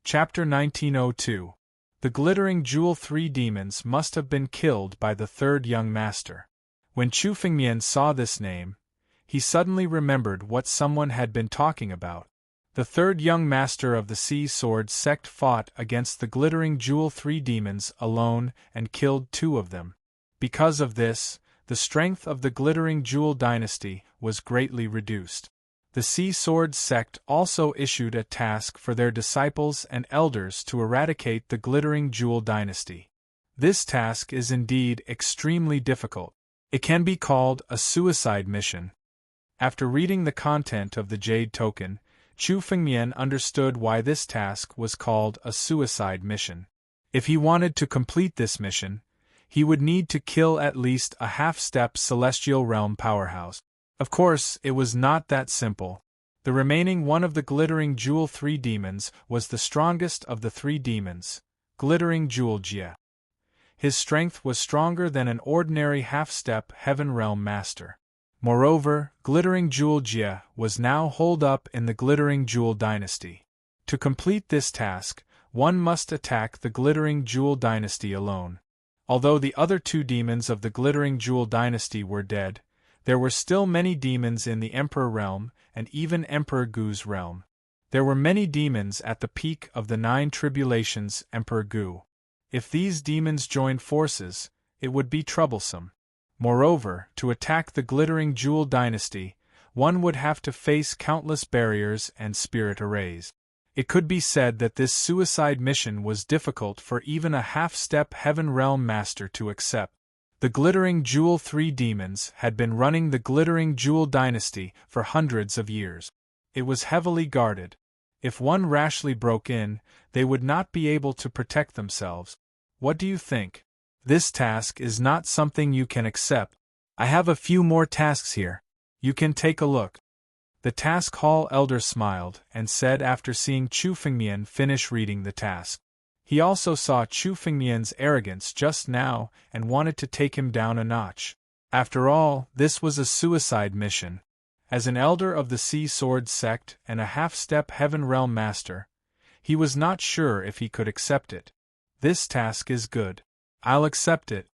Chapter 1902. The glittering jewel. 3 demons must have been killed by the third young master. When Chu Fengmian saw this name, he suddenly remembered what someone had been talking about. The third young master of the Sea Sword sect fought against the glittering jewel 3 demons alone and killed 2 of them. Because of this, the strength of the glittering jewel dynasty was greatly reduced. The Sea Sword sect also issued a task for their disciples and elders to eradicate the glittering jewel dynasty. This task is indeed extremely difficult. It can be called a suicide mission. After reading the content of the Jade Token, Chu Fengmian understood why this task was called a suicide mission. If he wanted to complete this mission, he would need to kill at least a half-step celestial realm powerhouse. Of course, it was not that simple. The remaining one of the glittering jewel 3 demons was the strongest of the 3 demons, glittering jewel Jia. His strength was stronger than an ordinary half-step heaven realm master. Moreover, glittering jewel Jia was now holed up in the glittering jewel dynasty. To complete this task, one must attack the glittering jewel dynasty alone. Although the other 2 demons of the glittering jewel dynasty were dead, there were still many demons in the Emperor realm and even Emperor Gu's realm. There were many demons at the peak of the 9 tribulations Emperor Gu. If these demons joined forces, it would be troublesome. Moreover, to attack the glittering jewel dynasty, one would have to face countless barriers and spirit arrays. It could be said that this suicide mission was difficult for even a half-step heaven realm master to accept. The glittering jewel 3 demons had been running the glittering jewel dynasty for hundreds of years. It was heavily guarded. If one rashly broke in, they would not be able to protect themselves. What do you think? This task is not something you can accept. I have a few more tasks here. You can take a look. The task hall elder smiled and said after seeing Chu Fengmian finish reading the task. He also saw Chu Fengmian's arrogance just now and wanted to take him down a notch. After all, this was a suicide mission. As an elder of the Sea Sword sect and a half-step heaven realm master, he was not sure if he could accept it. This task is good. I'll accept it.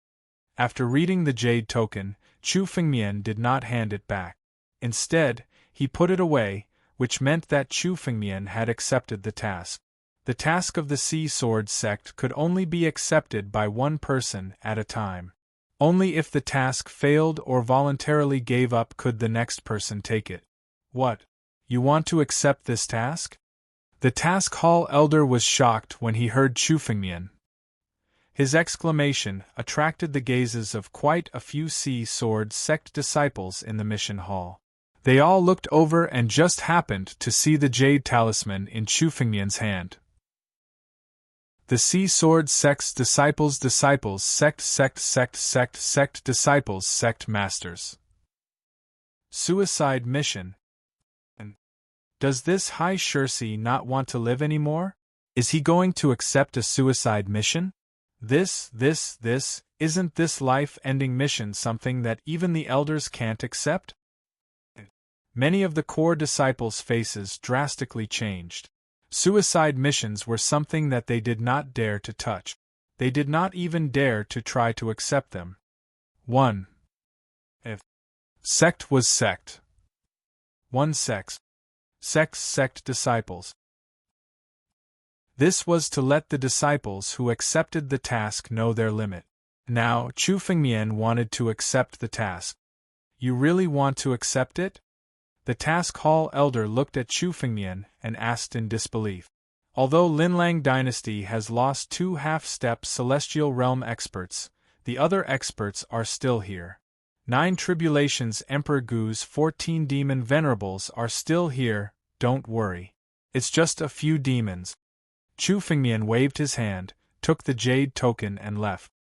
After reading the Jade Token, Chu Fengmian did not hand it back. Instead, he put it away, which meant that Chu Fengmian had accepted the task. The task of the Sea Sword sect could only be accepted by one person at a time. Only if the task failed or voluntarily gave up could the next person take it. What? You want to accept this task? The task hall elder was shocked when he heard Chu Fengmian. His exclamation attracted the gazes of quite a few Sea Sword sect disciples in the mission hall. They all looked over and just happened to see the jade talisman in Chu Fengmian's hand. The Sea Sword sect's disciples sect disciples sect masters. Suicide mission. Does this Hai Shirsi not want to live anymore? Is he going to accept a suicide mission? Isn't this life-ending mission something that even the elders can't accept? Many of the core disciples' faces drastically changed. Suicide missions were something that they did not dare to touch. They did not even dare to try to accept them. 1. If sect was sect. 1 sect disciples. This was to let the disciples who accepted the task know their limit. Now, Chu Fengmian wanted to accept the task. You really want to accept it? The task hall elder looked at Chu Fengmian and asked in disbelief. Although Linlang dynasty has lost 2 half-step celestial realm experts, the other experts are still here. 9 tribulations Emperor Gu's 14 demon venerables are still here, don't worry. It's just a few demons. Chu Fengmian waved his hand, took the jade token and left.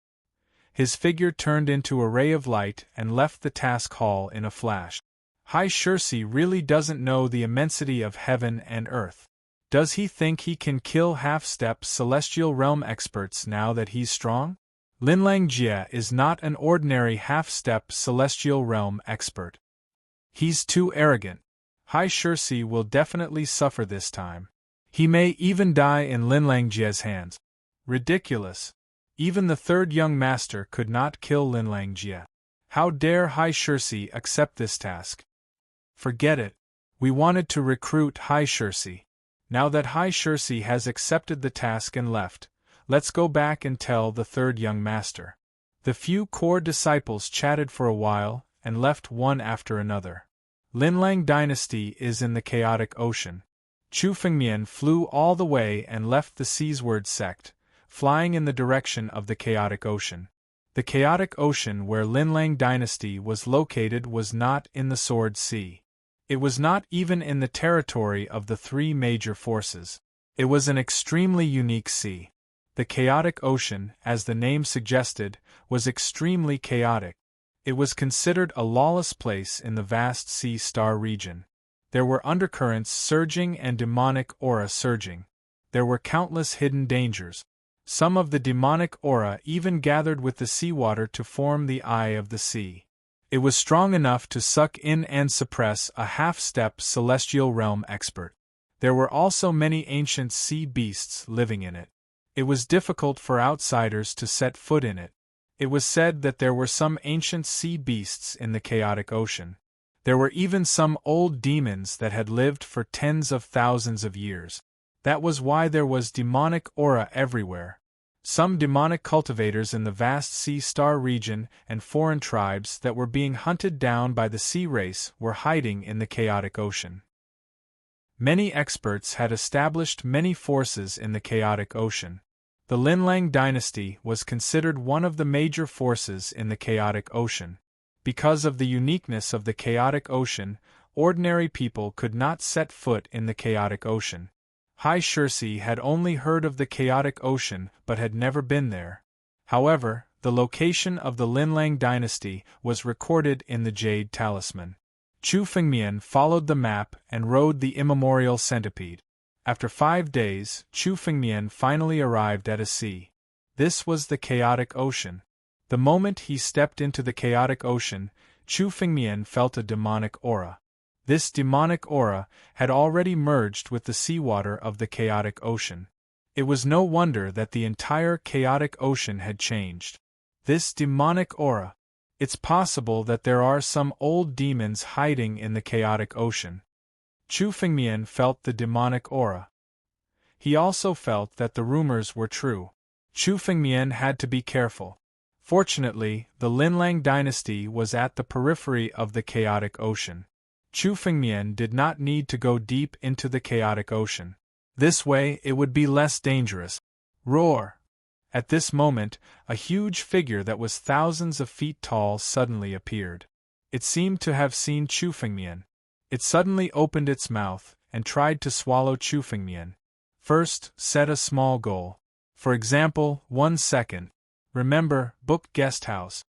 His figure turned into a ray of light and left the task hall in a flash. Hai Shirsi really doesn't know the immensity of heaven and earth. Does he think he can kill half-step celestial realm experts now that he's strong? Linlang Jia is not an ordinary half-step celestial realm expert. He's too arrogant. Hai Shirsi will definitely suffer this time. He may even die in Linlang Jie's hands. Ridiculous. Even the third young master could not kill Linlang Jie. How dare Hai Shirsi accept this task? Forget it. We wanted to recruit Hai Shirsi. Now that Hai Shirsi has accepted the task and left, let's go back and tell the third young master. The few core disciples chatted for a while and left one after another. Linlang dynasty is in the chaotic ocean. Chu Fengmian flew all the way and left the seaward sect, flying in the direction of the chaotic ocean. The chaotic ocean where Linlang dynasty was located was not in the Sword Sea. It was not even in the territory of the three major forces. It was an extremely unique sea. The chaotic ocean, as the name suggested, was extremely chaotic. It was considered a lawless place in the vast sea star region. There were undercurrents surging and demonic aura surging. There were countless hidden dangers. Some of the demonic aura even gathered with the seawater to form the eye of the sea. It was strong enough to suck in and suppress a half-step celestial realm expert. There were also many ancient sea beasts living in it. It was difficult for outsiders to set foot in it. It was said that there were some ancient sea beasts in the chaotic ocean. There were even some old demons that had lived for tens of thousands of years. That was why there was demonic aura everywhere. Some demonic cultivators in the vast sea star region and foreign tribes that were being hunted down by the sea race were hiding in the chaotic ocean. Many experts had established many forces in the chaotic ocean. The Linlang dynasty was considered one of the major forces in the chaotic ocean. Because of the uniqueness of the chaotic ocean, ordinary people could not set foot in the chaotic ocean. Hai Shirsi had only heard of the chaotic ocean but had never been there. However, the location of the Linlang dynasty was recorded in the Jade Talisman. Chu Fengmian followed the map and rode the immemorial centipede. After 5 days, Chu Fengmian finally arrived at a sea. This was the chaotic ocean. The moment he stepped into the chaotic ocean, Chu Fengmian felt a demonic aura. This demonic aura had already merged with the seawater of the chaotic ocean. It was no wonder that the entire chaotic ocean had changed. This demonic aura. It's possible that there are some old demons hiding in the chaotic ocean. Chu Fengmian felt the demonic aura. He also felt that the rumors were true. Chu Fengmian had to be careful. Fortunately, the Linlang dynasty was at the periphery of the chaotic ocean. Chu Fengmian did not need to go deep into the chaotic ocean. This way it would be less dangerous. Roar! At this moment, a huge figure that was thousands of feet tall suddenly appeared. It seemed to have seen Chu Fengmian. It suddenly opened its mouth and tried to swallow Chu Fengmian. First, set a small goal. For example, 1 second. Remember, book guest house.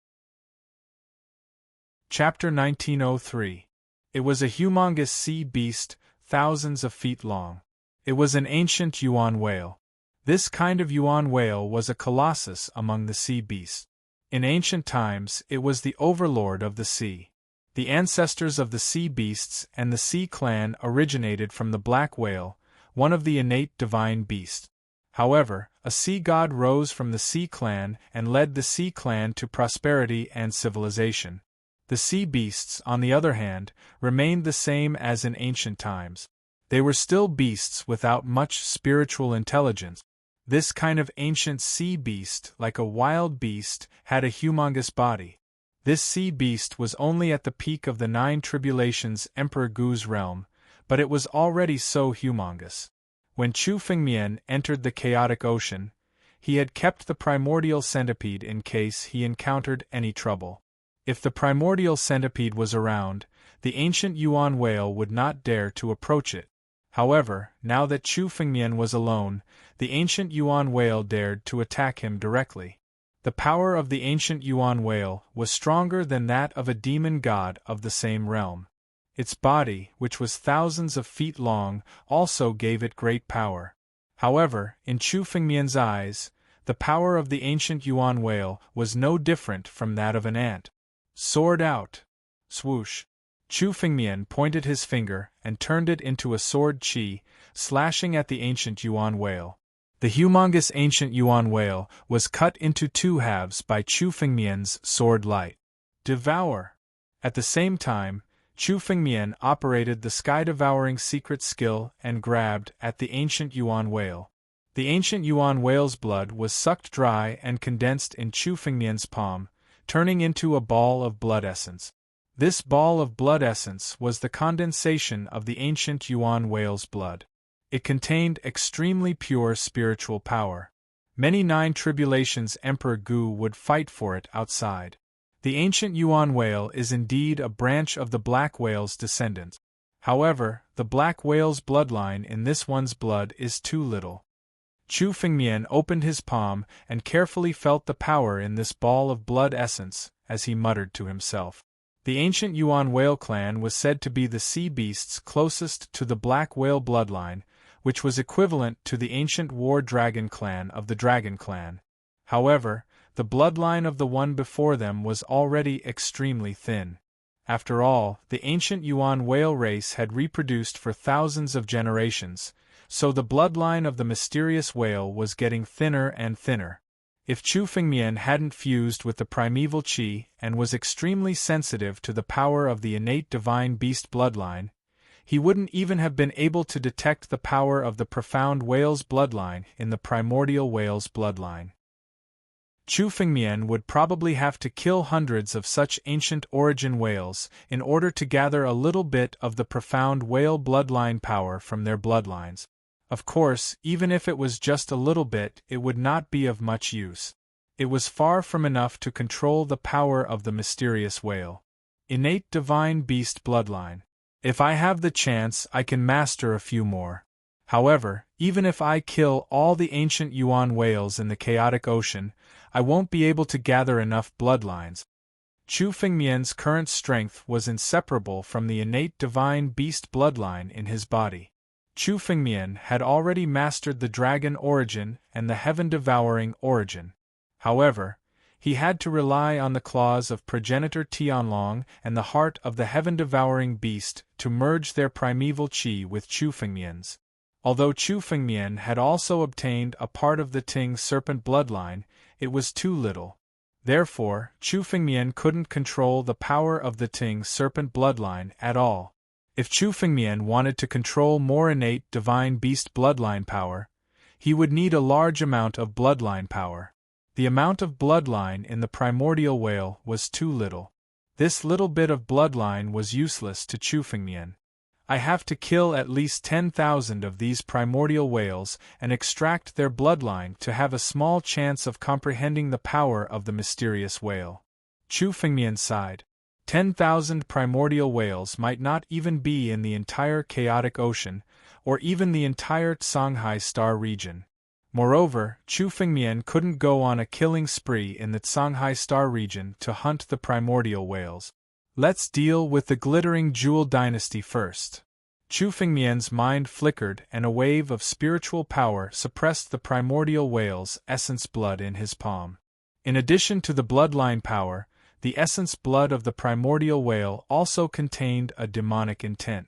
Chapter 1903. It was a humongous sea beast, thousands of feet long. It was an ancient yuan whale. This kind of yuan whale was a colossus among the sea beasts. In ancient times, it was the overlord of the sea. The ancestors of the sea beasts and the sea clan originated from the black whale, one of the innate divine beasts. However, a sea god rose from the sea clan and led the sea clan to prosperity and civilization. The sea beasts, on the other hand, remained the same as in ancient times. They were still beasts without much spiritual intelligence. This kind of ancient sea beast, like a wild beast, had a humongous body. This sea beast was only at the peak of the 9 tribulations Emperor Gu's realm, but it was already so humongous. When Chu Fengmian entered the chaotic ocean, he had kept the primordial centipede in case he encountered any trouble. If the primordial centipede was around, the ancient yuan whale would not dare to approach it. However, now that Chu Fengmian was alone, the ancient yuan whale dared to attack him directly. The power of the ancient yuan whale was stronger than that of a demon god of the same realm. Its body, which was thousands of feet long, also gave it great power. However, in Chu Fengmian's eyes, the power of the ancient yuan whale was no different from that of an ant. Sword out! Swoosh! Chu Fengmian pointed his finger and turned it into a sword qi, slashing at the ancient Yuan whale. The humongous ancient Yuan whale was cut into two halves by Chu Fengmian's sword light. Devour! At the same time, Chu Fengmian operated the sky-devouring secret skill and grabbed at the ancient Yuan whale. The ancient Yuan whale's blood was sucked dry and condensed in Chu Fengmian's palm, turning into a ball of blood essence. This ball of blood essence was the condensation of the ancient Yuan whale's blood. It contained extremely pure spiritual power. Many Nine Tribulations Emperor Gu would fight for it outside. The ancient Yuan whale is indeed a branch of the black whale's descendants. However, the black whale's bloodline in this one's blood is too little. Chu Fengmian opened his palm and carefully felt the power in this ball of blood essence as he muttered to himself. The ancient Yuan whale clan was said to be the sea beasts closest to the black whale bloodline, which was equivalent to the ancient war dragon clan of the dragon clan. However, the bloodline of the one before them was already extremely thin. After all, the ancient Yuan whale race had reproduced for thousands of generations, so the bloodline of the mysterious whale was getting thinner and thinner. If Chu Fengmian hadn't fused with the primeval qi and was extremely sensitive to the power of the innate divine beast bloodline, he wouldn't even have been able to detect the power of the profound whale's bloodline in the primordial whale's bloodline. Chu Fengmian would probably have to kill hundreds of such ancient origin whales in order to gather a little bit of the profound whale bloodline power from their bloodlines. Of course, even if it was just a little bit, it would not be of much use. It was far from enough to control the power of the mysterious whale. Innate divine beast bloodline. If I have the chance, I can master a few more. However, even if I kill all the ancient Yuan whales in the chaotic ocean, I won't be able to gather enough bloodlines. Chu Fengmian's current strength was inseparable from the innate divine beast bloodline in his body. Chu Fengmian had already mastered the dragon origin and the heaven-devouring origin. However, he had to rely on the claws of progenitor Tianlong and the heart of the heaven-devouring beast to merge their primeval qi with Chu Fengmian's. Although Chu Fengmian had also obtained a part of the Ting serpent bloodline, it was too little. Therefore, Chu Fengmian couldn't control the power of the Ting serpent bloodline at all. If Chu Fengmian wanted to control more innate divine beast bloodline power, he would need a large amount of bloodline power. The amount of bloodline in the primordial whale was too little. This little bit of bloodline was useless to Chu Fengmian. I have to kill at least 10,000 of these primordial whales and extract their bloodline to have a small chance of comprehending the power of the mysterious whale. Chu Fengmian sighed. 10,000 primordial whales might not even be in the entire chaotic ocean, or even the entire Shanghai star region. Moreover, Chu Fengmian couldn't go on a killing spree in the Shanghai star region to hunt the primordial whales. Let's deal with the glittering jewel dynasty first. Chu Fengmian's mind flickered and a wave of spiritual power suppressed the primordial whale's essence blood in his palm. In addition to the bloodline power, the essence blood of the primordial whale also contained a demonic intent.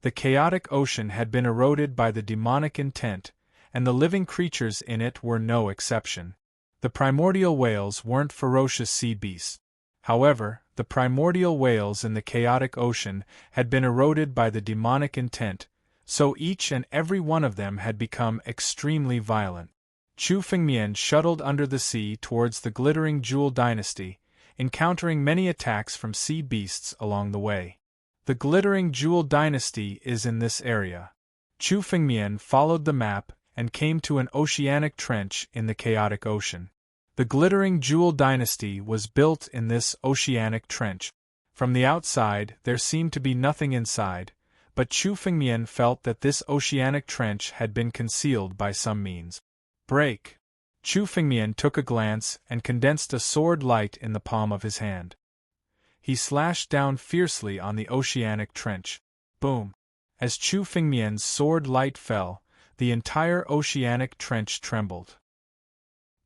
The chaotic ocean had been eroded by the demonic intent, and the living creatures in it were no exception. The primordial whales weren't ferocious sea beasts. However, the primordial whales in the chaotic ocean had been eroded by the demonic intent, so each and every one of them had become extremely violent. Chu Fengmian shuttled under the sea towards the glittering jewel dynasty, encountering many attacks from sea beasts along the way. The glittering jewel dynasty is in this area. Chu Fengmian followed the map and came to an oceanic trench in the chaotic ocean. The glittering jewel dynasty was built in this oceanic trench. From the outside, there seemed to be nothing inside, but Chu Fengmian felt that this oceanic trench had been concealed by some means. Break! Chu Fengmian took a glance and condensed a sword light in the palm of his hand. He slashed down fiercely on the oceanic trench. Boom! As Chu Fengmian's sword light fell, the entire oceanic trench trembled.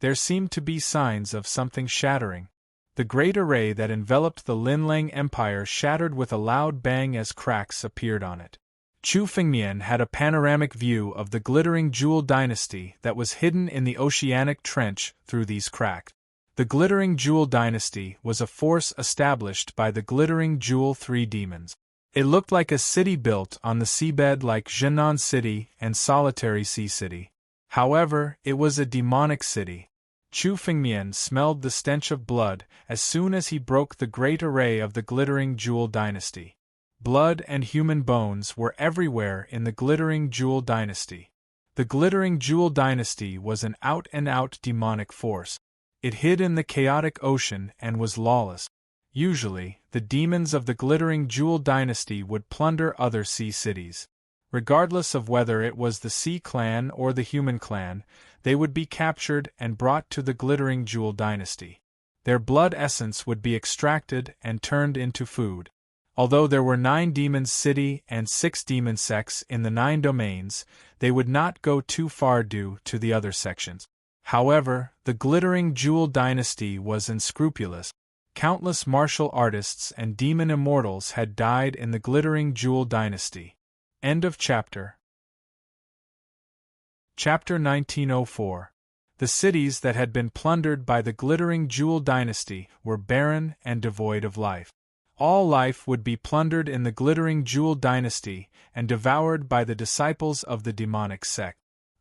There seemed to be signs of something shattering. The great array that enveloped the Linlang Empire shattered with a loud bang as cracks appeared on it. Chu Fengmian had a panoramic view of the glittering Jewel dynasty that was hidden in the oceanic trench through these cracks. The glittering Jewel dynasty was a force established by the glittering Jewel 3 demons. It looked like a city built on the seabed like Zhenan City and Solitary Sea City. However, it was a demonic city. Chu Fengmian smelled the stench of blood as soon as he broke the great array of the glittering Jewel dynasty. Blood and human bones were everywhere in the glittering Jewel dynasty. The glittering Jewel dynasty was an out-and-out demonic force. It hid in the chaotic ocean and was lawless. Usually, the demons of the glittering Jewel dynasty would plunder other sea cities. Regardless of whether it was the Sea Clan or the Human Clan, they would be captured and brought to the glittering Jewel dynasty. Their blood essence would be extracted and turned into food. Although there were 9 demon city and 6 demon sects in the 9 domains, they would not go too far due to the other sections. However, the glittering Jewel dynasty was unscrupulous. Countless martial artists and demon immortals had died in the glittering Jewel dynasty. End of chapter. Chapter 1904. The cities that had been plundered by the glittering Jewel dynasty were barren and devoid of life. All life would be plundered in the glittering Jewel dynasty and devoured by the disciples of the demonic sect.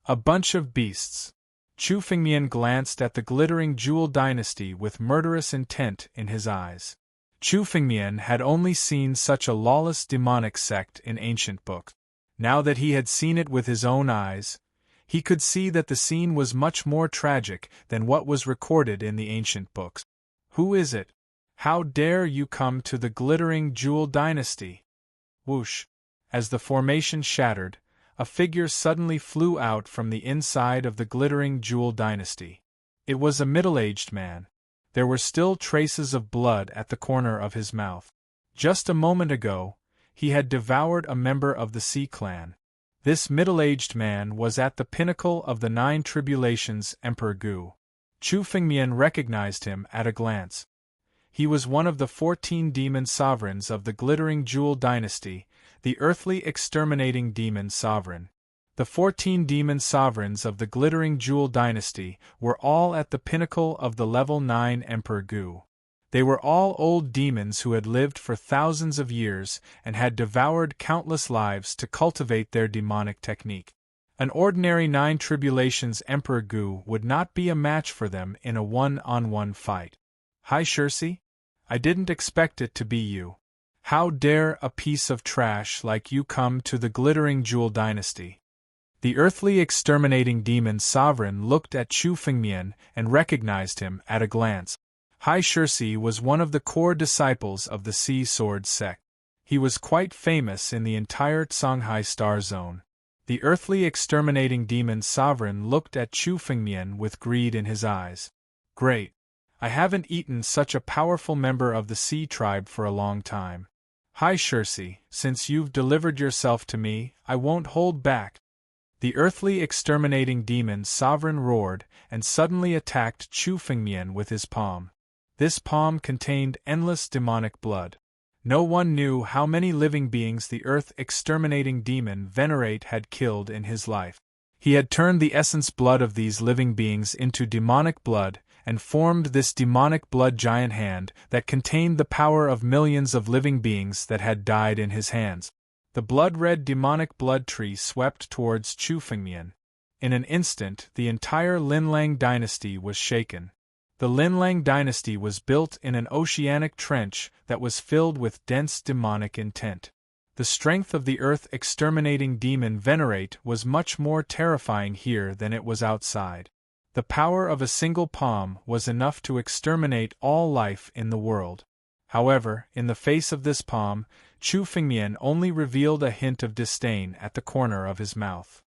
A bunch of beasts. Chu Fengmian glanced at the glittering Jewel dynasty with murderous intent in his eyes. Chu Fengmian had only seen such a lawless demonic sect in ancient books. Now that he had seen it with his own eyes, he could see that the scene was much more tragic than what was recorded in the ancient books. Who is it? How dare you come to the glittering Jewel dynasty? Whoosh! As the formation shattered, a figure suddenly flew out from the inside of the glittering Jewel dynasty. It was a middle-aged man. There were still traces of blood at the corner of his mouth. Just a moment ago, he had devoured a member of the Sea Clan. This middle-aged man was at the pinnacle of the 9 tribulations Emperor Gu. Chu Fengmian recognized him at a glance. He was one of the 14 demon sovereigns of the glittering Jewel dynasty, the earthly exterminating demon sovereign. The 14 demon sovereigns of the glittering Jewel dynasty were all at the pinnacle of the level 9 Emperor Gu. They were all old demons who had lived for thousands of years and had devoured countless lives to cultivate their demonic technique. An ordinary 9 tribulations Emperor Gu would not be a match for them in a one-on-one fight. Hi Shirsi? I didn't expect it to be you. How dare a piece of trash like you come to the glittering Jewel dynasty? The earthly exterminating demon sovereign looked at Chu Fengmian and recognized him at a glance. Hai Shirsi was one of the core disciples of the Sea Sword sect. He was quite famous in the entire Songhai Star Zone. The earthly exterminating demon sovereign looked at Chu Fengmian with greed in his eyes. Great. I haven't eaten such a powerful member of the Sea tribe for a long time. Hai Shirsi, since you've delivered yourself to me, I won't hold back. The earthly exterminating demon sovereign roared and suddenly attacked Chu Fengmian with his palm. This palm contained endless demonic blood. No one knew how many living beings the earth exterminating demon Venerate had killed in his life. He had turned the essence blood of these living beings into demonic blood, and formed this demonic blood giant hand that contained the power of millions of living beings that had died in his hands. The blood-red demonic blood tree swept towards Chu Fengmian. In an instant, the entire Linlang dynasty was shaken. The Linlang dynasty was built in an oceanic trench that was filled with dense demonic intent. The strength of the earth exterminating demon Venerate was much more terrifying here than it was outside. The power of a single palm was enough to exterminate all life in the world. However, in the face of this palm, Chu Fengmian only revealed a hint of disdain at the corner of his mouth.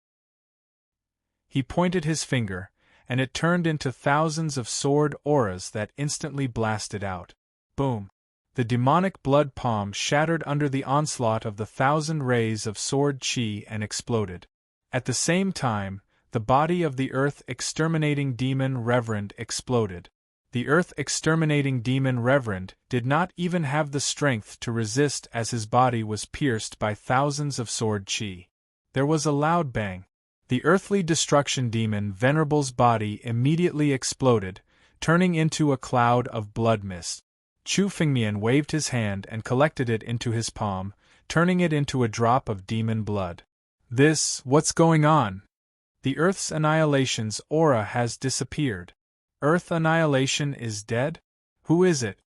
He pointed his finger, and it turned into thousands of sword auras that instantly blasted out. Boom! The demonic blood palm shattered under the onslaught of the 1,000 rays of sword chi and exploded. At the same time, the body of the earth exterminating demon Reverend exploded. The earth-exterminating demon Reverend did not even have the strength to resist as his body was pierced by thousands of sword chi. There was a loud bang. The earthly destruction demon Venerable's body immediately exploded, turning into a cloud of blood mist. Chu Fengmian waved his hand and collected it into his palm, turning it into a drop of demon blood. What's going on? The Earth's annihilation's aura has disappeared. Earth annihilation is dead? Who is it?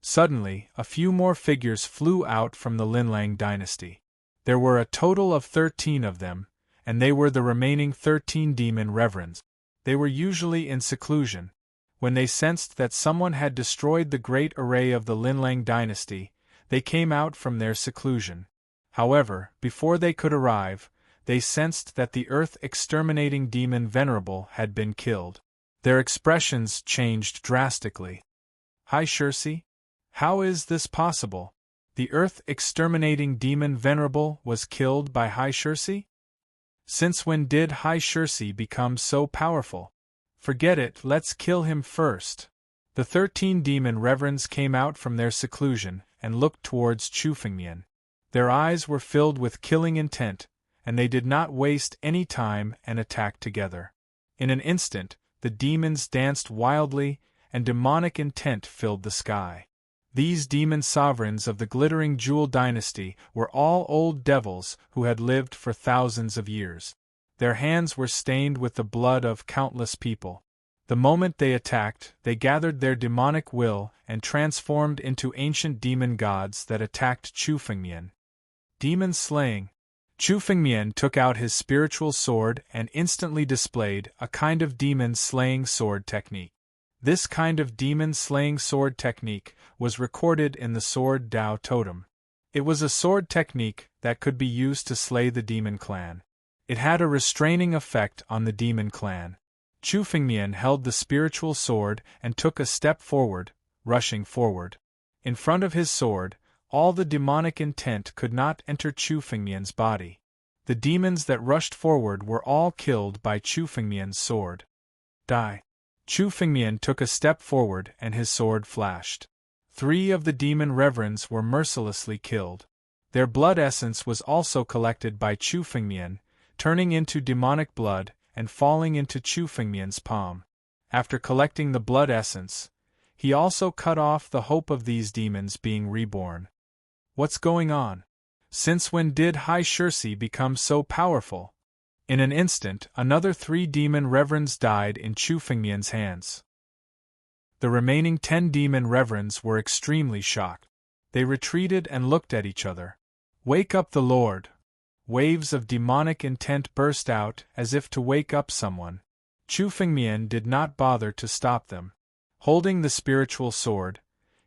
Suddenly, a few more figures flew out from the Linlang dynasty. There were a total of 13 of them, and they were the remaining 13 demon reverends. They were usually in seclusion. When they sensed that someone had destroyed the great array of the Linlang dynasty, they came out from their seclusion. However, before they could arrive, they sensed that the earth-exterminating demon Venerable had been killed. Their expressions changed drastically. Hai Shirsi? How is this possible? The earth-exterminating demon Venerable was killed by Hai Shirsi? Since when did Hai Shirsi become so powerful? Forget it, let's kill him first. The 13 demon reverends came out from their seclusion and looked towards Chu Fengmian. Their eyes were filled with killing intent, and they did not waste any time and attacked together. In an instant, the demons danced wildly, and demonic intent filled the sky. These demon sovereigns of the glittering jewel dynasty were all old devils who had lived for thousands of years. Their hands were stained with the blood of countless people. The moment they attacked, they gathered their demonic will and transformed into ancient demon gods that attacked Chu Fengmian. Demon slaying. Chu Fengmian took out his spiritual sword and instantly displayed a kind of demon-slaying sword technique. This kind of demon-slaying sword technique was recorded in the Sword Dao Totem. It was a sword technique that could be used to slay the demon clan. It had a restraining effect on the demon clan. Chu Fengmian held the spiritual sword and took a step forward, rushing forward. In front of his sword, all the demonic intent could not enter Chu Fengmian's body. The demons that rushed forward were all killed by Chu Fengmian's sword. Die. Chu Fengmian took a step forward and his sword flashed. 3 of the demon reverends were mercilessly killed. Their blood essence was also collected by Chu Fengmian, turning into demonic blood and falling into Chu Fengmian's palm. After collecting the blood essence, he also cut off the hope of these demons being reborn. What's going on? Since when did Hai Shirsi become so powerful? In an instant, another 3 demon reverends died in Chu Fengmian's hands. The remaining 10 demon reverends were extremely shocked. They retreated and looked at each other. Wake up the Lord! Waves of demonic intent burst out as if to wake up someone. Chu Fengmian did not bother to stop them. Holding the spiritual sword,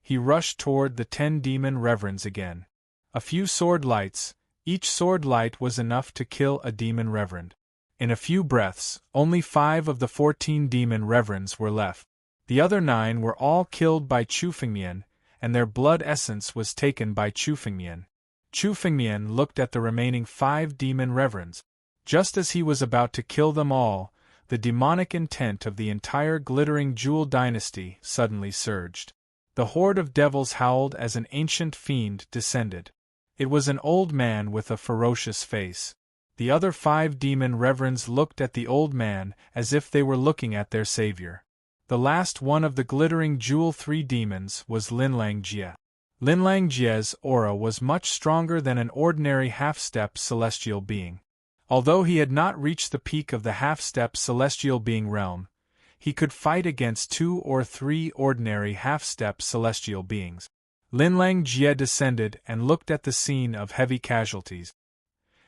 he rushed toward the 10 demon reverends again. A few sword lights, each sword light was enough to kill a demon reverend. In a few breaths, only 5 of the 14 demon reverends were left. The other 9 were all killed by Chu Fengmian, and their blood essence was taken by Chu Fengmian. Chu Fengmian looked at the remaining 5 demon reverends. Just as he was about to kill them all, the demonic intent of the entire glittering jewel dynasty suddenly surged. The horde of devils howled as an ancient fiend descended. It was an old man with a ferocious face. The other 5 demon reverends looked at the old man as if they were looking at their savior. The last one of the glittering jewel 3 demons was Linlang Jie. Linlang Jie's aura was much stronger than an ordinary half-step celestial being. Although he had not reached the peak of the half-step celestial being realm, he could fight against 2 or 3 ordinary half-step celestial beings. Linlang Jie descended and looked at the scene of heavy casualties.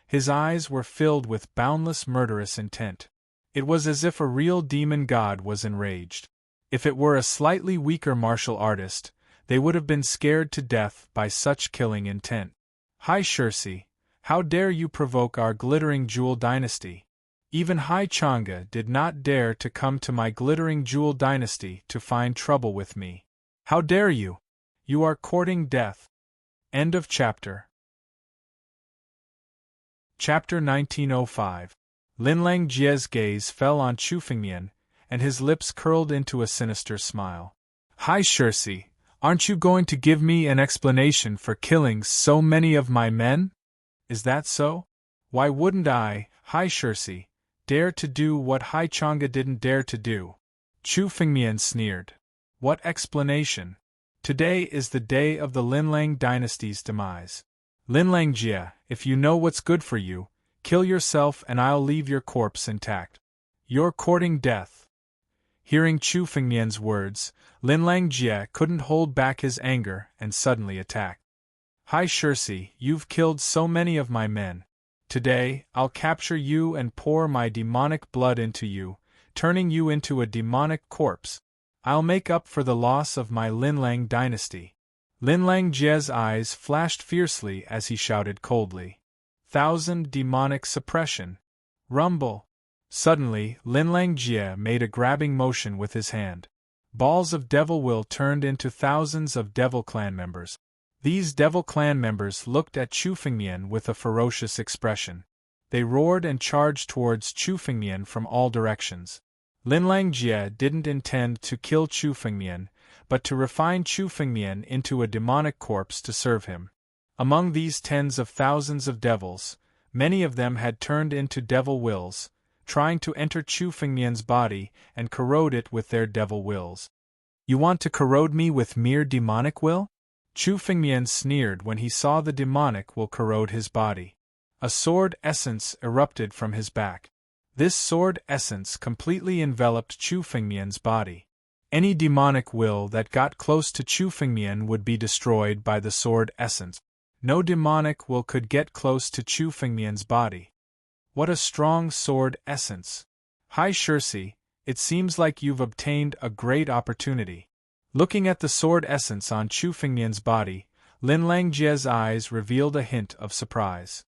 His eyes were filled with boundless murderous intent. It was as if a real demon god was enraged. If it were a slightly weaker martial artist, they would have been scared to death by such killing intent. Hai Shirsi, how dare you provoke our glittering jewel dynasty? Even Hai Chang'e did not dare to come to my glittering jewel dynasty to find trouble with me. How dare you? You are courting death. End of chapter. Chapter 1905. Linlang Jie's gaze fell on Chu Fengmian, and his lips curled into a sinister smile. Hai Shirsi, aren't you going to give me an explanation for killing so many of my men? Is that so? Why wouldn't I, Hai Shirsi, dare to do what Hai Chang'e didn't dare to do? Chu Fengmian sneered. What explanation? Today is the day of the Linlang dynasty's demise. Linlang Jie, if you know what's good for you, kill yourself and I'll leave your corpse intact. You're courting death. Hearing Chu Fengmian's words, Linlang Jie couldn't hold back his anger and suddenly attacked. Hai Shirsi, you've killed so many of my men. Today, I'll capture you and pour my demonic blood into you, turning you into a demonic corpse. I'll make up for the loss of my Linlang dynasty. Linlang Jie's eyes flashed fiercely as he shouted coldly. 1,000 demonic suppression. Rumble. Suddenly, Linlang Jie made a grabbing motion with his hand. Balls of devil will turned into thousands of devil clan members. These devil clan members looked at Chu Fengmian with a ferocious expression. They roared and charged towards Chu Fengmian from all directions. Linlang Jie didn't intend to kill Chu Fengmian, but to refine Chu Fengmian into a demonic corpse to serve him. Among these tens of thousands of devils, many of them had turned into devil wills, trying to enter Chu Fengmian's body and corrode it with their devil wills. You want to corrode me with mere demonic will? Chu Fengmian sneered when he saw the demonic will corrode his body. A sword essence erupted from his back. This sword essence completely enveloped Chu Fengmian's body. Any demonic will that got close to Chu Fengmian would be destroyed by the sword essence. No demonic will could get close to Chu Fengmian's body. What a strong sword essence! Hai Shirsi, it seems like you've obtained a great opportunity. Looking at the sword essence on Chu Fengmian's body, Linlang Jie's eyes revealed a hint of surprise.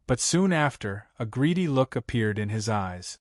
But soon after, a greedy look appeared in his eyes.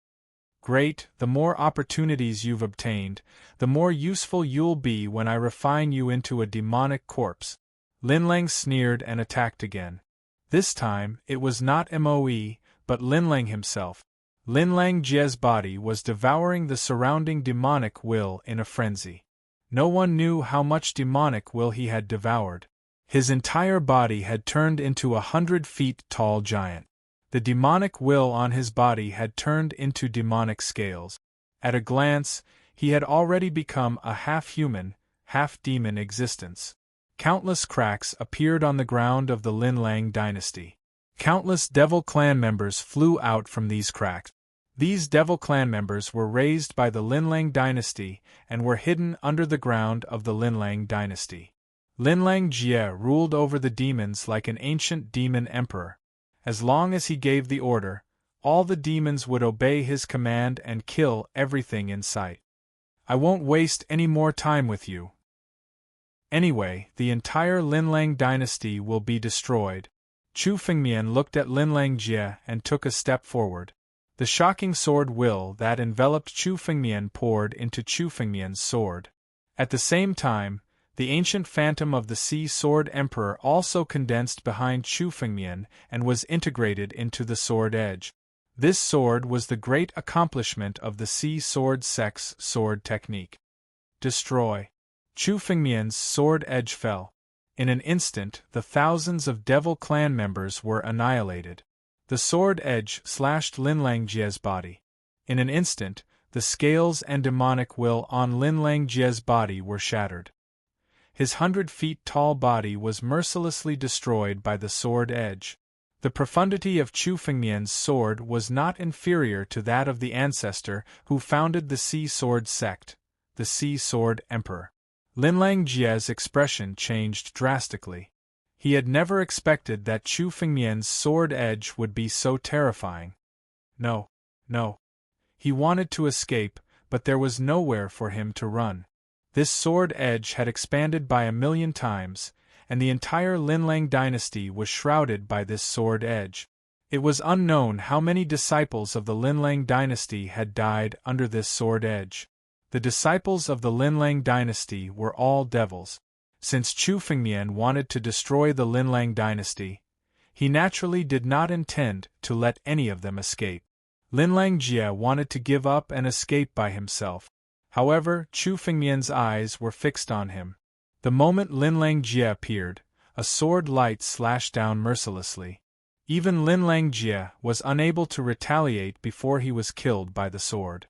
Great, the more opportunities you've obtained, the more useful you'll be when I refine you into a demonic corpse. Linlang sneered and attacked again. This time, it was not Moe, but Linlang himself. Linlang Jie's body was devouring the surrounding demonic will in a frenzy. No one knew how much demonic will he had devoured. His entire body had turned into 100 feet tall giant. The demonic will on his body had turned into demonic scales. At a glance, he had already become a half-human, half-demon existence. Countless cracks appeared on the ground of the Linlang dynasty. Countless devil clan members flew out from these cracks. These devil clan members were raised by the Linlang dynasty and were hidden under the ground of the Linlang dynasty. Linlang Jie ruled over the demons like an ancient demon emperor. As long as he gave the order, all the demons would obey his command and kill everything in sight. I won't waste any more time with you. Anyway, the entire Linlang dynasty will be destroyed. Chu Fengmian looked at Linlang Jie and took a step forward. The shocking sword will that enveloped Chu Fengmian poured into Chu Fengmian's sword. At the same time, the ancient phantom of the Sea Sword Emperor also condensed behind Chu Fengmian and was integrated into the sword edge. This sword was the great accomplishment of the Sea Sword Sex sword technique. Destroy. Chu Fengmian's sword edge fell. In an instant, the thousands of devil clan members were annihilated. The sword edge slashed Linlang Jie's body. In an instant, the scales and demonic will on Linlang Jie's body were shattered. His 100 feet tall body was mercilessly destroyed by the sword edge. The profundity of Chu Fengmian's sword was not inferior to that of the ancestor who founded the Sea Sword sect, the Sea Sword Emperor. Linlang Jie's expression changed drastically. He had never expected that Chu Fengmian's sword edge would be so terrifying. No. He wanted to escape, but there was nowhere for him to run. This sword edge had expanded by 1,000,000 times, and the entire Linlang dynasty was shrouded by this sword edge. It was unknown how many disciples of the Linlang dynasty had died under this sword edge. The disciples of the Linlang dynasty were all devils. Since Chu Fengmian wanted to destroy the Linlang dynasty, he naturally did not intend to let any of them escape. Linlang Jie wanted to give up and escape by himself. However, Chu Fengmian's eyes were fixed on him. The moment Linlang Jie appeared, a sword light slashed down mercilessly. Even Linlang Jie was unable to retaliate before he was killed by the sword.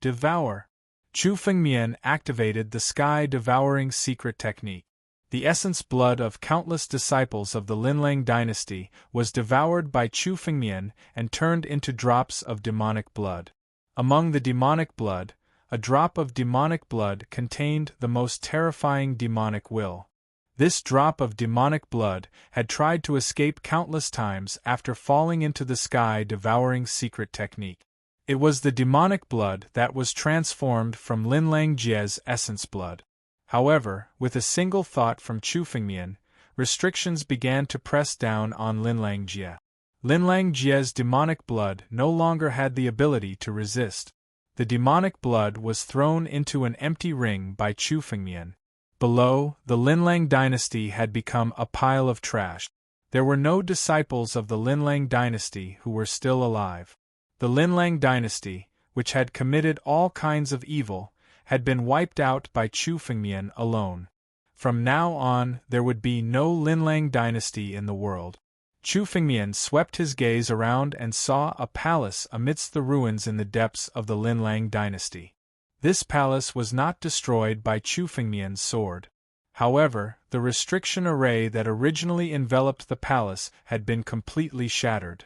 Devour. Chu Fengmian activated the sky-devouring secret technique. The essence blood of countless disciples of the Linlang dynasty was devoured by Chu Fengmian and turned into drops of demonic blood. Among the demonic blood, a drop of demonic blood contained the most terrifying demonic will. This drop of demonic blood had tried to escape countless times after falling into the sky-devouring secret technique. It was the demonic blood that was transformed from Linlang Jie's essence blood. However, with a single thought from Chu Fengmian, restrictions began to press down on Linlang Jie. Linlang Jie's demonic blood no longer had the ability to resist. The demonic blood was thrown into an empty ring by Chu Fengmian. Below, the Linlang dynasty had become a pile of trash. There were no disciples of the Linlang dynasty who were still alive. The Linlang dynasty, which had committed all kinds of evil, had been wiped out by Chu Fengmian alone. From now on, there would be no Linlang dynasty in the world. Chu Fengmian swept his gaze around and saw a palace amidst the ruins in the depths of the Linlang dynasty. This palace was not destroyed by Chu Fengmian's sword. However, the restriction array that originally enveloped the palace had been completely shattered.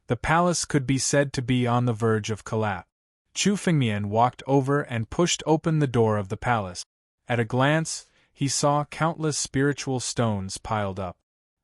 The palace could be said to be on the verge of collapse. Chu Fengmian walked over and pushed open the door of the palace. At a glance, he saw countless spiritual stones piled up.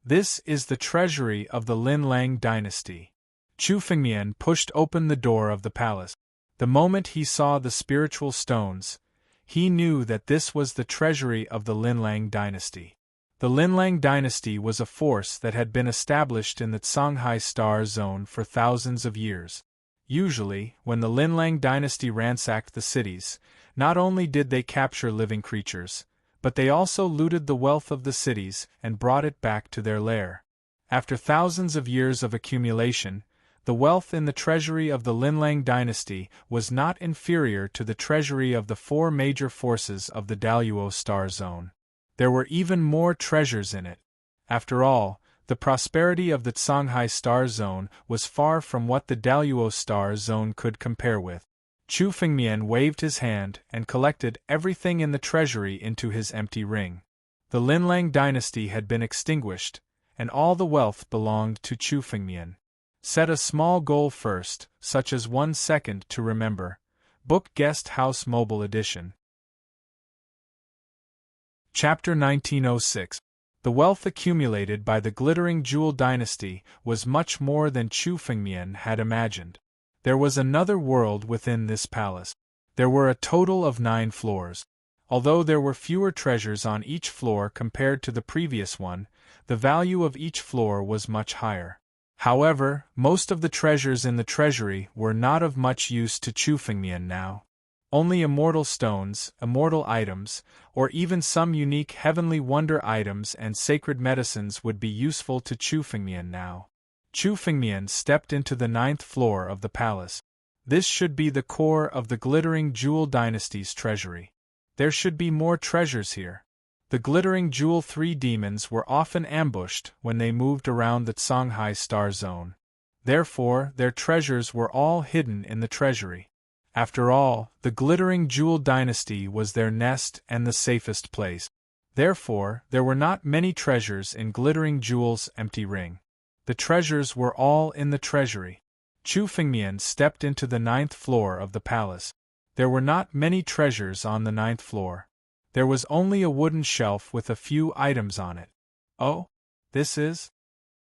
This is the treasury of the Linlang dynasty. Chu Fengmian pushed open the door of the palace. The moment he saw the spiritual stones, he knew that this was the treasury of the Linlang dynasty. The Linlang dynasty was a force that had been established in the Songhai Star Zone for thousands of years. Usually, when the Linlang dynasty ransacked the cities, not only did they capture living creatures, but they also looted the wealth of the cities and brought it back to their lair. After thousands of years of accumulation, the wealth in the treasury of the Linlang dynasty was not inferior to the treasury of the four major forces of the Daluo Star Zone. There were even more treasures in it. After all, the prosperity of the Songhai Star Zone was far from what the Daluo Star Zone could compare with. Chu Fengmian waved his hand and collected everything in the treasury into his empty ring. The Linlang dynasty had been extinguished, and all the wealth belonged to Chu Fengmian. Set a small goal first, such as 1 second to remember. Book Guest House Mobile Edition. Chapter 1906. The wealth accumulated by the glittering jewel dynasty was much more than Chu Fengmian had imagined. There was another world within this palace. There were a total of 9 floors. Although there were fewer treasures on each floor compared to the previous one, the value of each floor was much higher. However, most of the treasures in the treasury were not of much use to Chu Fengmian now. Only immortal stones, immortal items, or even some unique heavenly wonder items and sacred medicines would be useful to Chu Fengmian now. Chu Fengmian stepped into the 9th floor of the palace. This should be the core of the glittering jewel dynasty's treasury. There should be more treasures here. The glittering jewel 3 demons were often ambushed when they moved around the Songhai Star Zone. Therefore, their treasures were all hidden in the treasury. After all, the glittering jewel dynasty was their nest and the safest place. Therefore, there were not many treasures in glittering jewel's empty ring. The treasures were all in the treasury. Chu Fengmian stepped into the 9th floor of the palace. There were not many treasures on the 9th floor. There was only a wooden shelf with a few items on it. Oh, this is?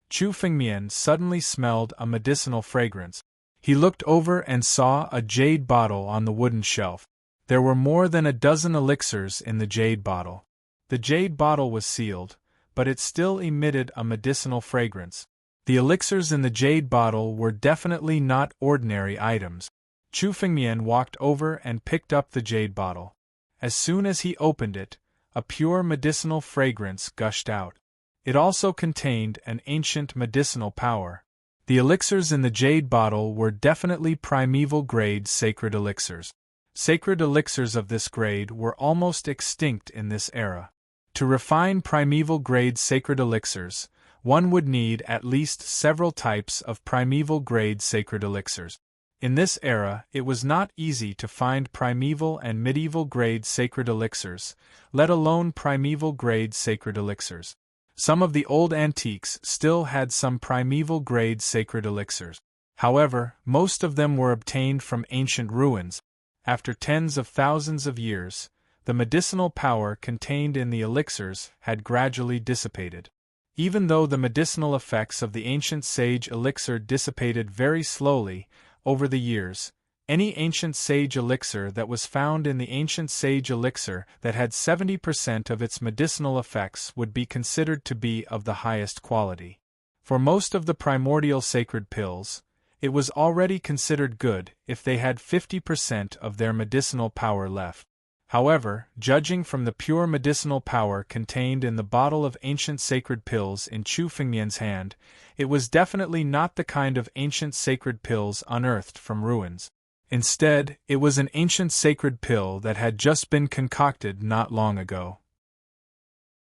Chu Fengmian suddenly smelled a medicinal fragrance. He looked over and saw a jade bottle on the wooden shelf. There were more than a dozen elixirs in the jade bottle. The jade bottle was sealed, but it still emitted a medicinal fragrance. The elixirs in the jade bottle were definitely not ordinary items. Chu Fengmian walked over and picked up the jade bottle. As soon as he opened it, a pure medicinal fragrance gushed out. It also contained an ancient medicinal power. The elixirs in the jade bottle were definitely primeval-grade sacred elixirs. Sacred elixirs of this grade were almost extinct in this era. To refine primeval grade sacred elixirs, one would need at least several types of primeval grade sacred elixirs. In this era, it was not easy to find primeval and medieval grade sacred elixirs, let alone primeval grade sacred elixirs. Some of the old antiques still had some primeval grade sacred elixirs. However, most of them were obtained from ancient ruins. After tens of thousands of years, the medicinal power contained in the elixirs had gradually dissipated. Even though the medicinal effects of the ancient sage elixir dissipated very slowly over the years, any ancient sage elixir that was found in the ancient sage elixir that had 70% of its medicinal effects would be considered to be of the highest quality. For most of the primordial sacred pills, it was already considered good if they had 50% of their medicinal power left. However, judging from the pure medicinal power contained in the bottle of ancient sacred pills in Chu Fengmian's hand, it was definitely not the kind of ancient sacred pills unearthed from ruins. Instead, it was an ancient sacred pill that had just been concocted not long ago.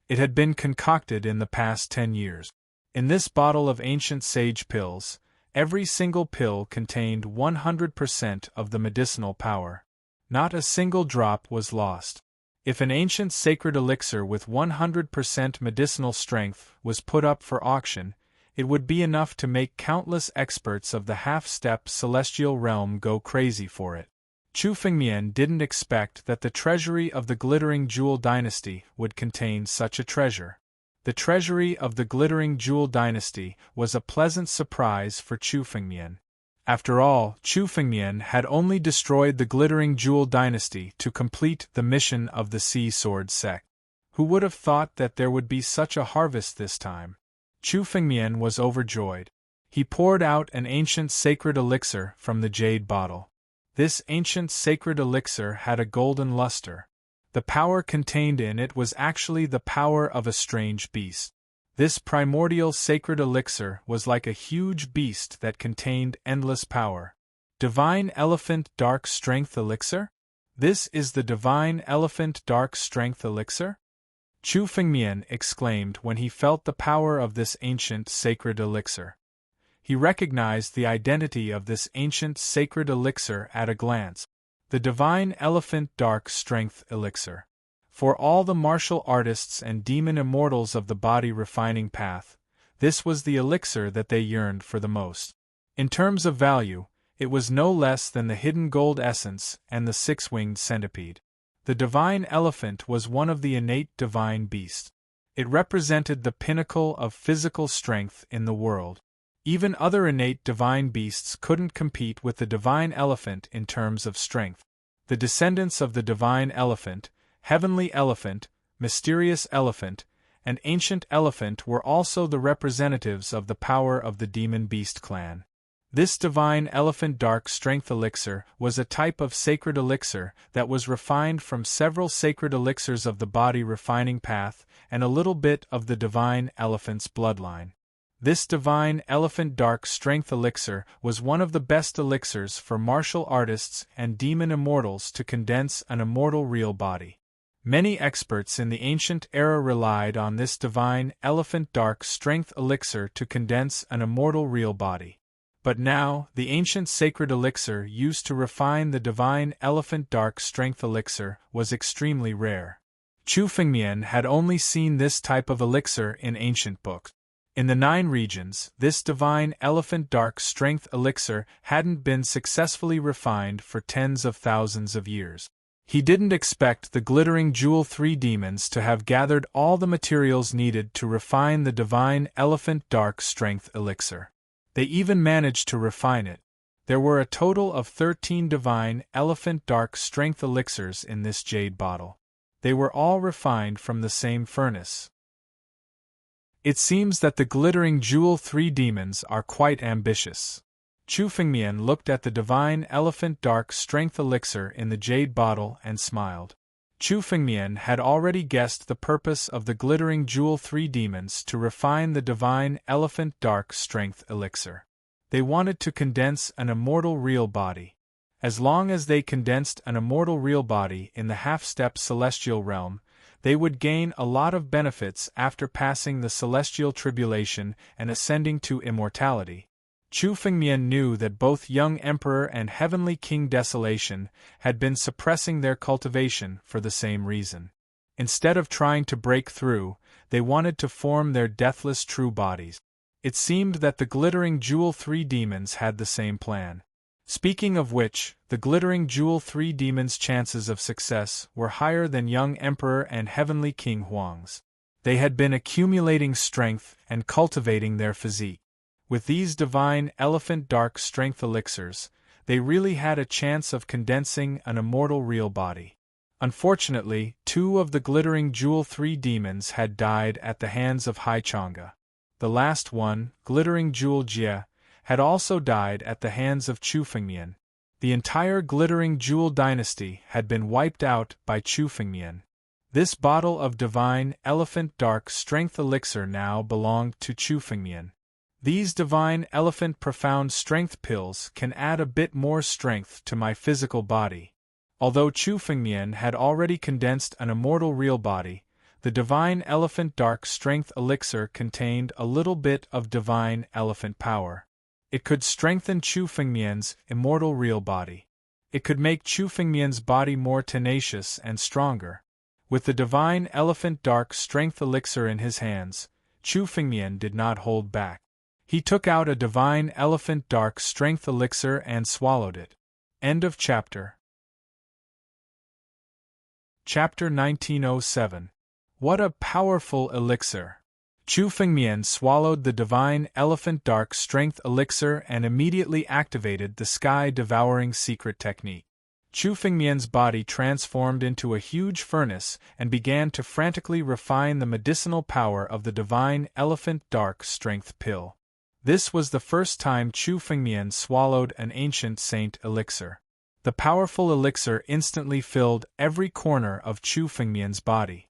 It had been concocted in the past 10 years. In this bottle of ancient sage pills, every single pill contained 100% of the medicinal power. Not a single drop was lost. If an ancient sacred elixir with 100% medicinal strength was put up for auction, it would be enough to make countless experts of the half-step celestial realm go crazy for it. Chu Fengmian didn't expect that the treasury of the Glittering Jewel Dynasty would contain such a treasure. The treasury of the Glittering Jewel Dynasty was a pleasant surprise for Chu Fengmian. After all, Chu Fengmian had only destroyed the Glittering Jewel Dynasty to complete the mission of the Sea Sword sect. Who would have thought that there would be such a harvest this time? Chu Fengmian was overjoyed. He poured out an ancient sacred elixir from the jade bottle. This ancient sacred elixir had a golden luster. The power contained in it was actually the power of a strange beast. This primordial sacred elixir was like a huge beast that contained endless power. Divine Elephant Dark Strength Elixir? This is the Divine Elephant Dark Strength Elixir? Chu Fengmian exclaimed when he felt the power of this ancient sacred elixir. He recognized the identity of this ancient sacred elixir at a glance. The Divine Elephant Dark Strength Elixir. For all the martial artists and demon immortals of the body refining path, this was the elixir that they yearned for the most. In terms of value, it was no less than the hidden gold essence and the six-winged centipede. The divine elephant was one of the innate divine beasts. It represented the pinnacle of physical strength in the world. Even other innate divine beasts couldn't compete with the divine elephant in terms of strength. The descendants of the divine elephant, heavenly elephant, mysterious elephant, and ancient elephant were also the representatives of the power of the demon beast clan. This divine elephant dark strength elixir was a type of sacred elixir that was refined from several sacred elixirs of the body refining path and a little bit of the divine elephant's bloodline. This divine elephant dark strength elixir was one of the best elixirs for martial artists and demon immortals to condense an immortal real body. Many experts in the ancient era relied on this divine elephant dark strength elixir to condense an immortal real body. But now, the ancient sacred elixir used to refine the divine elephant dark strength elixir was extremely rare. Chu Fengmian had only seen this type of elixir in ancient books. In the 9 regions, this divine elephant dark strength elixir hadn't been successfully refined for tens of thousands of years. He didn't expect the glittering Jewel 3 demons to have gathered all the materials needed to refine the divine elephant dark strength elixir. They even managed to refine it. There were a total of 13 divine elephant dark strength elixirs in this jade bottle. They were all refined from the same furnace. It seems that the glittering Jewel 3 demons are quite ambitious. Chu Fengmian looked at the divine elephant dark strength elixir in the jade bottle and smiled. Chu Fengmian had already guessed the purpose of the glittering Jewel 3 demons to refine the divine elephant dark strength elixir. They wanted to condense an immortal real body. As long as they condensed an immortal real body in the half-step celestial realm, they would gain a lot of benefits after passing the celestial tribulation and ascending to immortality. Chu Fengmian knew that both young Emperor and Heavenly King Desolation had been suppressing their cultivation for the same reason. Instead of trying to break through, they wanted to form their deathless true bodies. It seemed that the Glittering Jewel 3 demons had the same plan. Speaking of which, the Glittering Jewel 3 demons' chances of success were higher than young Emperor and Heavenly King Huang's. They had been accumulating strength and cultivating their physique. With these divine elephant dark strength elixirs, they really had a chance of condensing an immortal real body. Unfortunately, 2 of the Glittering Jewel 3 demons had died at the hands of Hai Chang'e. The last one, Glittering Jewel Jie, had also died at the hands of Chu Fengmian. The entire Glittering Jewel dynasty had been wiped out by Chu Fengmian. This bottle of divine elephant dark strength elixir now belonged to Chu Fengmian. These divine elephant profound strength pills can add a bit more strength to my physical body. Although Chu Fengmian had already condensed an immortal real body, the divine elephant dark strength elixir contained a little bit of divine elephant power. It could strengthen Chu Fengmian's immortal real body. It could make Chu Fengmian's body more tenacious and stronger. With the divine elephant dark strength elixir in his hands, Chu Fengmian did not hold back. He took out a divine elephant dark strength elixir and swallowed it. End of chapter. Chapter 1907. What a powerful elixir! Chu Fengmian swallowed the divine elephant dark strength elixir and immediately activated the sky-devouring secret technique. Chu Fengmian's body transformed into a huge furnace and began to frantically refine the medicinal power of the divine elephant dark strength pill. This was the first time Chu Fengmian swallowed an ancient saint elixir. The powerful elixir instantly filled every corner of Chu Fengmian's body.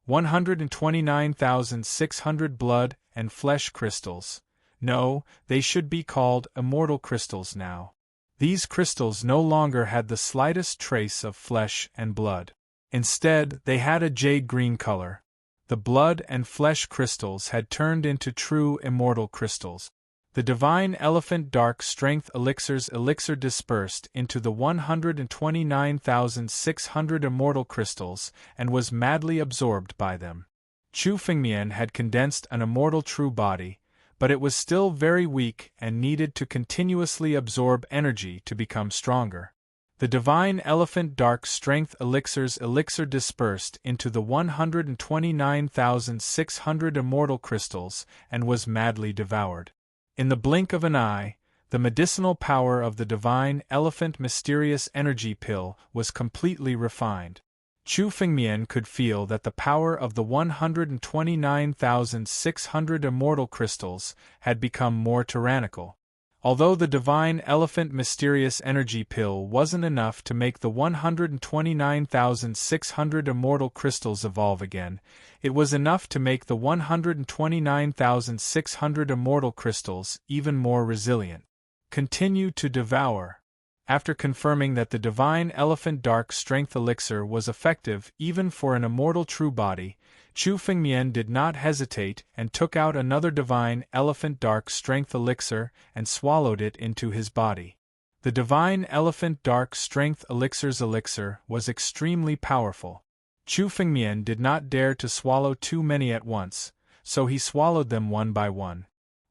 129,600 blood and flesh crystals. No, they should be called immortal crystals now. These crystals no longer had the slightest trace of flesh and blood. Instead, they had a jade-green color. The blood and flesh crystals had turned into true immortal crystals. The divine elephant dark strength elixir's elixir dispersed into the 129,600 immortal crystals and was madly absorbed by them. Chu Fengmian had condensed an immortal true body, but it was still very weak and needed to continuously absorb energy to become stronger. The divine elephant dark strength elixir's elixir dispersed into the 129,600 immortal crystals and was madly devoured. In the blink of an eye, the medicinal power of the divine elephant mysterious energy pill was completely refined. Chu Fengmian could feel that the power of the 129,600 immortal crystals had become more tyrannical. Although the divine elephant mysterious energy pill wasn't enough to make the 129,600 immortal crystals evolve again, it was enough to make the 129,600 immortal crystals even more resilient. Continue to devour. After confirming that the divine elephant dark strength elixir was effective even for an immortal true body, Chu Fengmian did not hesitate and took out another divine elephant dark strength elixir and swallowed it into his body. The divine elephant dark strength elixir's elixir was extremely powerful. Chu Fengmian did not dare to swallow too many at once, so he swallowed them one by one.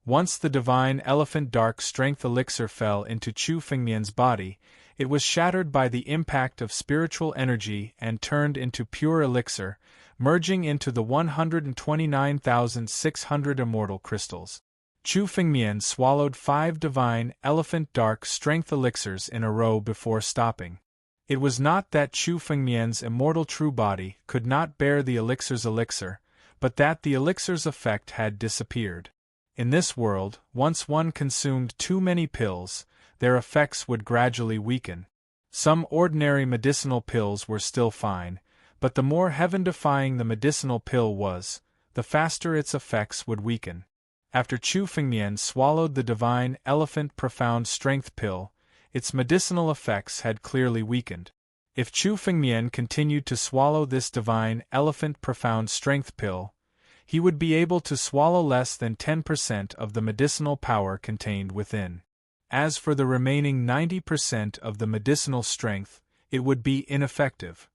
Once the divine elephant dark strength elixir fell into Chu Fengmian's body, it was shattered by the impact of spiritual energy and turned into pure elixir, merging into the 129,600 immortal crystals. Chu Fengmian swallowed 5 divine elephant dark strength elixirs in a row before stopping. It was not that Chu Fengmian's immortal true body could not bear the elixir's elixir, but that the elixir's effect had disappeared. In this world, once one consumed too many pills, their effects would gradually weaken. Some ordinary medicinal pills were still fine, but the more heaven-defying the medicinal pill was, the faster its effects would weaken. After Chu Fengmian swallowed the divine elephant profound strength pill, its medicinal effects had clearly weakened. If Chu Fengmian continued to swallow this divine elephant profound strength pill, he would be able to swallow less than 10% of the medicinal power contained within. As for the remaining 90% of the medicinal strength, it would be ineffective.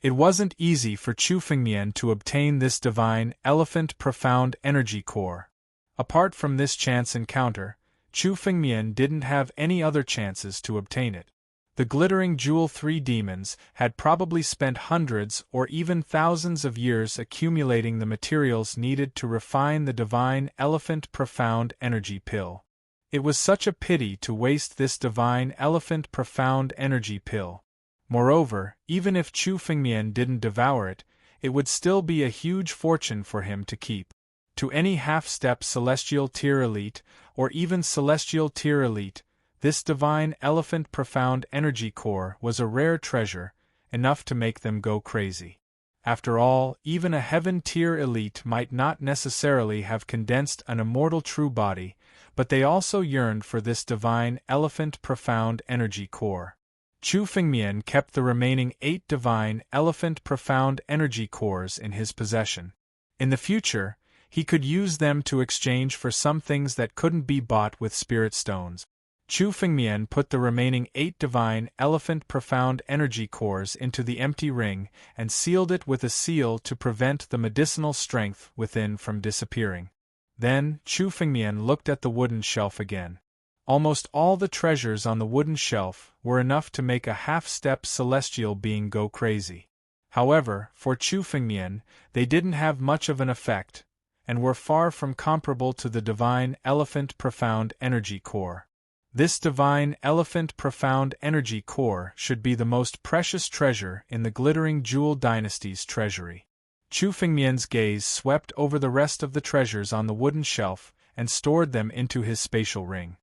It wasn't easy for Chu Fengmian to obtain this divine elephant profound energy core. Apart from this chance encounter, Chu Fengmian didn't have any other chances to obtain it. The glittering Jewel 3 demons had probably spent hundreds or even thousands of years accumulating the materials needed to refine the divine elephant profound energy pill. It was such a pity to waste this divine elephant profound energy pill. Moreover, even if Chu Fengmian didn't devour it, it would still be a huge fortune for him to keep. To any half-step celestial tier elite, or even celestial tier elite, this divine elephant profound energy core was a rare treasure, enough to make them go crazy. After all, even a heaven tier elite might not necessarily have condensed an immortal true body, but they also yearned for this divine elephant profound energy core. Chu Fengmian kept the remaining 8 divine elephant profound energy cores in his possession. In the future, he could use them to exchange for some things that couldn't be bought with spirit stones. Chu Fengmian put the remaining 8 divine elephant profound energy cores into the empty ring and sealed it with a seal to prevent the medicinal strength within from disappearing. Then, Chu Fengmian looked at the wooden shelf again. Almost all the treasures on the wooden shelf were enough to make a half-step celestial being go crazy. However, for Chu Fengmian, they didn't have much of an effect, and were far from comparable to the divine elephant profound energy core. This divine elephant profound energy core should be the most precious treasure in the glittering jewel dynasty's treasury. Chu Fengmian's gaze swept over the rest of the treasures on the wooden shelf and stored them into his spatial ring.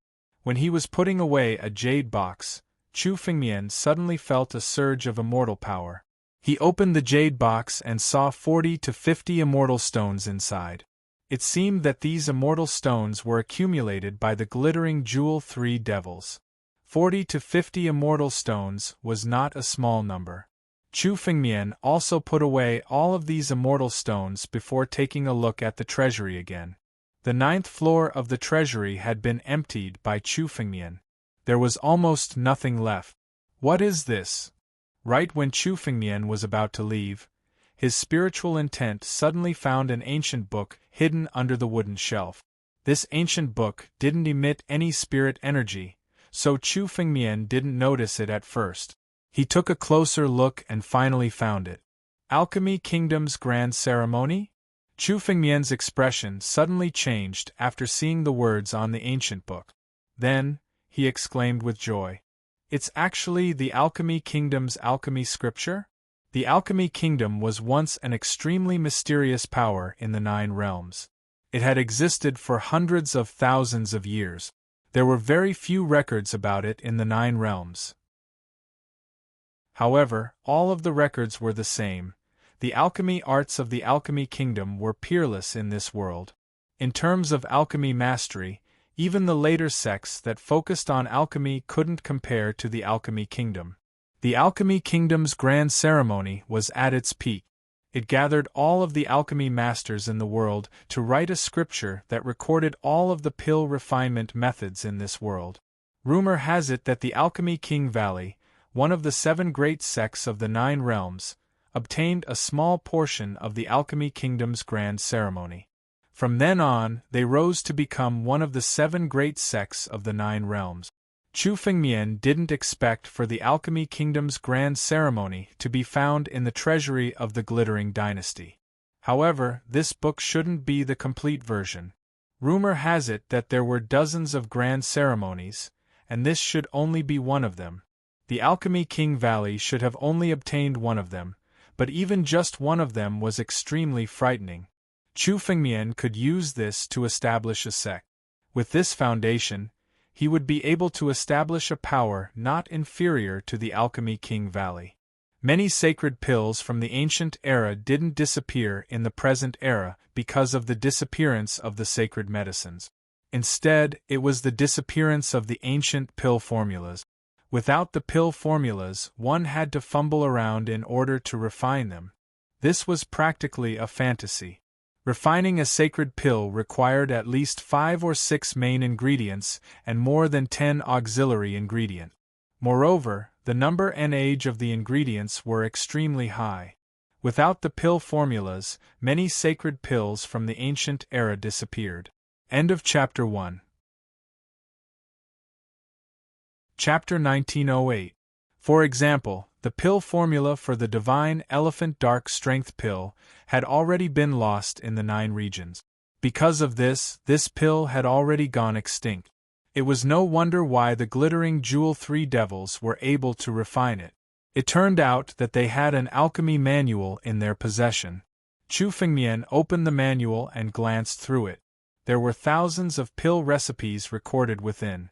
When he was putting away a jade box, Chu Fengmian suddenly felt a surge of immortal power. He opened the jade box and saw 40 to 50 immortal stones inside. It seemed that these immortal stones were accumulated by the glittering Jewel 3 devils. 40 to 50 immortal stones was not a small number. Chu Fengmian also put away all of these immortal stones before taking a look at the treasury again. The 9th floor of the treasury had been emptied by Chu Fengmian. There was almost nothing left. What is this? Right when Chu Fengmian was about to leave, his spiritual intent suddenly found an ancient book hidden under the wooden shelf. This ancient book didn't emit any spirit energy, so Chu Fengmian didn't notice it at first. He took a closer look and finally found it. Alchemy Kingdom's Grand Ceremony? Chu Fengmian's expression suddenly changed after seeing the words on the ancient book. Then, he exclaimed with joy. It's actually the Alchemy Kingdom's alchemy scripture? The Alchemy Kingdom was once an extremely mysterious power in the 9 realms. It had existed for hundreds of thousands of years. There were very few records about it in the 9 realms. However, all of the records were the same. The alchemy arts of the Alchemy Kingdom were peerless in this world. In terms of alchemy mastery, even the later sects that focused on alchemy couldn't compare to the Alchemy Kingdom. The Alchemy Kingdom's grand ceremony was at its peak. It gathered all of the alchemy masters in the world to write a scripture that recorded all of the pill refinement methods in this world. Rumor has it that the Alchemy King Valley, one of the 7 great sects of the 9 realms, obtained a small portion of the Alchemy Kingdom's grand ceremony. From then on, they rose to become one of the 7 great sects of the 9 realms. Chu Fengmian didn't expect for the Alchemy Kingdom's grand ceremony to be found in the treasury of the Glittering Dynasty. However, this book shouldn't be the complete version. Rumor has it that there were dozens of grand ceremonies, and this should only be one of them. The Alchemy King Valley should have only obtained one of them, but even just one of them was extremely frightening. Chu Fengmian could use this to establish a sect. With this foundation, he would be able to establish a power not inferior to the Alchemy King Valley. Many sacred pills from the ancient era didn't disappear in the present era because of the disappearance of the sacred medicines. Instead, it was the disappearance of the ancient pill formulas. Without the pill formulas, one had to fumble around in order to refine them. This was practically a fantasy. Refining a sacred pill required at least 5 or 6 main ingredients and more than 10 auxiliary ingredients. Moreover, the number and age of the ingredients were extremely high. Without the pill formulas, many sacred pills from the ancient era disappeared. End of Chapter 1. Chapter 1908. For example, the pill formula for the Divine Elephant Dark Strength pill had already been lost in the 9 regions. Because of this pill had already gone extinct. It was no wonder why the glittering Jewel 3 devils were able to refine it. It turned out that they had an alchemy manual in their possession. Chu Fengmian opened the manual and glanced through it. There were thousands of pill recipes recorded within.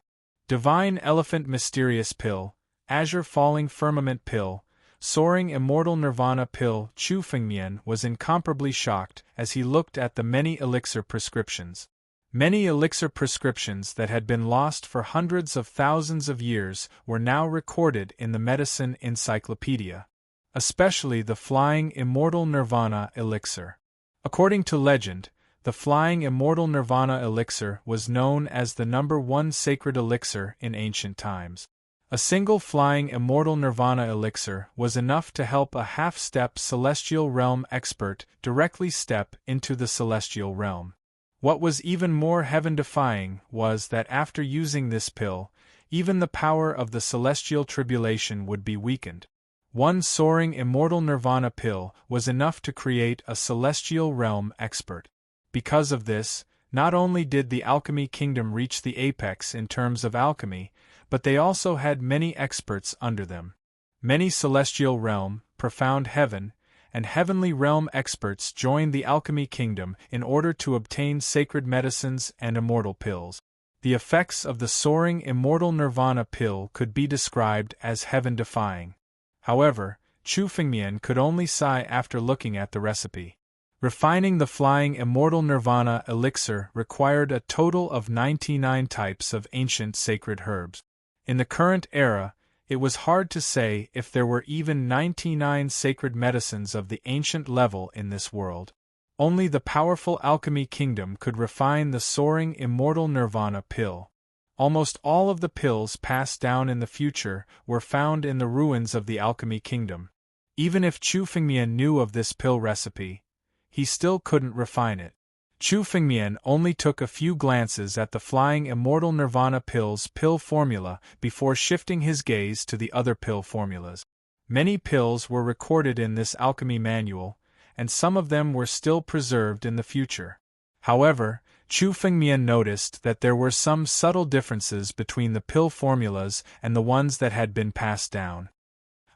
Divine Elephant Mysterious Pill, Azure Falling Firmament Pill, Soaring Immortal Nirvana Pill. Chu Fengmian was incomparably shocked as he looked at the many elixir prescriptions. Many elixir prescriptions that had been lost for hundreds of thousands of years were now recorded in the medicine encyclopedia. Especially the Flying Immortal Nirvana elixir. According to legend, the Flying Immortal Nirvana elixir was known as the number 1 sacred elixir in ancient times. A single Flying Immortal Nirvana elixir was enough to help a half-step celestial realm expert directly step into the celestial realm. What was even more heaven-defying was that after using this pill, even the power of the celestial tribulation would be weakened. One Soaring Immortal Nirvana pill was enough to create a celestial realm expert. Because of this, not only did the alchemy kingdom reach the apex in terms of alchemy, but they also had many experts under them. Many celestial realm, profound heaven, and heavenly realm experts joined the alchemy kingdom in order to obtain sacred medicines and immortal pills. The effects of the Soaring Immortal Nirvana pill could be described as heaven-defying. However, Chu Fengmian could only sigh after looking at the recipe. Refining the Flying Immortal Nirvana elixir required a total of 99 types of ancient sacred herbs. In the current era, it was hard to say if there were even 99 sacred medicines of the ancient level in this world. Only the powerful alchemy kingdom could refine the Soaring Immortal Nirvana pill. Almost all of the pills passed down in the future were found in the ruins of the alchemy kingdom. Even if Chu Fengmian knew of this pill recipe, he still couldn't refine it. Chu Fengmian only took a few glances at the Flying Immortal Nirvana pill's pill formula before shifting his gaze to the other pill formulas. Many pills were recorded in this alchemy manual, and some of them were still preserved in the future. However, Chu Fengmian noticed that there were some subtle differences between the pill formulas and the ones that had been passed down.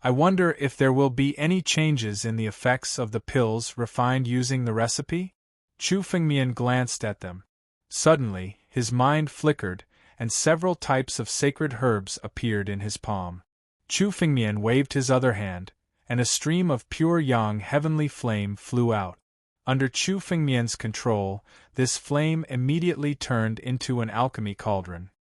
I wonder if there will be any changes in the effects of the pills refined using the recipe? Chu Fengmian glanced at them. Suddenly, his mind flickered, and several types of sacred herbs appeared in his palm. Chu Fengmian waved his other hand, and a stream of pure yang heavenly flame flew out. Under Chu Fengmian's control, this flame immediately turned into an alchemy cauldron.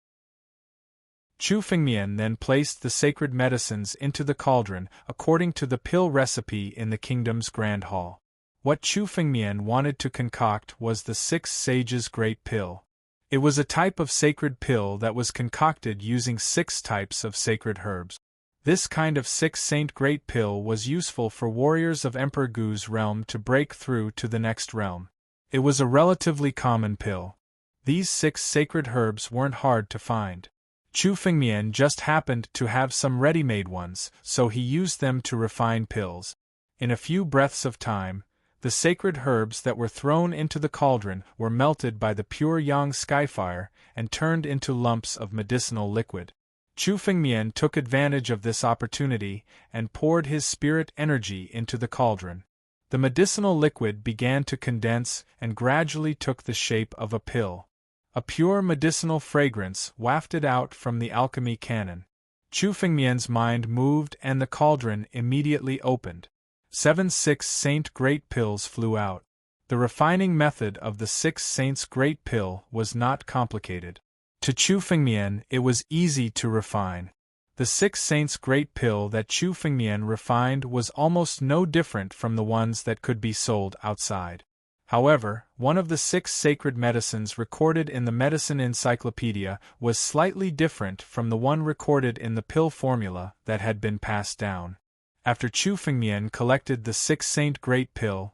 Chu Fengmian then placed the sacred medicines into the cauldron according to the pill recipe in the kingdom's grand hall. What Chu Fengmian wanted to concoct was the 6 Sages' Great Pill. It was a type of sacred pill that was concocted using 6 types of sacred herbs. This kind of 6 Saint Great Pill was useful for warriors of Emperor Gu's realm to break through to the next realm. It was a relatively common pill. These 6 sacred herbs weren't hard to find. Chu Fengmian just happened to have some ready-made ones, so he used them to refine pills. In a few breaths of time, the sacred herbs that were thrown into the cauldron were melted by the pure yang skyfire and turned into lumps of medicinal liquid. Chu Fengmian took advantage of this opportunity and poured his spirit energy into the cauldron. The medicinal liquid began to condense and gradually took the shape of a pill. A pure medicinal fragrance wafted out from the alchemy cannon. Chu Fengmian's mind moved and the cauldron immediately opened. 7 6 Saint Great Pills flew out. The refining method of the Six Saints' Great Pill was not complicated. To Chu Fengmian, it was easy to refine. The Six Saints' Great Pill that Chu Fengmian refined was almost no different from the ones that could be sold outside. However, one of the 6 sacred medicines recorded in the medicine encyclopedia was slightly different from the one recorded in the pill formula that had been passed down. After Chu Fengmian collected the 6 Saint Great Pill,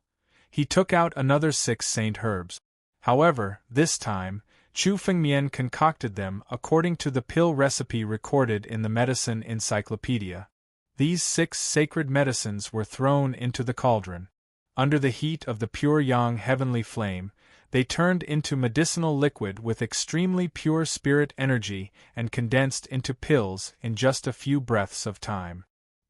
he took out another 6 Saint Herbs. However, this time, Chu Fengmian concocted them according to the pill recipe recorded in the medicine encyclopedia. These 6 sacred medicines were thrown into the cauldron. Under the heat of the pure yang heavenly flame, they turned into medicinal liquid with extremely pure spirit energy and condensed into pills in just a few breaths of time.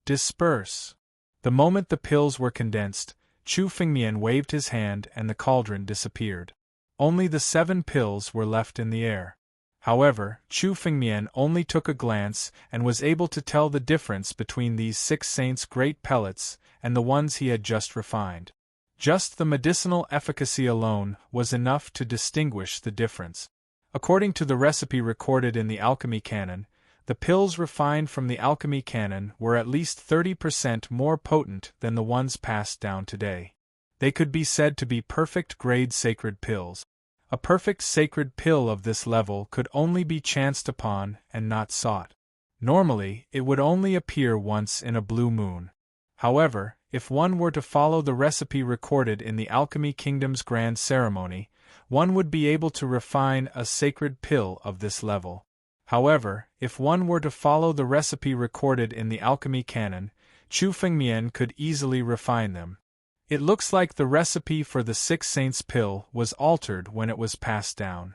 Disperse. The moment the pills were condensed, Chu Fengmian waved his hand and the cauldron disappeared. Only the 7 pills were left in the air. However, Chu Fengmian only took a glance and was able to tell the difference between these 6 saints' great pellets and the ones he had just refined. Just the medicinal efficacy alone was enough to distinguish the difference. According to the recipe recorded in the alchemy canon, the pills refined from the alchemy canon were at least 30% more potent than the ones passed down today. They could be said to be perfect-grade sacred pills. A perfect sacred pill of this level could only be chanced upon and not sought. Normally, it would only appear once in a blue moon. However, if one were to follow the recipe recorded in the Alchemy Kingdom's grand ceremony, one would be able to refine a sacred pill of this level. However, if one were to follow the recipe recorded in the alchemy canon, Chu Fengmian could easily refine them. It looks like the recipe for the 6 Saints pill was altered when it was passed down.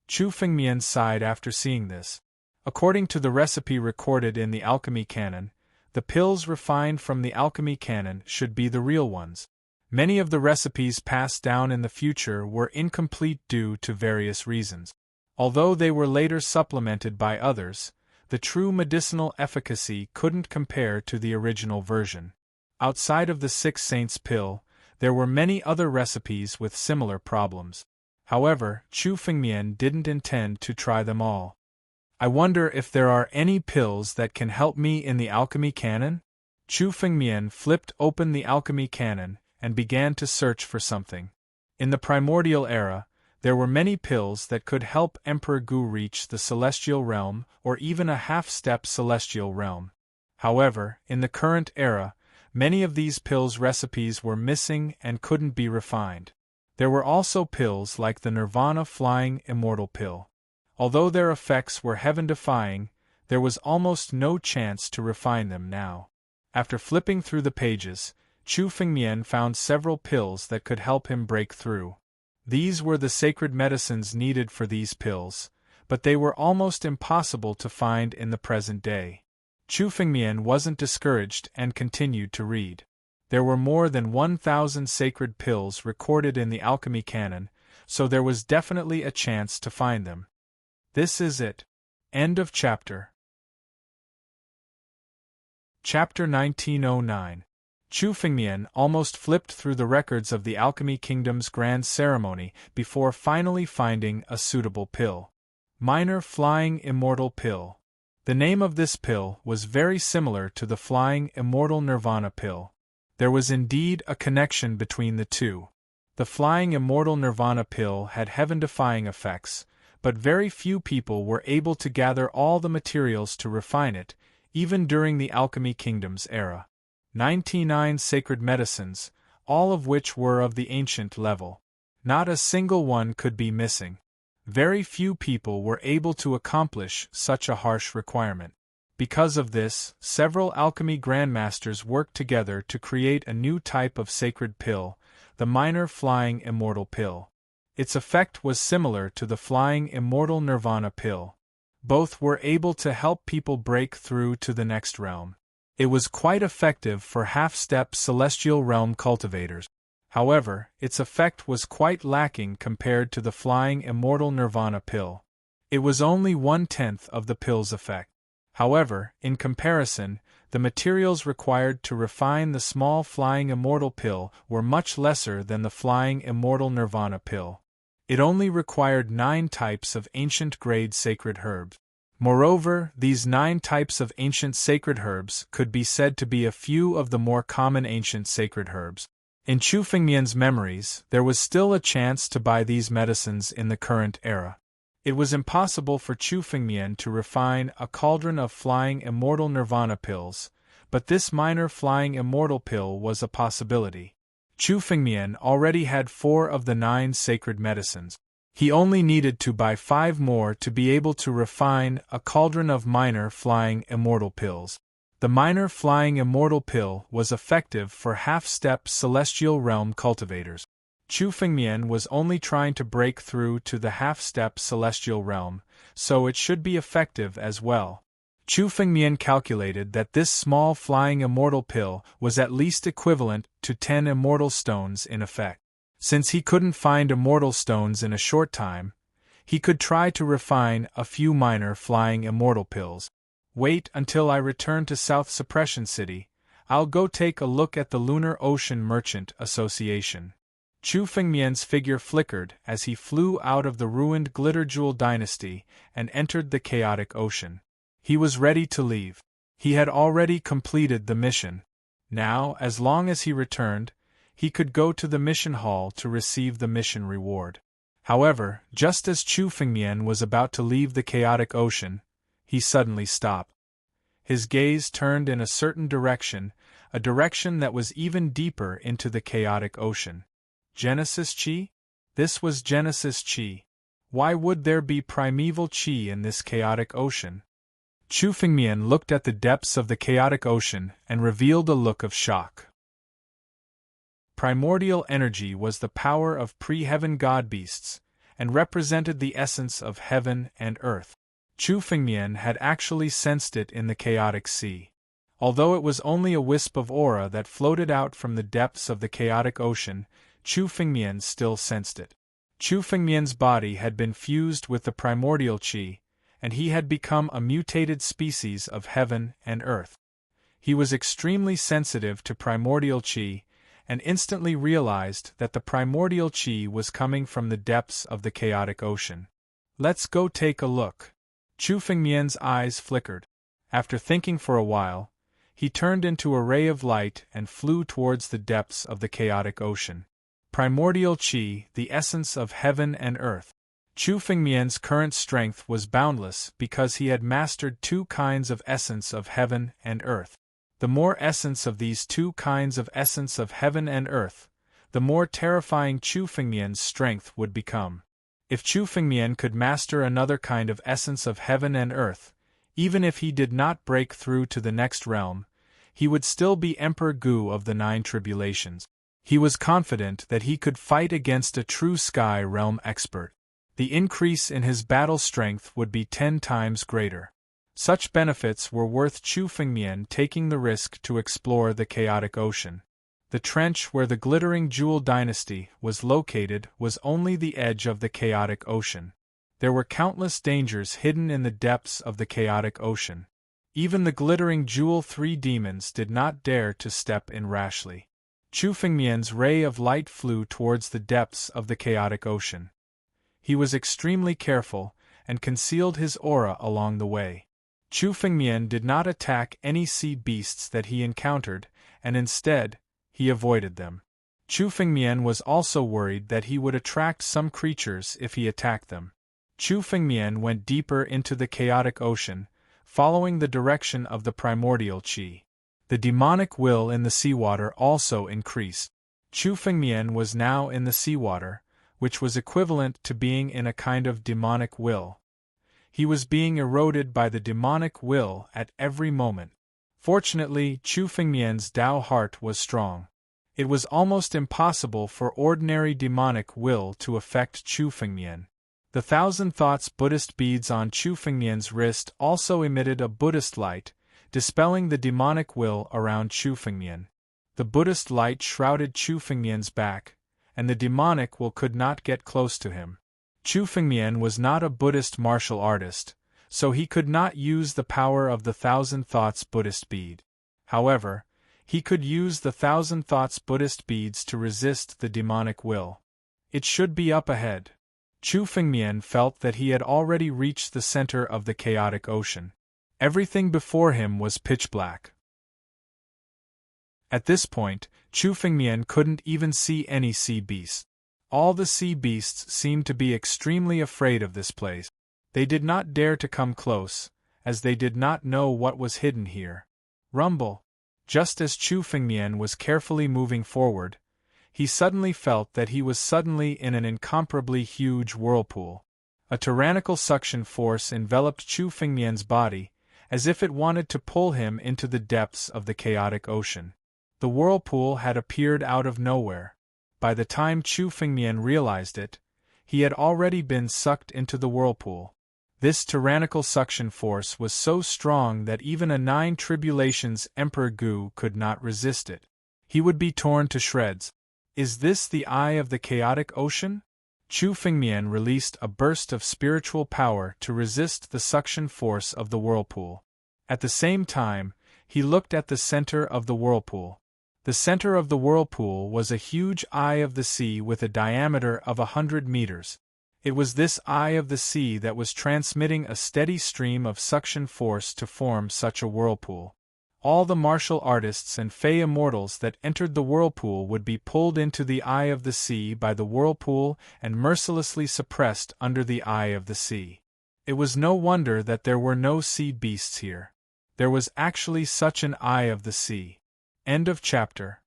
Chu Fengmian sighed after seeing this. According to the recipe recorded in the alchemy canon, the pills refined from the alchemy canon should be the real ones. Many of the recipes passed down in the future were incomplete due to various reasons. Although they were later supplemented by others, the true medicinal efficacy couldn't compare to the original version. Outside of the 6 Saints pill, there were many other recipes with similar problems. However, Chu Fengmian didn't intend to try them all. I wonder if there are any pills that can help me in the alchemy canon? Chu Fengmian flipped open the alchemy canon and began to search for something. In the primordial era, there were many pills that could help Emperor Gu reach the celestial realm or even a half-step celestial realm. However, in the current era, many of these pills' recipes were missing and couldn't be refined. There were also pills like the Nirvana Flying Immortal Pill. Although their effects were heaven-defying, there was almost no chance to refine them now. After flipping through the pages, Chu Fengmian found several pills that could help him break through. These were the sacred medicines needed for these pills, but they were almost impossible to find in the present day. Chu Fengmian wasn't discouraged and continued to read. There were more than 1,000 sacred pills recorded in the alchemy canon, so there was definitely a chance to find them. This is it. End of chapter. Chapter 1909. Chu Fengmian almost flipped through the records of the Alchemy Kingdom's grand ceremony before finally finding a suitable pill. Minor Flying Immortal Pill. The name of this pill was very similar to the Flying Immortal Nirvana Pill. There was indeed a connection between the two. The Flying Immortal Nirvana Pill had heaven-defying effects, but very few people were able to gather all the materials to refine it, even during the Alchemy Kingdom's era. 99 sacred medicines, all of which were of the ancient level. Not a single one could be missing. Very few people were able to accomplish such a harsh requirement. Because of this, several alchemy grandmasters worked together to create a new type of sacred pill, the Minor Flying Immortal Pill. Its effect was similar to the Flying Immortal Nirvana Pill. Both were able to help people break through to the next realm. It was quite effective for half-step celestial realm cultivators. However, its effect was quite lacking compared to the Flying Immortal Nirvana Pill. It was only 1/10 of the pill's effect. However, in comparison, the materials required to refine the small flying immortal pill were much lesser than the flying immortal nirvana pill. It only required 9 types of ancient-grade sacred herbs. Moreover, these 9 types of ancient sacred herbs could be said to be a few of the more common ancient sacred herbs. In Chu Fengmian's memories, there was still a chance to buy these medicines in the current era. It was impossible for Chu Fengmian to refine a cauldron of flying immortal nirvana pills, but this minor flying immortal pill was a possibility. Chu Fengmian already had 4 of the 9 sacred medicines. He only needed to buy 5 more to be able to refine a cauldron of minor flying immortal pills. The minor flying immortal pill was effective for half-step celestial realm cultivators. Chu Fengmian was only trying to break through to the half-step celestial realm, so it should be effective as well. Chu Fengmian calculated that this small flying immortal pill was at least equivalent to 10 immortal stones in effect. Since he couldn't find immortal stones in a short time, he could try to refine a few minor flying immortal pills. Wait until I return to South Suppression City. I'll go take a look at the Lunar Ocean Merchant Association. Chu Fengmian's figure flickered as he flew out of the ruined Glitter Jewel Dynasty and entered the chaotic ocean. He was ready to leave. He had already completed the mission. Now, as long as he returned, he could go to the mission hall to receive the mission reward. However, just as Chu Fengmian was about to leave the chaotic ocean, he suddenly stopped. His gaze turned in a certain direction, a direction that was even deeper into the chaotic ocean. Genesis Chi? This was Genesis Chi. Why would there be primeval Chi in this chaotic ocean? Chu Fengmian looked at the depths of the chaotic ocean and revealed a look of shock. Primordial energy was the power of pre-heaven god beasts, and represented the essence of heaven and earth. Chu Fengmian had actually sensed it in the chaotic sea. Although it was only a wisp of aura that floated out from the depths of the chaotic ocean, Chu Fengmian still sensed it. Chu Fengmian's body had been fused with the primordial Qi, and he had become a mutated species of heaven and earth. He was extremely sensitive to primordial Qi, and instantly realized that the primordial Qi was coming from the depths of the chaotic ocean. Let's go take a look. Chu Fengmian's eyes flickered. After thinking for a while, he turned into a ray of light and flew towards the depths of the chaotic ocean. Primordial Qi, the essence of heaven and earth. Chu Fengmian's current strength was boundless because he had mastered 2 kinds of essence of heaven and earth. The more essence of these 2 kinds of essence of heaven and earth, the more terrifying Chu Fengmian's strength would become. If Chu Fengmian could master another kind of essence of heaven and earth, even if he did not break through to the next realm, he would still be Emperor Gu of the 9 tribulations. He was confident that he could fight against a true sky realm expert. The increase in his battle strength would be 10 times greater. Such benefits were worth Chu Fengmian taking the risk to explore the chaotic ocean. The trench where the glittering Jewel Dynasty was located was only the edge of the chaotic ocean. There were countless dangers hidden in the depths of the chaotic ocean. Even the glittering Jewel 3 demons did not dare to step in rashly. Chu Fengmian's ray of light flew towards the depths of the chaotic ocean. He was extremely careful, and concealed his aura along the way. Chu Fengmian did not attack any sea beasts that he encountered, and instead, he avoided them. Chu Fengmian was also worried that he would attract some creatures if he attacked them. Chu Fengmian went deeper into the chaotic ocean, following the direction of the primordial Qi. The demonic will in the seawater also increased. Chu Fengmian was now in the seawater, which was equivalent to being in a kind of demonic will. He was being eroded by the demonic will at every moment. Fortunately, Chu Fengmian's Tao heart was strong. It was almost impossible for ordinary demonic will to affect Chu Fengmian. The 1,000 Thoughts Buddhist beads on Chu Fengmian's wrist also emitted a Buddhist light, dispelling the demonic will around Chu Fengmian. The Buddhist light shrouded Chu Fengmian's back, and the demonic will could not get close to him. Chu Fengmian was not a Buddhist martial artist, so he could not use the power of the 1,000 Thoughts Buddhist bead. However, he could use the Thousand Thoughts Buddhist beads to resist the demonic will. It should be up ahead. Chu Fengmian felt that he had already reached the center of the chaotic ocean. Everything before him was pitch black. At this point, Chu Fengmian couldn't even see any sea beasts. All the sea beasts seemed to be extremely afraid of this place. They did not dare to come close, as they did not know what was hidden here. Rumble! Just as Chu Fengmian was carefully moving forward, he suddenly felt that he was suddenly in an incomparably huge whirlpool. A tyrannical suction force enveloped Chu Fengmian's body, as if it wanted to pull him into the depths of the chaotic ocean. The whirlpool had appeared out of nowhere. By the time Chu Fengmian realized it, he had already been sucked into the whirlpool. This tyrannical suction force was so strong that even a 9 Tribulations Emperor Gu could not resist it. He would be torn to shreds. Is this the eye of the chaotic ocean? Chu Fengmian released a burst of spiritual power to resist the suction force of the whirlpool. At the same time, he looked at the center of the whirlpool. The center of the whirlpool was a huge eye of the sea with a diameter of 100 meters. It was this eye of the sea that was transmitting a steady stream of suction force to form such a whirlpool. All the martial artists and fey immortals that entered the whirlpool would be pulled into the eye of the sea by the whirlpool and mercilessly suppressed under the eye of the sea. It was no wonder that there were no sea beasts here. There was actually such an eye of the sea. End of chapter.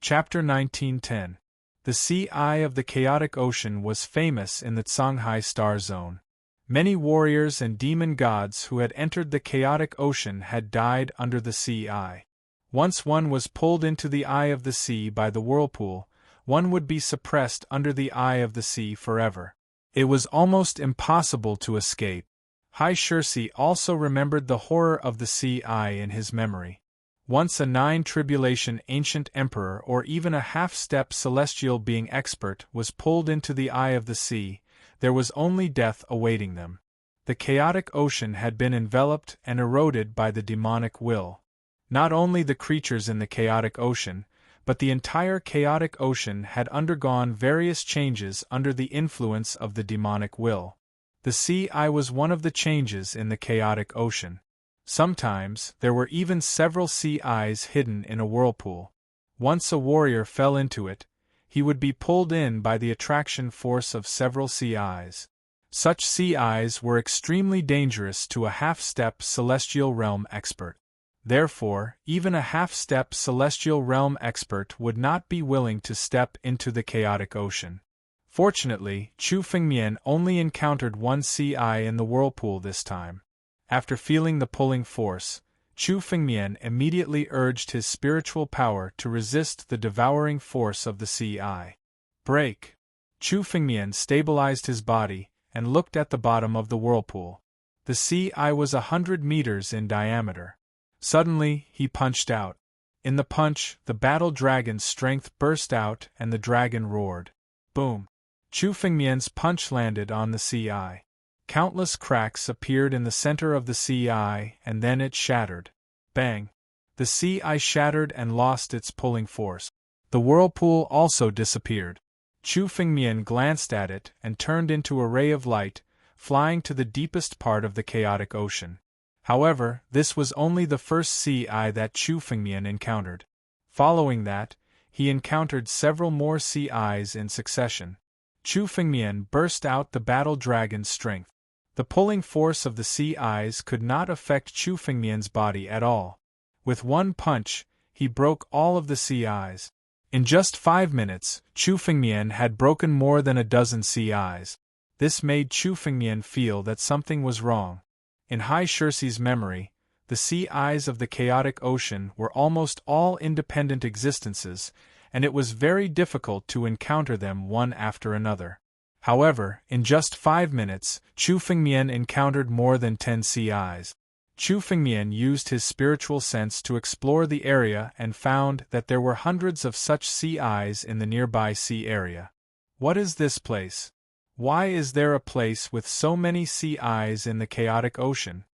Chapter 1910. The sea eye of the chaotic ocean was famous in the Songhai star zone. Many warriors and demon gods who had entered the chaotic ocean had died under the sea eye. Once one was pulled into the eye of the sea by the whirlpool, one would be suppressed under the eye of the sea forever. It was almost impossible to escape. Hai Shirsi also remembered the horror of the sea eye in his memory. Once a 9 Tribulation ancient emperor or even a half-step celestial being expert was pulled into the eye of the sea, there was only death awaiting them. The chaotic ocean had been enveloped and eroded by the demonic will. Not only the creatures in the chaotic ocean, but the entire chaotic ocean had undergone various changes under the influence of the demonic will. The sea eye was one of the changes in the chaotic ocean. Sometimes, there were even several sea eyes hidden in a whirlpool. Once a warrior fell into it, he would be pulled in by the attraction force of several sea eyes. Such sea eyes were extremely dangerous to a half-step celestial realm expert. Therefore, even a half-step celestial realm expert would not be willing to step into the chaotic ocean. Fortunately, Chu Fengmian only encountered one sea eye in the whirlpool this time. After feeling the pulling force, Chu Fengmian immediately urged his spiritual power to resist the devouring force of the sea eye. Break! Chu Fengmian stabilized his body and looked at the bottom of the whirlpool. The sea eye was 100 meters in diameter. Suddenly, he punched out. In the punch, the battle dragon's strength burst out and the dragon roared. Boom! Chu Fengmian's punch landed on the sea eye. Countless cracks appeared in the center of the sea eye and then it shattered. Bang! The sea eye shattered and lost its pulling force. The whirlpool also disappeared. Chu Fengmian glanced at it and turned into a ray of light, flying to the deepest part of the chaotic ocean. However, this was only the first sea eye that Chu Fengmian encountered. Following that, he encountered several more sea eyes in succession. Chu Fengmian burst out the battle dragon's strength. The pulling force of the sea eyes could not affect Chu Fengmian's body at all. With one punch, he broke all of the sea eyes. In just 5 minutes, Chu Fengmian had broken more than a dozen sea eyes. This made Chu Fengmian feel that something was wrong. In Hai Shirsi's memory, the sea eyes of the chaotic ocean were almost all independent existences, and it was very difficult to encounter them one after another. However, in just 5 minutes, Chu Fengmian encountered more than 10 sea eyes. Chu Fengmian used his spiritual sense to explore the area and found that there were hundreds of such sea eyes in the nearby sea area. What is this place? Why is there a place with so many sea eyes in the chaotic ocean?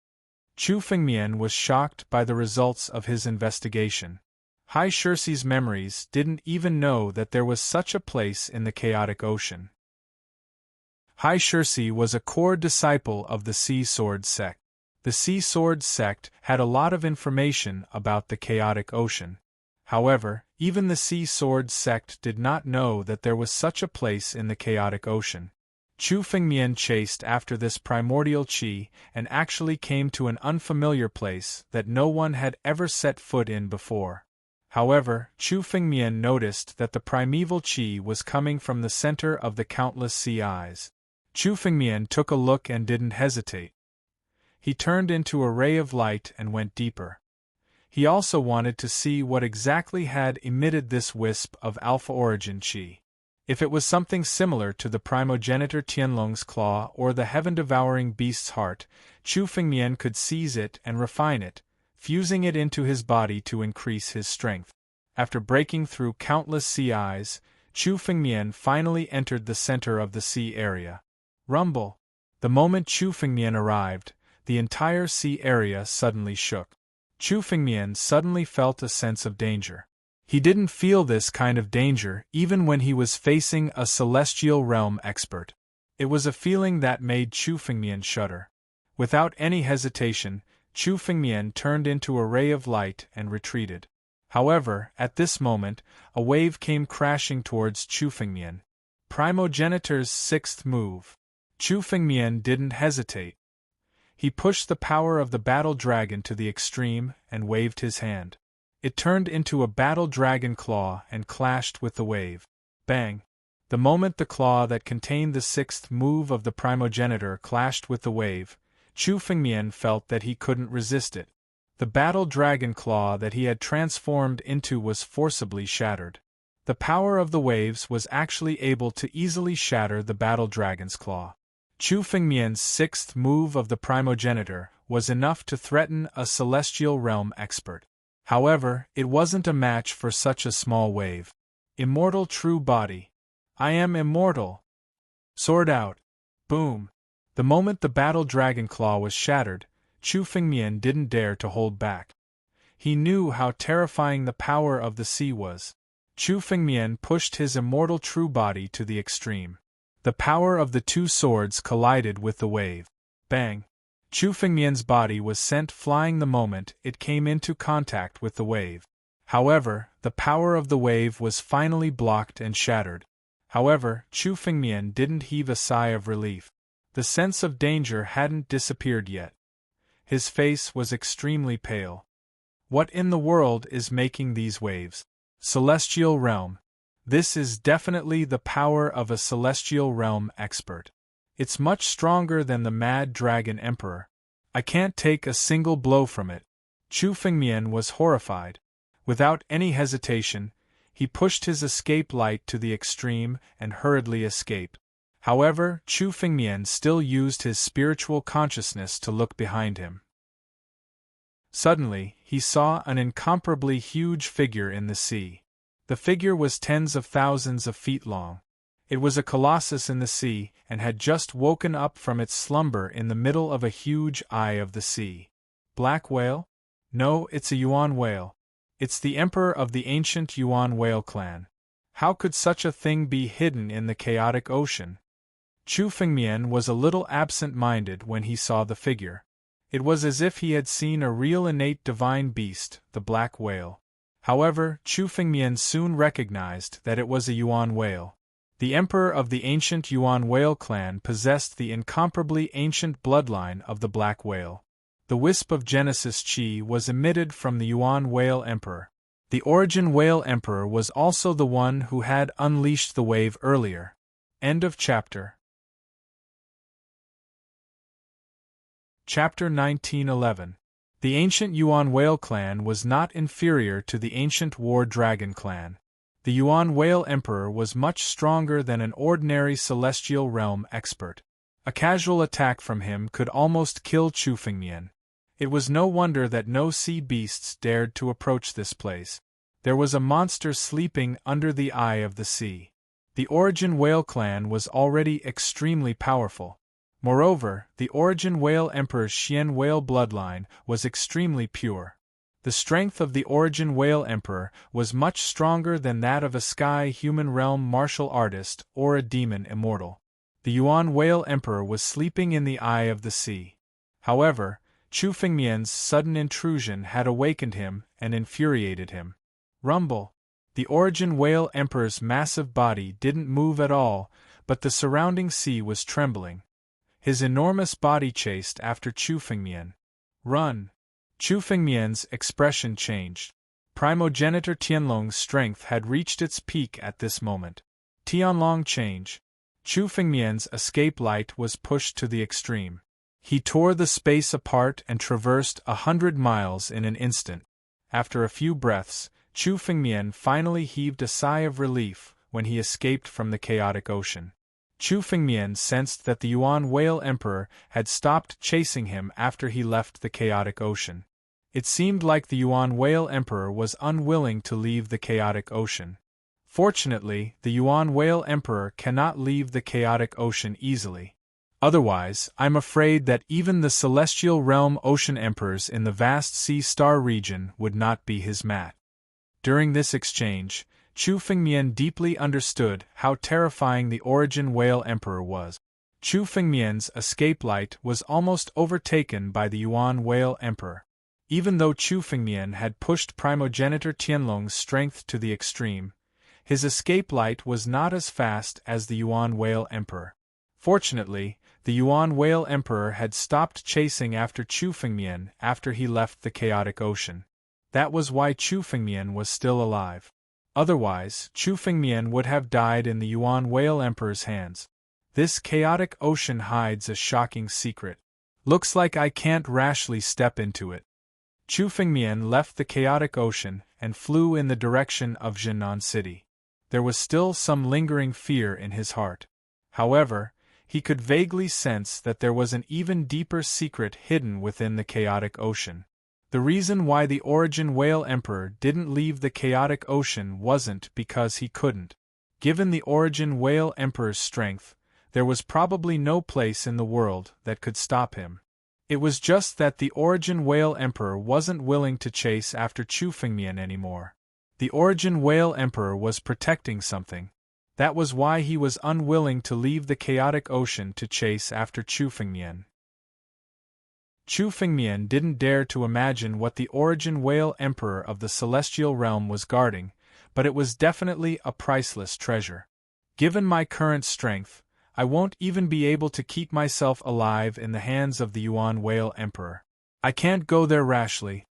Chu Fengmian was shocked by the results of his investigation. Hai Shirsi's memories didn't even know that there was such a place in the chaotic ocean. Hai Shirsi was a core disciple of the Sea Sword sect. The Sea Sword sect had a lot of information about the chaotic ocean. However, even the Sea Sword sect did not know that there was such a place in the chaotic ocean. Chu Fengmian chased after this primordial qi and actually came to an unfamiliar place that no one had ever set foot in before. However, Chu Fengmian noticed that the primeval qi was coming from the center of the countless sea eyes. Chu Fengmian took a look and didn't hesitate. He turned into a ray of light and went deeper. He also wanted to see what exactly had emitted this wisp of alpha origin qi. If it was something similar to the primogenitor Tianlong's claw or the heaven-devouring beast's heart, Chu Fengmian could seize it and refine it, fusing it into his body to increase his strength. After breaking through countless sea eyes, Chu Fengmian finally entered the center of the sea area. Rumble! The moment Chu Fengmian arrived, the entire sea area suddenly shook. Chu Fengmian suddenly felt a sense of danger. He didn't feel this kind of danger even when he was facing a celestial realm expert. It was a feeling that made Chu Fengmian shudder. Without any hesitation, Chu Fengmian turned into a ray of light and retreated. However, at this moment, a wave came crashing towards Chu Fengmian. Primogenitor's sixth move. Chu Fengmian didn't hesitate. He pushed the power of the battle dragon to the extreme and waved his hand. It turned into a battle dragon claw and clashed with the wave. Bang! The moment the claw that contained the sixth move of the primogenitor clashed with the wave, Chu Fengmian felt that he couldn't resist it. The battle dragon claw that he had transformed into was forcibly shattered. The power of the waves was actually able to easily shatter the battle dragon's claw. Chu Fengmian's sixth move of the primogenitor was enough to threaten a celestial realm expert. However, it wasn't a match for such a small wave. Immortal true body. I am immortal. Sword out. Boom. The moment the battle dragon claw was shattered, Chu Fengmian didn't dare to hold back. He knew how terrifying the power of the sea was. Chu Fengmian pushed his immortal true body to the extreme. The power of the two swords collided with the wave. Bang! Chu Fengmian's body was sent flying the moment it came into contact with the wave. However, the power of the wave was finally blocked and shattered. However, Chu Fengmian didn't heave a sigh of relief. The sense of danger hadn't disappeared yet. His face was extremely pale. What in the world is making these waves? Celestial realm. This is definitely the power of a celestial realm expert. It's much stronger than the Mad Dragon Emperor. I can't take a single blow from it. Chu Fengmian was horrified. Without any hesitation, he pushed his escape light to the extreme and hurriedly escaped. However, Chu Fengmian still used his spiritual consciousness to look behind him. Suddenly, he saw an incomparably huge figure in the sea. The figure was tens of thousands of feet long. It was a colossus in the sea and had just woken up from its slumber in the middle of a huge eye of the sea. Black whale? No, it's a Yuan whale. It's the emperor of the ancient Yuan whale clan. How could such a thing be hidden in the chaotic ocean? Chu Fengmian was a little absent-minded when he saw the figure. It was as if he had seen a real innate divine beast, the black whale. However, Chu Fengmian soon recognized that it was a Yuan whale. The emperor of the ancient Yuan whale clan possessed the incomparably ancient bloodline of the black whale. The wisp of Genesis Qi was emitted from the Yuan whale emperor. The origin whale emperor was also the one who had unleashed the wave earlier. End of chapter. Chapter 1911. The ancient Yuan whale clan was not inferior to the ancient war dragon clan. The Yuan whale emperor was much stronger than an ordinary celestial realm expert. A casual attack from him could almost kill Chu Fengmian. It was no wonder that no sea beasts dared to approach this place. There was a monster sleeping under the eye of the sea. The origin whale clan was already extremely powerful. Moreover, the origin whale emperor's Xian whale bloodline was extremely pure. The strength of the origin whale emperor was much stronger than that of a sky-human realm martial artist or a demon immortal. The Yuan whale emperor was sleeping in the eye of the sea. However, Chu Fengmian's sudden intrusion had awakened him and infuriated him. Rumble! The origin whale emperor's massive body didn't move at all, but the surrounding sea was trembling. His enormous body chased after Chu Fengmian. Run! Chu Fengmian's expression changed. Primogenitor Tianlong's strength had reached its peak at this moment. Tianlong change. Chu Fengmian's escape light was pushed to the extreme. He tore the space apart and traversed 100 miles in an instant. After a few breaths, Chu Fengmian finally heaved a sigh of relief when he escaped from the chaotic ocean. Chu Fengmian sensed that the Yuan whale emperor had stopped chasing him after he left the chaotic ocean. It seemed like the Yuan whale emperor was unwilling to leave the chaotic ocean. Fortunately, the Yuan whale emperor cannot leave the chaotic ocean easily. Otherwise, I'm afraid that even the celestial realm ocean emperors in the vast sea star region would not be his match. During this exchange, Chu Fengmian deeply understood how terrifying the origin whale emperor was. Chu Fengmian's escape light was almost overtaken by the Yuan whale emperor. Even though Chu Fengmian had pushed primogenitor Tianlong's strength to the extreme, his escape light was not as fast as the Yuan whale emperor. Fortunately, the Yuan whale emperor had stopped chasing after Chu Fengmian after he left the chaotic ocean. That was why Chu Fengmian was still alive. Otherwise, Chu Fengmian would have died in the Yuan whale emperor's hands. This chaotic ocean hides a shocking secret. Looks like I can't rashly step into it. Chu Fengmian left the chaotic ocean and flew in the direction of Jinan City. There was still some lingering fear in his heart. However, he could vaguely sense that there was an even deeper secret hidden within the chaotic ocean. The reason why the origin whale emperor didn't leave the chaotic ocean wasn't because he couldn't. Given the origin whale emperor's strength, there was probably no place in the world that could stop him. It was just that the origin whale emperor wasn't willing to chase after Chu Fengmian anymore. The origin whale emperor was protecting something. That was why he was unwilling to leave the chaotic ocean to chase after Chu Fengmian. Chu Fengmian didn't dare to imagine what the origin whale emperor of the celestial realm was guarding, but it was definitely a priceless treasure. Given my current strength, I won't even be able to keep myself alive in the hands of the Yuan whale emperor. I can't go there rashly.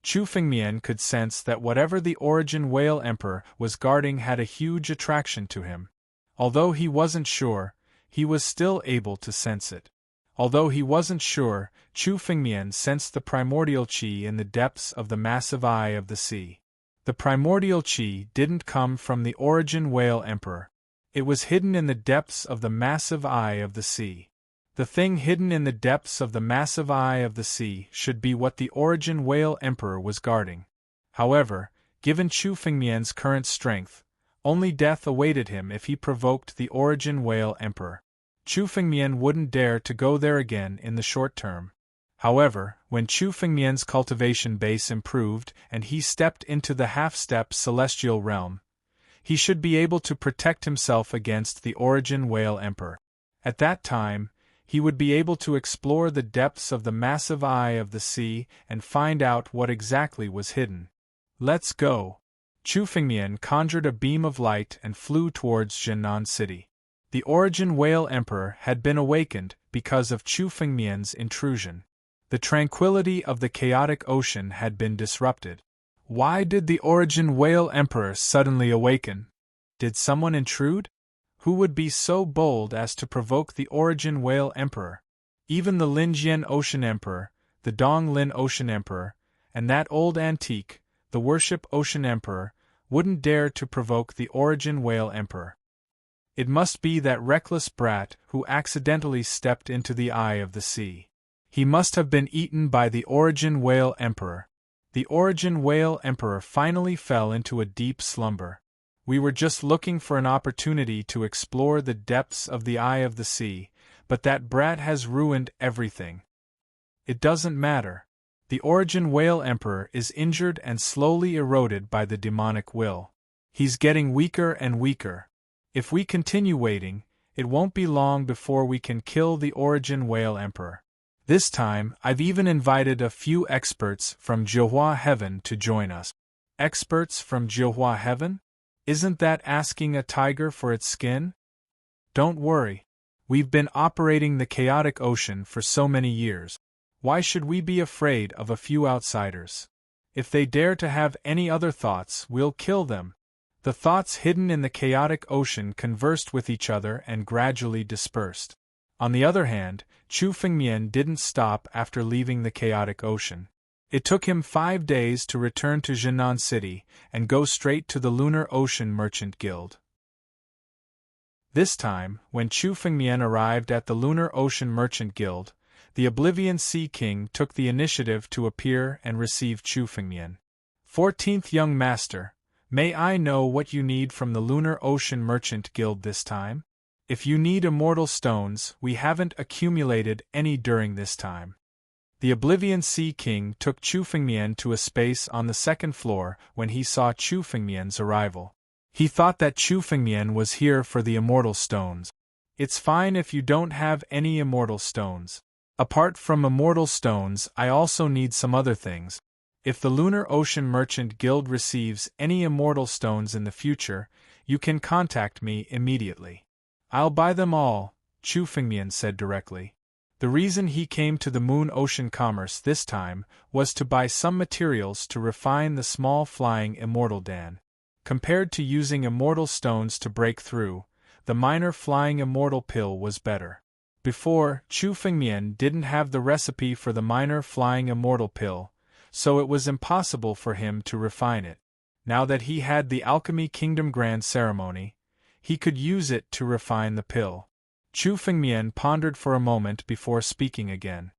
Chu Fengmian could sense that whatever the origin whale emperor was guarding had a huge attraction to him. Although he wasn't sure, he was still able to sense it. Although he wasn't sure, Chu Fengmian sensed the primordial qi in the depths of the massive eye of the sea. The primordial qi didn't come from the origin whale emperor. It was hidden in the depths of the massive eye of the sea. The thing hidden in the depths of the massive eye of the sea should be what the origin whale emperor was guarding. However, given Chu Fengmian's current strength, only death awaited him if he provoked the origin whale emperor. Chu Fengmian wouldn't dare to go there again in the short term. However, when Chu Fengmian's cultivation base improved and he stepped into the half-step celestial realm, he should be able to protect himself against the origin whale emperor. At that time, he would be able to explore the depths of the massive eye of the sea and find out what exactly was hidden. Let's go. Chu Fengmian conjured a beam of light and flew towards Jinan City. The origin whale emperor had been awakened because of Chu Fengmian's intrusion. The tranquility of the chaotic ocean had been disrupted. Why did the origin whale emperor suddenly awaken? Did someone intrude? Who would be so bold as to provoke the origin whale emperor? Even the Linjian Ocean Emperor, the Donglin Ocean Emperor, and that old antique, the Worship Ocean Emperor, wouldn't dare to provoke the origin whale emperor. It must be that reckless brat who accidentally stepped into the eye of the sea. He must have been eaten by the origin whale emperor. The origin whale emperor finally fell into a deep slumber. We were just looking for an opportunity to explore the depths of the eye of the sea, but that brat has ruined everything. It doesn't matter. The Origin Whale Emperor is injured and slowly eroded by the demonic will. He's getting weaker and weaker. If we continue waiting, it won't be long before we can kill the Origin Whale Emperor. This time, I've even invited a few experts from Jiuyu Heaven to join us. Experts from Jiuyu Heaven? Isn't that asking a tiger for its skin? Don't worry. We've been operating the chaotic ocean for so many years. Why should we be afraid of a few outsiders? If they dare to have any other thoughts, we'll kill them. The thoughts hidden in the chaotic ocean conversed with each other and gradually dispersed. On the other hand, Chu Fengmian didn't stop after leaving the chaotic ocean. It took him 5 days to return to Jinan City and go straight to the Lunar Ocean Merchant Guild. This time, when Chu Fengmian arrived at the Lunar Ocean Merchant Guild, the Oblivion Sea King took the initiative to appear and receive Chu Fengmian. 14th Young Master, may I know what you need from the Lunar Ocean Merchant Guild this time? If you need immortal stones, we haven't accumulated any during this time. The Oblivion Sea King took Chu Fengmian to a space on the second floor when he saw Chu Fengmian's arrival. He thought that Chu Fengmian was here for the immortal stones. It's fine if you don't have any immortal stones. Apart from immortal stones, I also need some other things. If the Lunar Ocean Merchant Guild receives any immortal stones in the future, you can contact me immediately. I'll buy them all, Chu Fengmian said directly. The reason he came to the Moon Ocean Commerce this time was to buy some materials to refine the small flying immortal Dan. Compared to using immortal stones to break through, the minor flying immortal pill was better. Before, Chu Fengmian didn't have the recipe for the minor flying immortal pill, so it was impossible for him to refine it. Now that he had the Alchemy Kingdom Grand Ceremony, he could use it to refine the pill. Chu Fengmian pondered for a moment before speaking again.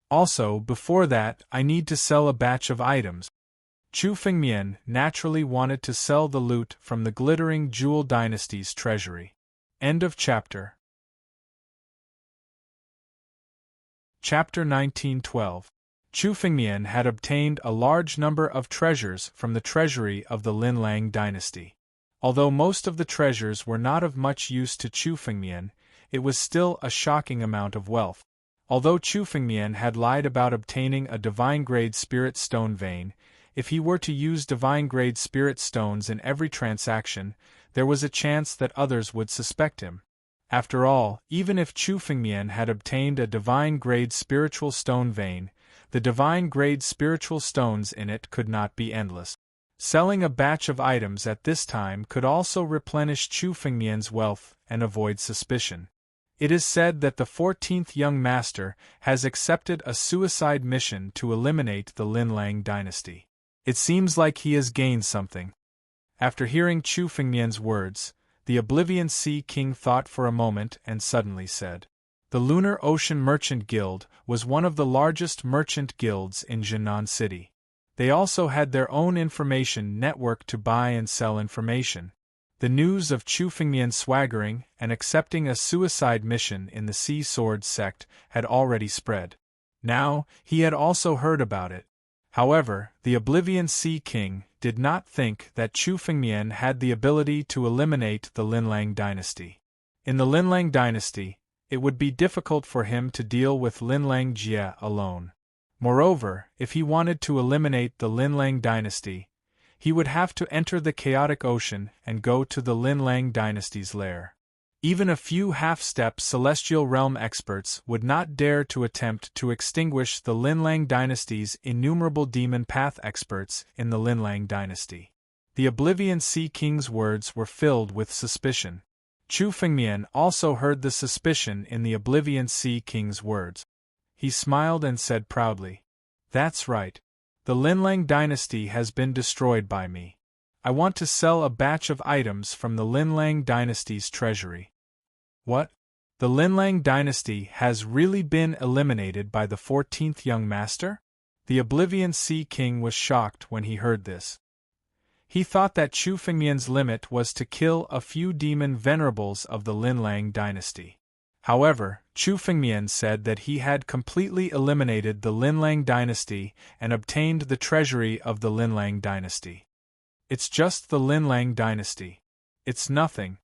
Also, before that, I need to sell a batch of items. Chu Fengmian naturally wanted to sell the loot from the Glittering Jewel Dynasty's treasury. End of chapter. Chapter 1912. Chu Fengmian had obtained a large number of treasures from the treasury of the Linlang dynasty. Although most of the treasures were not of much use to Chu Fengmian, it was still a shocking amount of wealth. Although Chu Fengmian had lied about obtaining a divine-grade spirit stone vein, if he were to use divine-grade spirit stones in every transaction, there was a chance that others would suspect him. After all, even if Chu Fengmian had obtained a divine-grade spiritual stone vein, the divine-grade spiritual stones in it could not be endless. Selling a batch of items at this time could also replenish Chu Fengmian's wealth and avoid suspicion. It is said that the 14th Young Master has accepted a suicide mission to eliminate the Linlang dynasty. It seems like he has gained something. After hearing Chu Fengmian's words, the Oblivion Sea King thought for a moment and suddenly said, "The Lunar Ocean Merchant Guild was one of the largest merchant guilds in Jinan City. They also had their own information network to buy and sell information. The news of Chu Fengmian swaggering and accepting a suicide mission in the Sea Sword sect had already spread. Now, he had also heard about it. However, the Oblivion Sea King did not think that Chu Fengmian had the ability to eliminate the Linlang dynasty. In the Linlang dynasty, it would be difficult for him to deal with Linlang Jie alone. Moreover, if he wanted to eliminate the Linlang dynasty, he would have to enter the chaotic ocean and go to the Linlang dynasty's lair. Even a few half-step celestial realm experts would not dare to attempt to extinguish the Linlang dynasty's innumerable demon path experts in the Linlang dynasty. The Oblivion Sea King's words were filled with suspicion. Chu Fengmian also heard the suspicion in the Oblivion Sea King's words. He smiled and said proudly, "That's right. The Linlang dynasty has been destroyed by me. I want to sell a batch of items from the Linlang dynasty's treasury." What? The Linlang dynasty has really been eliminated by the 14th Young Master? The Oblivion Sea King was shocked when he heard this. He thought that Chu Fengmian's limit was to kill a few demon venerables of the Linlang dynasty. However, Chu Fengmian said that he had completely eliminated the Linlang dynasty and obtained the treasury of the Linlang dynasty. It's just the Linlang dynasty. It's nothing.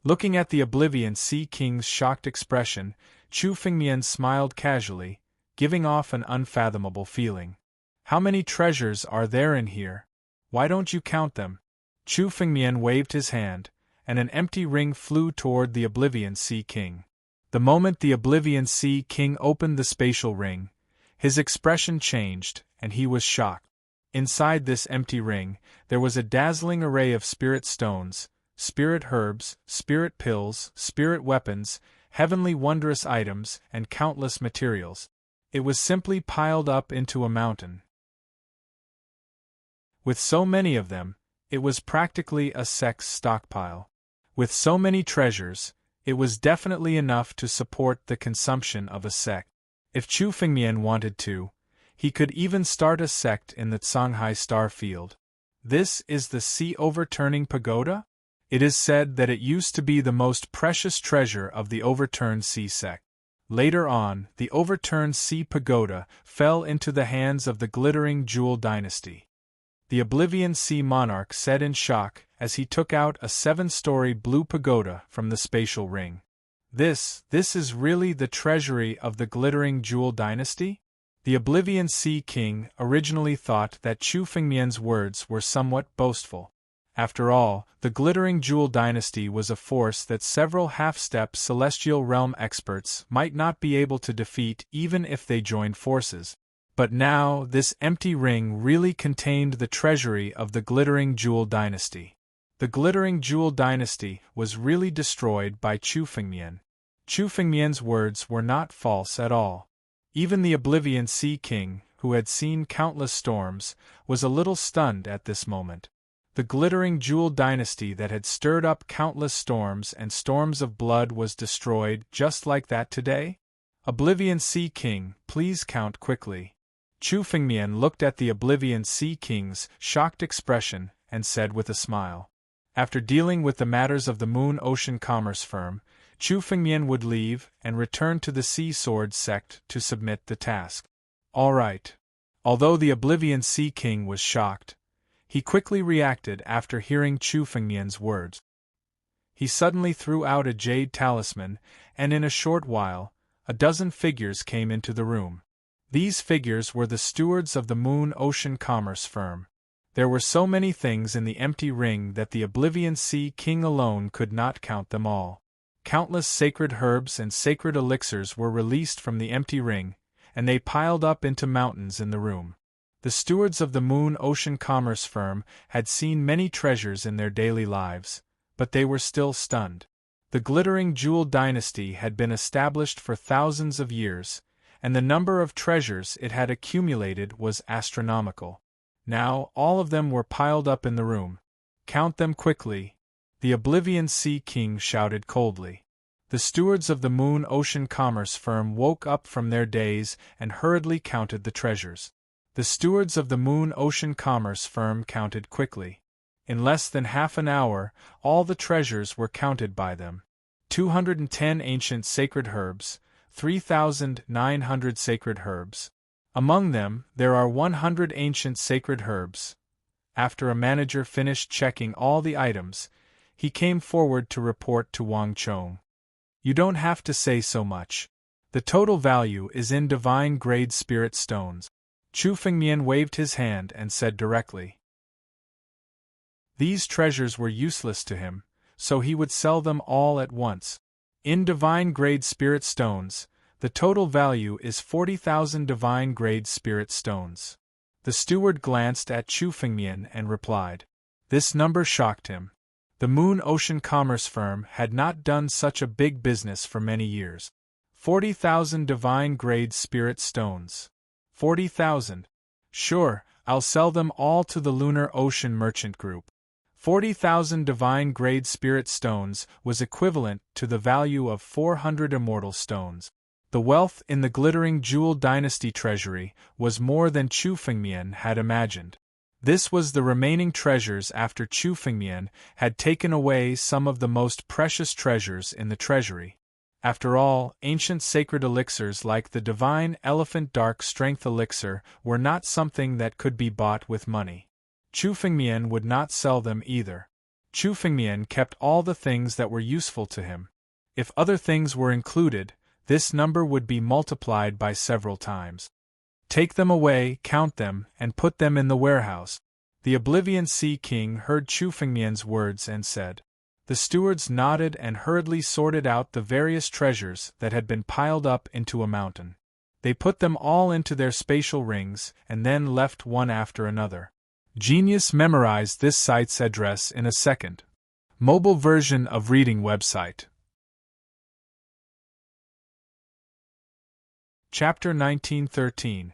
Looking at the Oblivion Sea King's shocked expression, Chu Fengmian smiled casually, giving off an unfathomable feeling. How many treasures are there in here? Why don't you count them? Chu Fengmian waved his hand, and an empty ring flew toward the Oblivion Sea King. The moment the Oblivion Sea King opened the spatial ring, his expression changed, and he was shocked. Inside this empty ring, there was a dazzling array of spirit stones, spirit herbs, spirit pills, spirit weapons, heavenly wondrous items, and countless materials. It was simply piled up into a mountain. With so many of them, it was practically a sect's stockpile. With so many treasures, it was definitely enough to support the consumption of a sect. If Chu Fengmian wanted to, he could even start a sect in the Songhai star field. This is the Sea Overturning Pagoda? It is said that it used to be the most precious treasure of the Overturned Sea sect. Later on, the Overturned Sea Pagoda fell into the hands of the Glittering Jewel dynasty. The Oblivion Sea monarch said in shock as he took out a 7-story blue pagoda from the spatial ring. This is really the treasury of the Glittering Jewel dynasty? The Oblivion Sea King originally thought that Chu Fengmian's words were somewhat boastful. After all, the Glittering Jewel dynasty was a force that several half-step celestial realm experts might not be able to defeat even if they joined forces. But now, this empty ring really contained the treasury of the Glittering Jewel dynasty. The Glittering Jewel dynasty was really destroyed by Chu Fengmian. Chu Fengmian's words were not false at all. Even the Oblivion Sea King, who had seen countless storms, was a little stunned at this moment. The Glittering Jewel dynasty that had stirred up countless storms and storms of blood was destroyed just like that today? Oblivion Sea King, please count quickly. Chu Fengmian looked at the Oblivion Sea King's shocked expression and said with a smile. After dealing with the matters of the Moon Ocean Commerce Firm, Chu Fengmian would leave and return to the Sea Sword sect to submit the task. All right. Although the Oblivion Sea King was shocked, he quickly reacted after hearing Chu Fengmian's words. He suddenly threw out a jade talisman, and in a short while, a dozen figures came into the room. These figures were the stewards of the Moon Ocean Commerce Firm. There were so many things in the empty ring that the Oblivion Sea King alone could not count them all. Countless sacred herbs and sacred elixirs were released from the empty ring, and they piled up into mountains in the room. The stewards of the Moon Ocean Commerce Firm had seen many treasures in their daily lives, but they were still stunned. The Glittering Jewel dynasty had been established for thousands of years, and the number of treasures it had accumulated was astronomical. Now, all of them were piled up in the room. Count them quickly, the Oblivion Sea King shouted coldly. The stewards of the Moon Ocean Commerce Firm woke up from their daze and hurriedly counted the treasures. The stewards of the Moon Ocean Commerce Firm counted quickly. In less than half an hour, all the treasures were counted by them. 210 ancient sacred herbs, 3,900 sacred herbs. Among them, there are 100 ancient sacred herbs. After a manager finished checking all the items, he came forward to report to Wang Chong. You don't have to say so much. The total value is in divine-grade spirit stones. Chu Fengmian waved his hand and said directly. These treasures were useless to him, so he would sell them all at once. In divine-grade spirit stones, the total value is 40,000 divine-grade spirit stones. The steward glanced at Chu Fengmian and replied. This number shocked him. The Moon Ocean Commerce Firm had not done such a big business for many years. 40,000 divine-grade spirit stones. 40,000. Sure, I'll sell them all to the Lunar Ocean Merchant Group. 40,000 divine-grade spirit stones was equivalent to the value of 400 immortal stones. The wealth in the Glittering Jewel Dynasty treasury was more than Chu Fengmian had imagined. This was the remaining treasures after Chu Fengmian had taken away some of the most precious treasures in the treasury. After all, ancient sacred elixirs like the divine elephant dark strength elixir were not something that could be bought with money. Chu Fengmian would not sell them either. Chu Fengmian kept all the things that were useful to him. If other things were included, this number would be multiplied by several times. Take them away, count them, and put them in the warehouse. The Oblivion Sea King heard Chu Fengmian's words and said. The stewards nodded and hurriedly sorted out the various treasures that had been piled up into a mountain. They put them all into their spatial rings and then left one after another. Genius memorized this site's address in a second. Mobile version of reading website. Chapter 1913.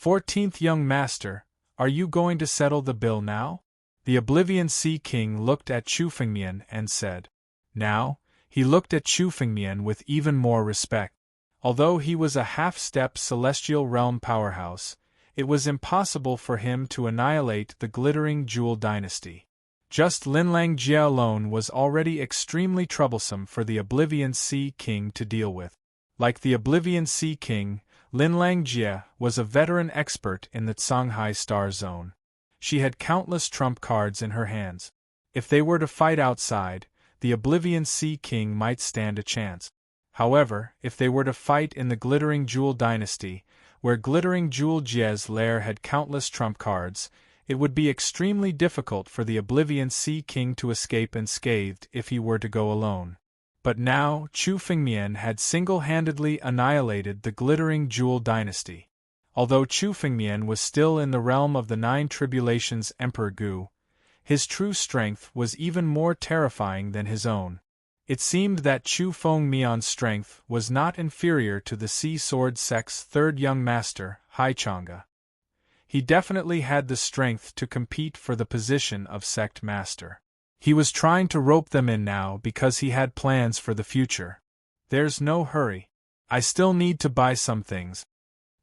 14th Young Master, are you going to settle the bill now? The Oblivion Sea King looked at Chu Fengmian and said. Now, he looked at Chu Fengmian with even more respect. Although he was a half-step celestial realm powerhouse, it was impossible for him to annihilate the glittering Jewel dynasty. Just Linlang Jie alone was already extremely troublesome for the Oblivion Sea King to deal with. Like the Oblivion Sea King, Linlang Jie was a veteran expert in the Songhai Star Zone. She had countless trump cards in her hands. If they were to fight outside, the Oblivion Sea King might stand a chance. However, if they were to fight in the Glittering Jewel dynasty, where Glittering Jewel Jie's lair had countless trump cards, it would be extremely difficult for the Oblivion Sea King to escape unscathed if he were to go alone. But now, Chu Fengmian had single-handedly annihilated the Glittering Jewel dynasty. Although Chu Fengmian was still in the realm of the Nine Tribulations Emperor Gu, his true strength was even more terrifying than his own. It seemed that Chu Fengmian's strength was not inferior to the Sea Sword sect's third young master, Haichanga. He definitely had the strength to compete for the position of sect master. He was trying to rope them in now because he had plans for the future. There's no hurry. I still need to buy some things.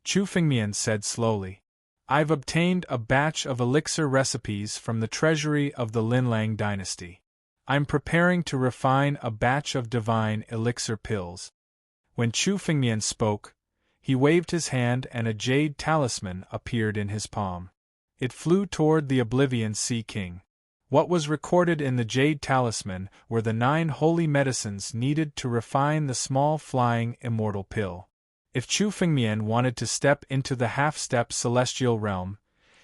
Chu Fengmian said slowly. I've obtained a batch of elixir recipes from the treasury of the Linlang dynasty. I'm preparing to refine a batch of divine elixir pills. When Chu Fengmian spoke, he waved his hand and a jade talisman appeared in his palm. It flew toward the Oblivion Sea King. What was recorded in the jade talisman were the 9 holy medicines needed to refine the small flying immortal pill. If Chu Fengmian wanted to step into the half-step celestial realm,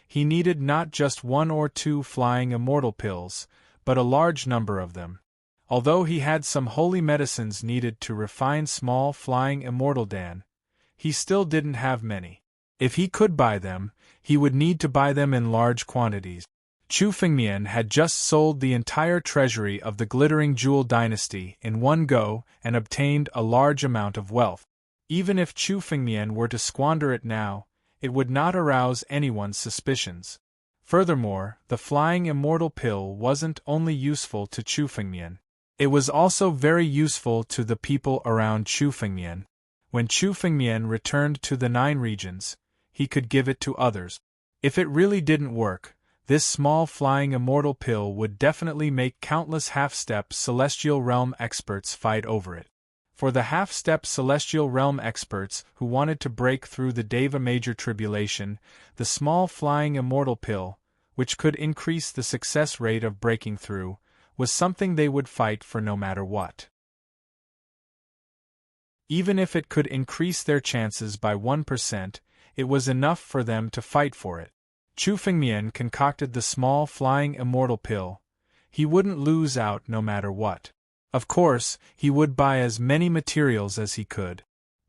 he needed not just 1 or 2 flying immortal pills, but a large number of them. Although he had some holy medicines needed to refine small flying immortal Dan, he still didn't have many. If he could buy them, he would need to buy them in large quantities. Chu Fengmian had just sold the entire treasury of the Glittering Jewel dynasty in one go and obtained a large amount of wealth. Even if Chu Fengmian were to squander it now, it would not arouse anyone's suspicions. Furthermore, the flying immortal pill wasn't only useful to Chu Fengmian. It was also very useful to the people around Chu Fengmian. When Chu Fengmian returned to the 9 regions, he could give it to others. If it really didn't work, this small flying immortal pill would definitely make countless half-step celestial realm experts fight over it. For the half-step celestial realm experts who wanted to break through the Deva Major Tribulation, the small flying immortal pill, which could increase the success rate of breaking through, was something they would fight for no matter what. Even if it could increase their chances by 1%, it was enough for them to fight for it. Chu Fengmian concocted the small flying immortal pill. He wouldn't lose out no matter what. Of course, he would buy as many materials as he could.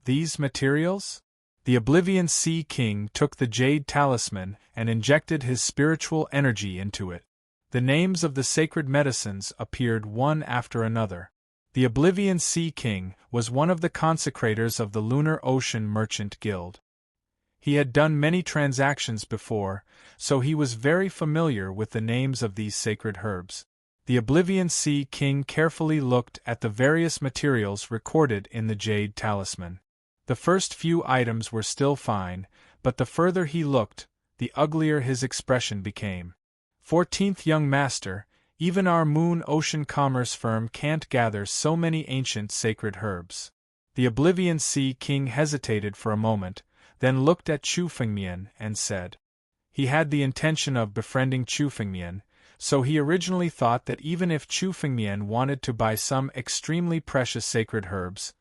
These materials? The Oblivion Sea King took the jade talisman and injected his spiritual energy into it. The names of the sacred medicines appeared one after another. The Oblivion Sea King was one of the consecrators of the Lunar Ocean Merchant Guild. He had done many transactions before, so he was very familiar with the names of these sacred herbs. The Oblivion Sea King carefully looked at the various materials recorded in the jade talisman. The first few items were still fine, but the further he looked, the uglier his expression became. 14th Young Master, even our Moon Ocean Commerce firm can't gather so many ancient sacred herbs. The Oblivion Sea King hesitated for a moment, then looked at Chu Fengmian and said. He had the intention of befriending Chu Fengmian, so he originally thought that even if Chu Fengmian wanted to buy some extremely precious sacred herbs,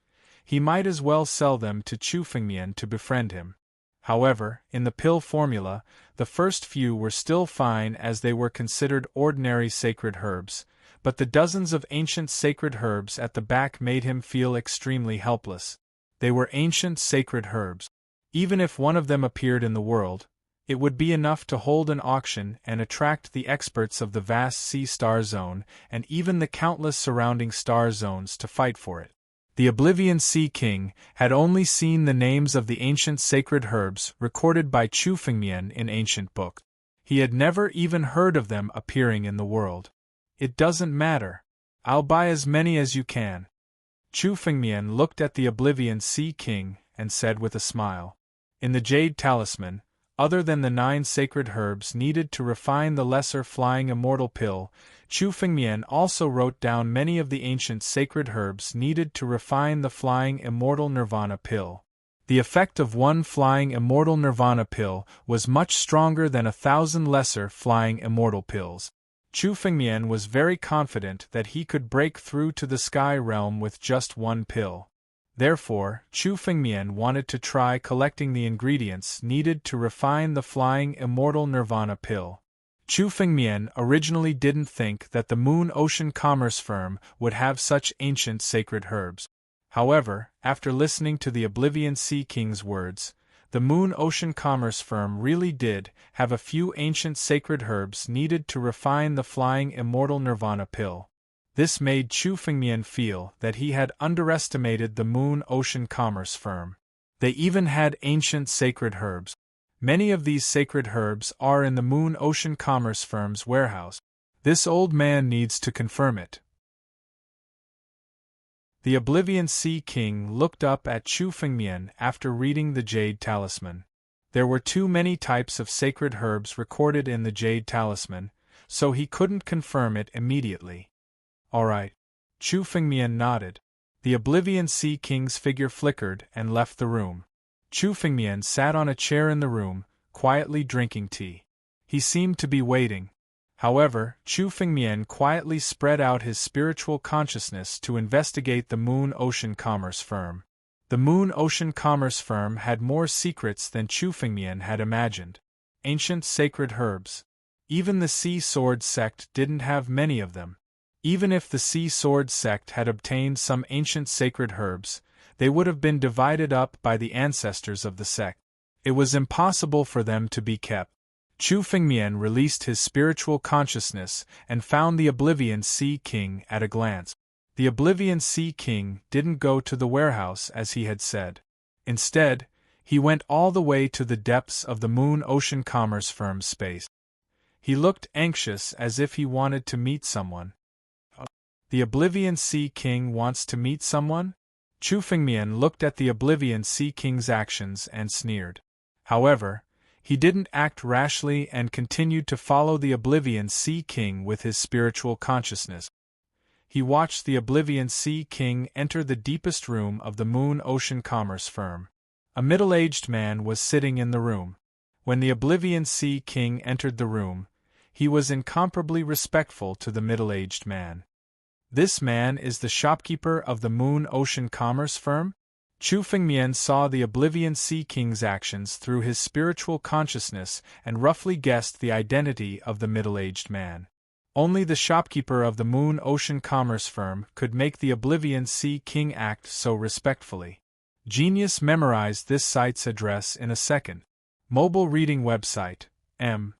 he might as well sell them to Chu Fengmian to befriend him. However, in the pill formula, the first few were still fine as they were considered ordinary sacred herbs, but the dozens of ancient sacred herbs at the back made him feel extremely helpless. They were ancient sacred herbs. Even if one of them appeared in the world, it would be enough to hold an auction and attract the experts of the vast sea star zone and even the countless surrounding star zones to fight for it. The Oblivion Sea King had only seen the names of the ancient sacred herbs recorded by Chu Fengmian in ancient books. He had never even heard of them appearing in the world. It doesn't matter. I'll buy as many as you can. Chu Fengmian looked at the Oblivion Sea King and said with a smile. In the Jade Talisman, other than the 9 sacred herbs needed to refine the lesser flying immortal pill, Chu Fengmian also wrote down many of the ancient sacred herbs needed to refine the flying immortal nirvana pill. The effect of one flying immortal nirvana pill was much stronger than 1,000 lesser flying immortal pills. Chu Fengmian was very confident that he could break through to the sky realm with just one pill. Therefore, Chu Fengmian wanted to try collecting the ingredients needed to refine the flying immortal nirvana pill. Chu Fengmian originally didn't think that the Moon Ocean Commerce Firm would have such ancient sacred herbs. However, after listening to the Oblivion Sea King's words, the Moon Ocean Commerce Firm really did have a few ancient sacred herbs needed to refine the flying immortal nirvana pill. This made Chu Fengmian feel that he had underestimated the Moon Ocean Commerce Firm. They even had ancient sacred herbs. Many of these sacred herbs are in the Moon Ocean Commerce Firm's warehouse. This old man needs to confirm it. The Oblivion Sea King looked up at Chu Fengmian after reading the Jade Talisman. There were too many types of sacred herbs recorded in the Jade Talisman, so he couldn't confirm it immediately. All right. Chu Fengmian nodded. The Oblivion Sea King's figure flickered and left the room. Chu Fengmian sat on a chair in the room, quietly drinking tea. He seemed to be waiting. However, Chu Fengmian quietly spread out his spiritual consciousness to investigate the Moon Ocean Commerce Firm. The Moon Ocean Commerce Firm had more secrets than Chu Fengmian had imagined. Ancient sacred herbs. Even the Sea Sword sect didn't have many of them. Even if the Sea Sword sect had obtained some ancient sacred herbs, they would have been divided up by the ancestors of the sect. It was impossible for them to be kept. Chu Fengmian released his spiritual consciousness and found the Oblivion Sea King at a glance. The Oblivion Sea King didn't go to the warehouse as he had said. Instead, he went all the way to the depths of the Moon Ocean Commerce Firm's space. He looked anxious as if he wanted to meet someone. The Oblivion Sea King wants to meet someone? Chu Fengmian looked at the Oblivion Sea King's actions and sneered. However, he didn't act rashly and continued to follow the Oblivion Sea King with his spiritual consciousness. He watched the Oblivion Sea King enter the deepest room of the Moon Ocean Commerce Firm. A middle-aged man was sitting in the room. When the Oblivion Sea King entered the room, he was incomparably respectful to the middle-aged man. This man is the shopkeeper of the Moon Ocean Commerce Firm? Chu Fengmian saw the Oblivion Sea King's actions through his spiritual consciousness and roughly guessed the identity of the middle-aged man. Only the shopkeeper of the Moon Ocean Commerce Firm could make the Oblivion Sea King act so respectfully. Genius memorized this site's address in a second. Mobile reading website, M.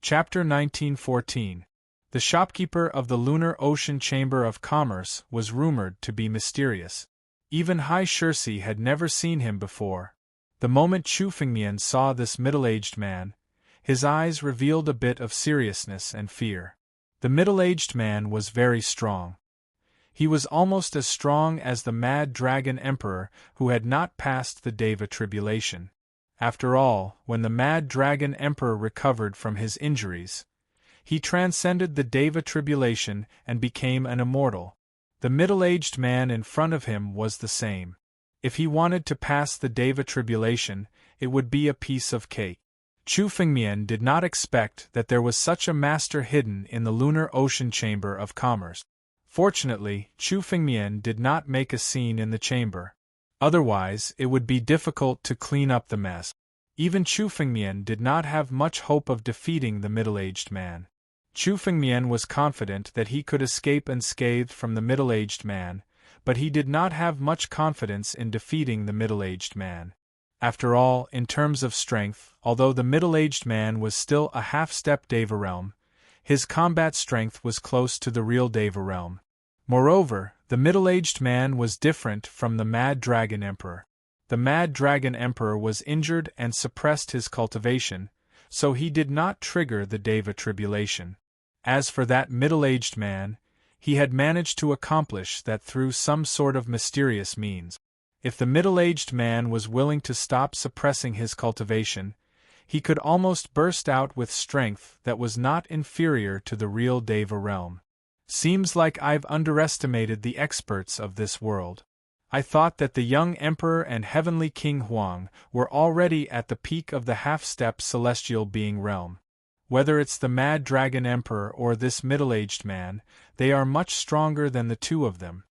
Chapter 1914. The shopkeeper of the Lunar Ocean Chamber of Commerce was rumored to be mysterious. Even Hai Shirsi had never seen him before. The moment Chu Fengmian saw this middle-aged man, his eyes revealed a bit of seriousness and fear. The middle-aged man was very strong. He was almost as strong as the Mad Dragon Emperor who had not passed the Deva tribulation. After all, when the Mad Dragon Emperor recovered from his injuries, He transcended the Deva tribulation and became an immortal. The middle-aged man in front of him was the same. If he wanted to pass the Deva tribulation, it would be a piece of cake. Chu Fengmian did not expect that there was such a master hidden in the lunar ocean chamber of commerce. Fortunately, Chu Fengmian did not make a scene in the chamber. Otherwise, it would be difficult to clean up the mess. Even Chu Fengmian did not have much hope of defeating the middle-aged man. Chu Fengmian was confident that he could escape unscathed from the middle-aged man, but he did not have much confidence in defeating the middle-aged man. After all, in terms of strength, although the middle-aged man was still a half-step Deva realm, his combat strength was close to the real Deva realm. Moreover, the middle-aged man was different from the Mad Dragon Emperor. The Mad Dragon Emperor was injured and suppressed his cultivation, so he did not trigger the Deva tribulation. As for that middle-aged man, he had managed to accomplish that through some sort of mysterious means. If the middle-aged man was willing to stop suppressing his cultivation, he could almost burst out with strength that was not inferior to the real Deva realm. Seems like I've underestimated the experts of this world. I thought that the young Emperor and Heavenly King Huang were already at the peak of the half-step celestial being realm. Whether it's the Mad Dragon Emperor or this middle-aged man, they are much stronger than the two of them.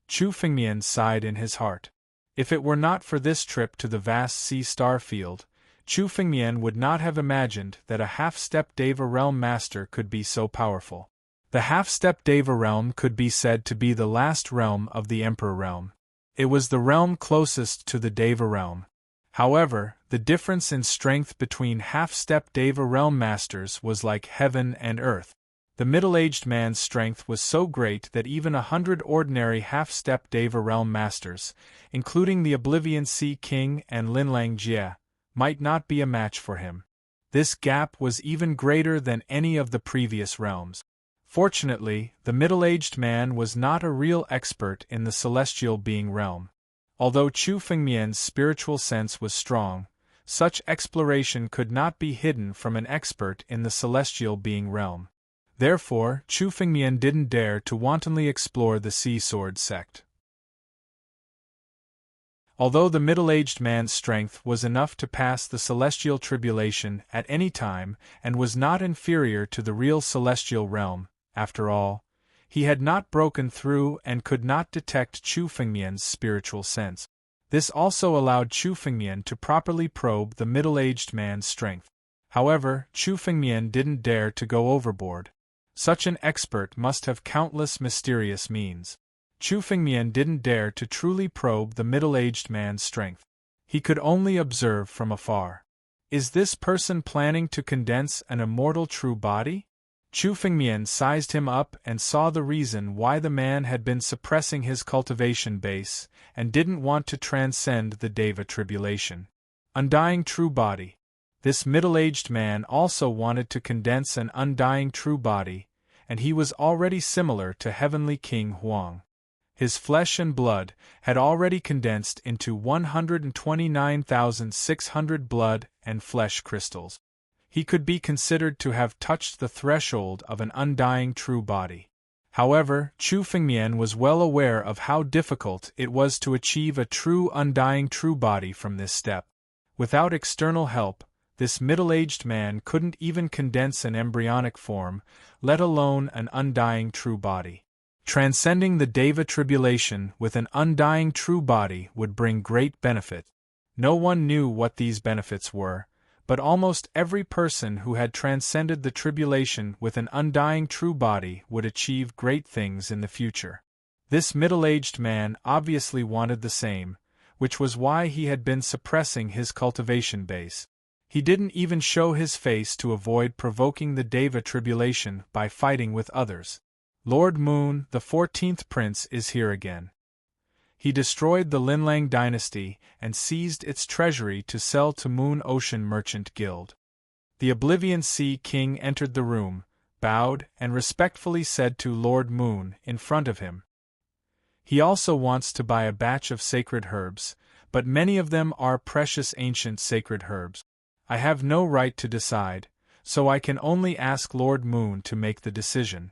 Chu Fengmian sighed in his heart. If it were not for this trip to the vast sea star field, Chu Fengmian would not have imagined that a half-step Deva realm master could be so powerful. The half-step Deva realm could be said to be the last realm of the Emperor realm. It was the realm closest to the Deva realm. However, the difference in strength between half-step Deva realm masters was like heaven and earth. The middle-aged man's strength was so great that even 100 ordinary half-step Deva realm masters, including the Oblivion Sea King and Linlang Jie, might not be a match for him. This gap was even greater than any of the previous realms. Fortunately, the middle-aged man was not a real expert in the celestial being realm. Although Chu Fengmian's spiritual sense was strong, such exploration could not be hidden from an expert in the celestial being realm. Therefore, Chu Fengmian didn't dare to wantonly explore the Sea Sword sect. Although the middle-aged man's strength was enough to pass the celestial tribulation at any time and was not inferior to the real celestial realm, after all, he had not broken through and could not detect Chu Fengmian's spiritual sense. This also allowed Chu Fengmian to properly probe the middle-aged man's strength. However, Chu Fengmian didn't dare to go overboard. Such an expert must have countless mysterious means. Chu Fengmian didn't dare to truly probe the middle-aged man's strength. He could only observe from afar. Is this person planning to condense an immortal true body? Chu Fengmian sized him up and saw the reason why the man had been suppressing his cultivation base and didn't want to transcend the Deva tribulation. Undying true body. This middle-aged man also wanted to condense an undying true body, and he was already similar to Heavenly King Huang. His flesh and blood had already condensed into 129,600 blood and flesh crystals. He could be considered to have touched the threshold of an undying true body. However, Chu Fengmian was well aware of how difficult it was to achieve a true undying true body from this step. Without external help, this middle-aged man couldn't even condense an embryonic form, let alone an undying true body. Transcending the Deva tribulation with an undying true body would bring great benefit. No one knew what these benefits were, but almost every person who had transcended the tribulation with an undying true body would achieve great things in the future. This middle-aged man obviously wanted the same, which was why he had been suppressing his cultivation base. He didn't even show his face to avoid provoking the Deva tribulation by fighting with others. Lord Moon, the 14th prince, is here again. He destroyed the Linlang dynasty and seized its treasury to sell to Moon Ocean Merchant Guild. The Oblivion Sea King entered the room, bowed, and respectfully said to Lord Moon in front of him. He also wants to buy a batch of sacred herbs, but many of them are precious ancient sacred herbs. I have no right to decide, so I can only ask Lord Moon to make the decision.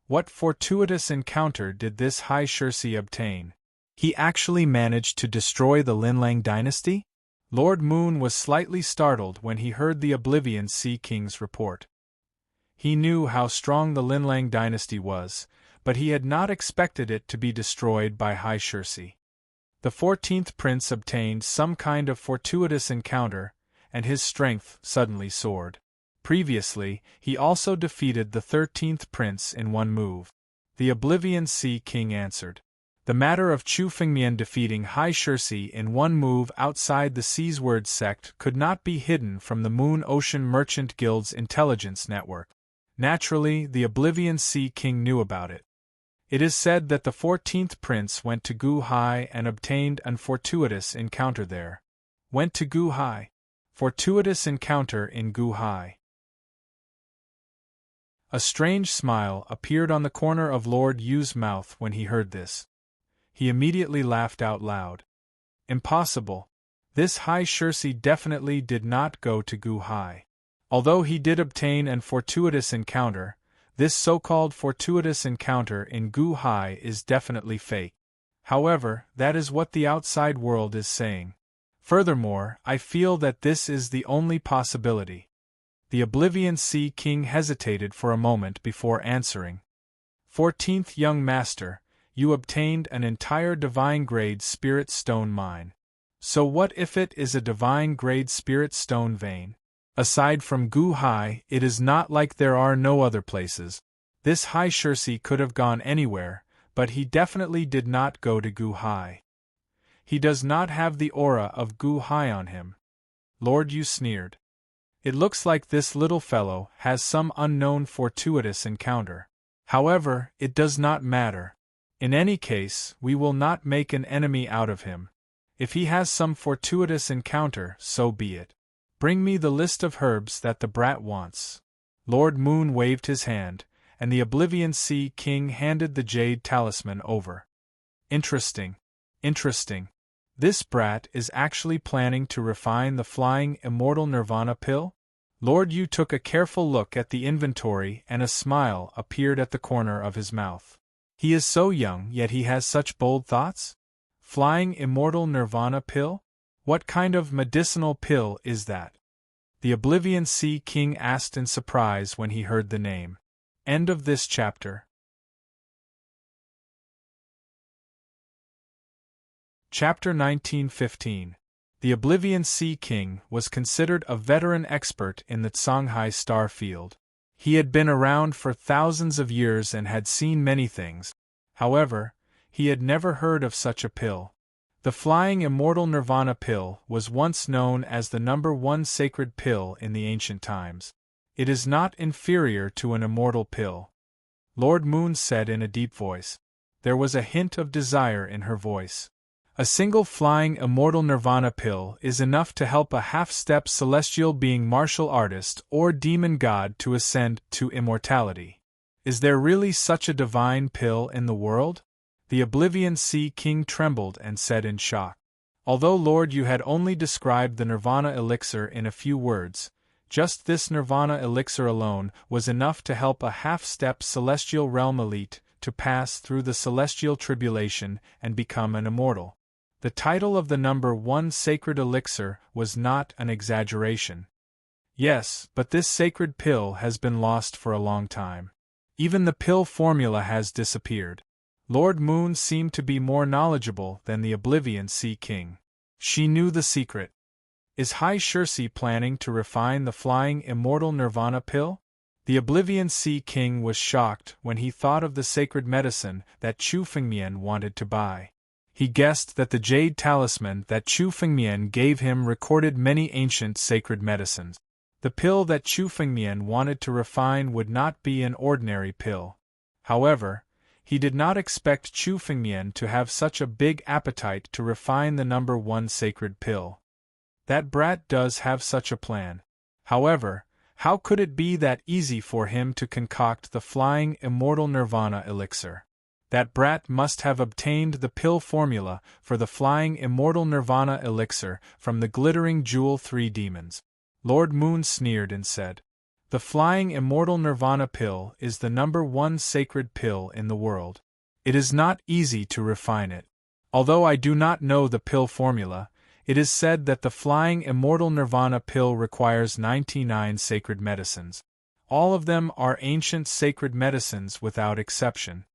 What fortuitous encounter did this High Shirsi obtain? He actually managed to destroy the Linlang dynasty? Lord Moon was slightly startled when he heard the Oblivion Sea King's report. He knew how strong the Linlang dynasty was, but he had not expected it to be destroyed by High Shirsi. The 14th prince obtained some kind of fortuitous encounter, and his strength suddenly soared. Previously, he also defeated the 13th prince in one move. The Oblivion Sea King answered. The matter of Chu Fengmian defeating High Shirsi in one move outside the Seasword sect could not be hidden from the Moon Ocean Merchant Guild's intelligence network. Naturally, the Oblivion Sea King knew about it. It is said that the 14th prince went to Gu Hai and obtained an fortuitous encounter there. Went to Gu Hai. Fortuitous encounter in Gu Hai. A strange smile appeared on the corner of Lord Yu's mouth when he heard this. He immediately laughed out loud. Impossible. This High Shirsi definitely did not go to Gu Hai. Although he did obtain an fortuitous encounter, this so-called fortuitous encounter in Gu Hai is definitely fake. However, that is what the outside world is saying. Furthermore, I feel that this is the only possibility. The Oblivion Sea King hesitated for a moment before answering. 14th young master, you obtained an entire divine-grade spirit stone mine. So what if it is a divine-grade spirit stone vein? Aside from Gu Hai, it is not like there are no other places. This High Shirsi could have gone anywhere, but he definitely did not go to Gu Hai. He does not have the aura of Gu Hai on him. Lord Yu sneered. It looks like this little fellow has some unknown fortuitous encounter. However, it does not matter. In any case, we will not make an enemy out of him. If he has some fortuitous encounter, so be it. Bring me the list of herbs that the brat wants. Lord Moon waved his hand, and the Oblivion Sea King handed the jade talisman over. Interesting. Interesting. This brat is actually planning to refine the flying immortal nirvana pill? Lord Yu took a careful look at the inventory and a smile appeared at the corner of his mouth. He is so young, yet he has such bold thoughts? Flying immortal nirvana pill? What kind of medicinal pill is that? The Oblivion Sea King asked in surprise when he heard the name. End of this chapter. Chapter 1915. The Oblivion Sea King was considered a veteran expert in the Songhai star field. He had been around for thousands of years and had seen many things. However, he had never heard of such a pill. The Flying Immortal Nirvana Pill was once known as the #1 sacred pill in the ancient times. It is not inferior to an immortal pill. Lord Moon said in a deep voice. There was a hint of desire in her voice. A single Flying Immortal Nirvana Pill is enough to help a half-step celestial being martial artist or demon god to ascend to immortality. Is there really such a divine pill in the world? The Oblivion Sea King trembled and said in shock. Although Lord Yu had only described the Nirvana elixir in a few words, just this Nirvana elixir alone was enough to help a half-step celestial realm elite to pass through the celestial tribulation and become an immortal. The title of the #1 sacred elixir was not an exaggeration. Yes, but this sacred pill has been lost for a long time. Even the pill formula has disappeared. Lord Moon seemed to be more knowledgeable than the Oblivion Sea King. She knew the secret. Is High Shirsi planning to refine the Flying Immortal Nirvana Pill? The Oblivion Sea King was shocked when he thought of the sacred medicine that Chu Fengmian wanted to buy. He guessed that the jade talisman that Chu Fengmian gave him recorded many ancient sacred medicines. The pill that Chu Fengmian wanted to refine would not be an ordinary pill. However, he did not expect Chu Fengmian to have such a big appetite to refine the #1 sacred pill. That brat does have such a plan. However, how could it be that easy for him to concoct the Flying Immortal Nirvana elixir? That brat must have obtained the pill formula for the Flying Immortal Nirvana elixir from the glittering Jewel 3 demons. Lord Moon sneered and said, "The flying immortal nirvana pill is the #1 sacred pill in the world. It is not easy to refine it. Although I do not know the pill formula, it is said that the flying immortal nirvana pill requires 99 sacred medicines. All of them are ancient sacred medicines without exception.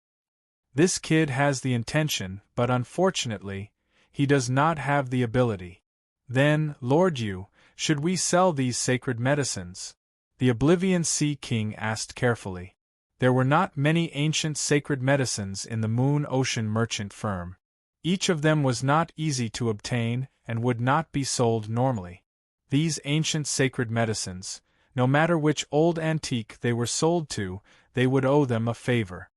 This kid has the intention, but unfortunately, he does not have the ability. Then, Lord Yu, should we sell these sacred medicines?" The Oblivion Sea King asked carefully. There were not many ancient sacred medicines in the Moon Ocean merchant firm. Each of them was not easy to obtain and would not be sold normally. These ancient sacred medicines, no matter which old antique they were sold to, they would owe them a favor.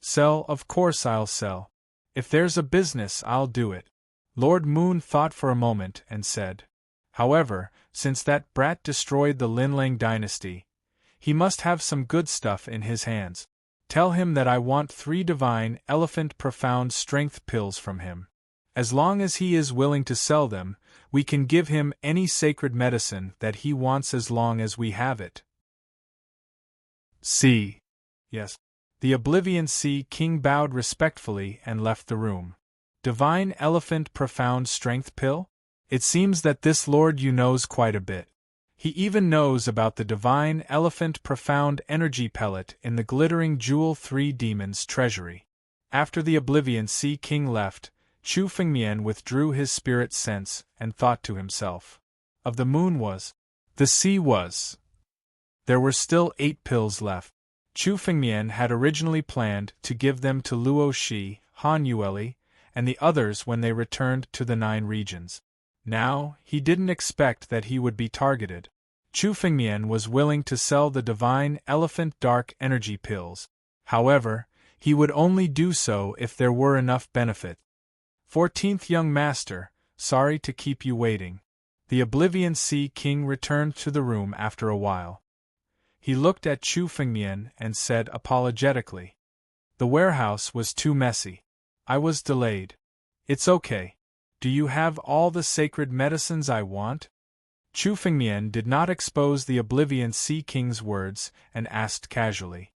"Sell, of course I'll sell. If there's a business, I'll do it." Lord Moon thought for a moment and said, "However, since that brat destroyed the Linlang dynasty, he must have some good stuff in his hands. Tell him that I want 3 divine elephant profound strength pills from him. As long as he is willing to sell them, we can give him any sacred medicine that he wants as long as we have it." "See. Yes." The Oblivion Sea King bowed respectfully and left the room. "Divine elephant profound strength pill? It seems that this Lord Yu knows quite a bit. He even knows about the divine elephant profound energy pellet in the glittering Jewel 3 Demon's treasury." After the Oblivion Sea King left, Chu Fengmian withdrew his spirit sense and thought to himself. Of the moon was. The sea was. There were still 8 pills left. Chu Fengmian had originally planned to give them to Luo Shi, Han Yueli, and the others when they returned to the 9 regions. Now, he didn't expect that he would be targeted. Chu Fengmian was willing to sell the divine elephant dark energy pills. However, he would only do so if there were enough benefit. 14th Young Master, sorry to keep you waiting. The Oblivion Sea King returned to the room after a while. He looked at Chu Fengmian and said apologetically, "The warehouse was too messy. I was delayed. It's okay. Do you have all the sacred medicines I want?" Chu Fengmian did not expose the Oblivion Sea King's words and asked casually.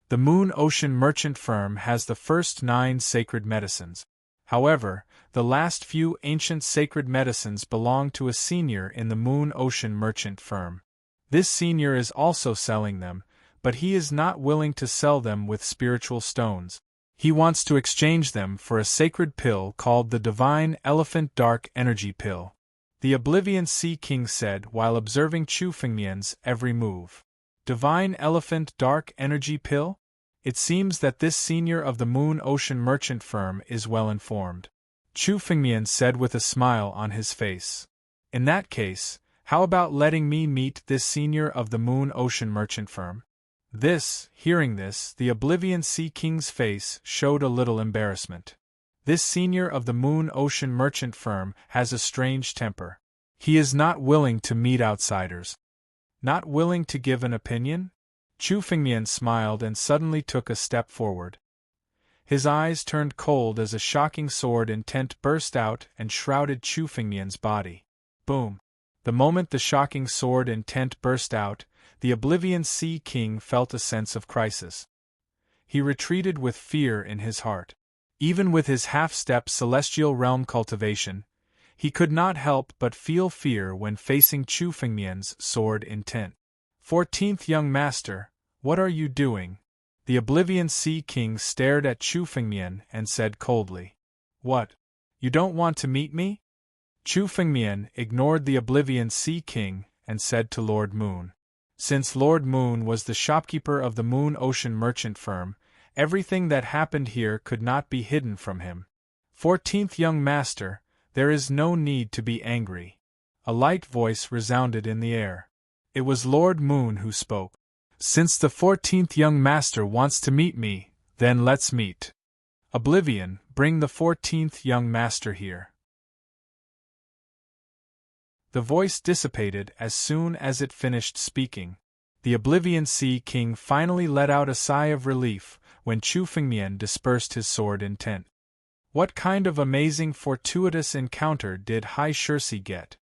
"The Moon Ocean merchant firm has the first 9 sacred medicines. However, the last few ancient sacred medicines belong to a senior in the Moon Ocean merchant firm. This senior is also selling them, but he is not willing to sell them with spiritual stones. He wants to exchange them for a sacred pill called the Divine Elephant Dark Energy Pill," the Oblivion Sea King said while observing Chu Fengmian's every move. "Divine Elephant Dark Energy Pill? It seems that this senior of the Moon Ocean merchant firm is well informed," Chu Fengmian said with a smile on his face. "In that case, how about letting me meet this senior of the Moon Ocean merchant firm?" Hearing this, the Oblivion Sea King's face showed a little embarrassment. This senior of the Moon Ocean merchant firm has a strange temper. He is not willing to meet outsiders. Not willing to give an opinion? Chu Fengmian smiled and suddenly took a step forward. His eyes turned cold as a shocking sword intent burst out and shrouded Chu Fengmian's body. Boom! The moment the shocking sword intent burst out, the Oblivion Sea King felt a sense of crisis. He retreated with fear in his heart. Even with his half-step celestial realm cultivation, he could not help but feel fear when facing Chu Fengmian's sword intent. 14th Young Master, what are you doing?" The Oblivion Sea King stared at Chu Fengmian and said coldly. "What? You don't want to meet me?" Chu Fengmian ignored the Oblivion Sea King and said to Lord Moon. Since Lord Moon was the shopkeeper of the Moon Ocean merchant firm, everything that happened here could not be hidden from him. 14th Young Master, there is no need to be angry." A light voice resounded in the air. It was Lord Moon who spoke. "Since the 14th Young Master wants to meet me, then let's meet. Oblivion, bring the 14th Young Master here." The voice dissipated as soon as it finished speaking. The Oblivion Sea King finally let out a sigh of relief when Chu Fengmian dispersed his sword intent. What kind of amazing fortuitous encounter did Hai Shirsi get?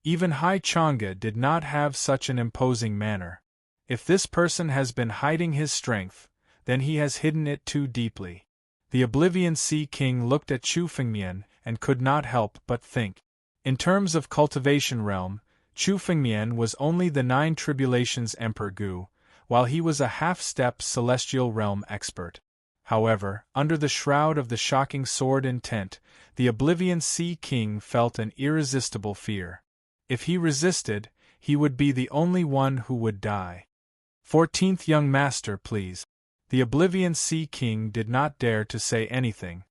Even Hai Chang'e did not have such an imposing manner. If this person has been hiding his strength, then he has hidden it too deeply. The Oblivion Sea King looked at Chu Fengmian and could not help but think. In terms of cultivation realm, Chu Fengmian was only the 9 Tribulations Emperor Gu, while he was a half-step celestial realm expert. However, under the shroud of the shocking sword intent, the Oblivion Sea King felt an irresistible fear. If he resisted, he would be the only one who would die. 14th young master, please. The Oblivion Sea King did not dare to say anything.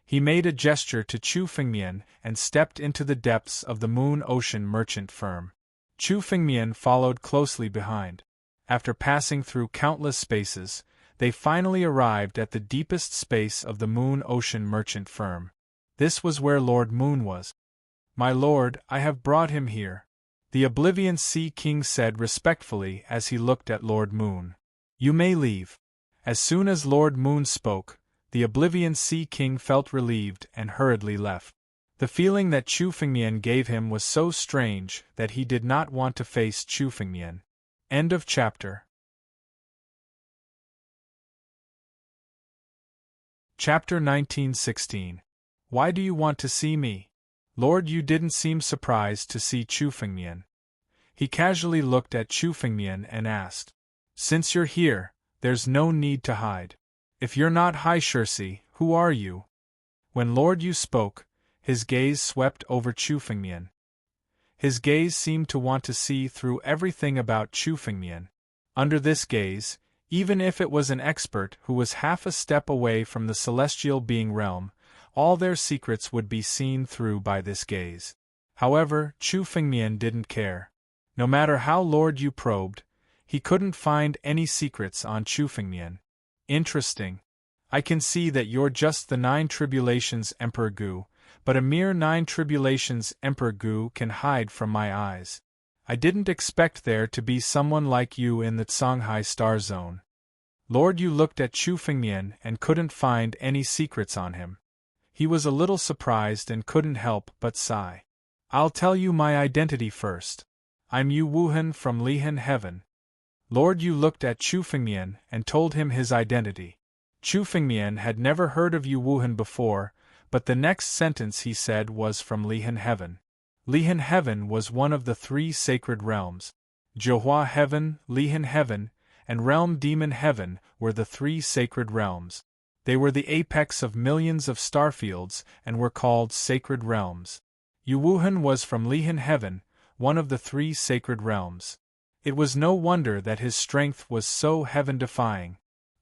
He made a gesture to Chu Fengmian and stepped into the depths of the Moon Ocean merchant firm. Chu Fengmian followed closely behind. After passing through countless spaces, they finally arrived at the deepest space of the Moon Ocean merchant firm. This was where Lord Moon was. "My lord, I have brought him here," the Oblivion Sea King said respectfully as he looked at Lord Moon. "You may leave." As soon as Lord Moon spoke, the Oblivion Sea King felt relieved and hurriedly left. The feeling that Chu Fengmian gave him was so strange that he did not want to face Chu Fengmian. End of chapter. Chapter 1916. Why do you want to see me? Lord, you didn't seem surprised to see Chu Fengmian. He casually looked at Chu Fengmian and asked, "Since you're here, there's no need to hide. If you're not Hai Shirsi, who are you?" When Lord Yu spoke, his gaze swept over Chu Fengmian. His gaze seemed to want to see through everything about Chu Fengmian. Under this gaze, even if it was an expert who was half a step away from the celestial being realm, all their secrets would be seen through by this gaze. However, Chu Fengmian didn't care. No matter how Lord Yu probed, he couldn't find any secrets on Chu Fengmian. Interesting. I can see that you're just the 9 Tribulations Emperor Gu, but a mere 9 Tribulations Emperor Gu can hide from my eyes. I didn't expect there to be someone like you in the Songhai Star Zone. Lord Yu looked at Chu Fengmian and couldn't find any secrets on him. He was a little surprised and couldn't help but sigh. "I'll tell you my identity first. I'm Yu Wuhan from Lihan Heaven." Lord Yu looked at Chu Fengmian and told him his identity. Chu Fengmian had never heard of Yu Wuhan before, but the next sentence he said was from Lihan Heaven. Lihan Heaven was one of the 3 sacred realms. Jiuhua Heaven, Lihan Heaven, and Realm Demon Heaven were the 3 sacred realms. They were the apex of millions of starfields and were called sacred realms. Yu Wuhan was from Lihan Heaven, one of the 3 sacred realms. It was no wonder that his strength was so heaven-defying.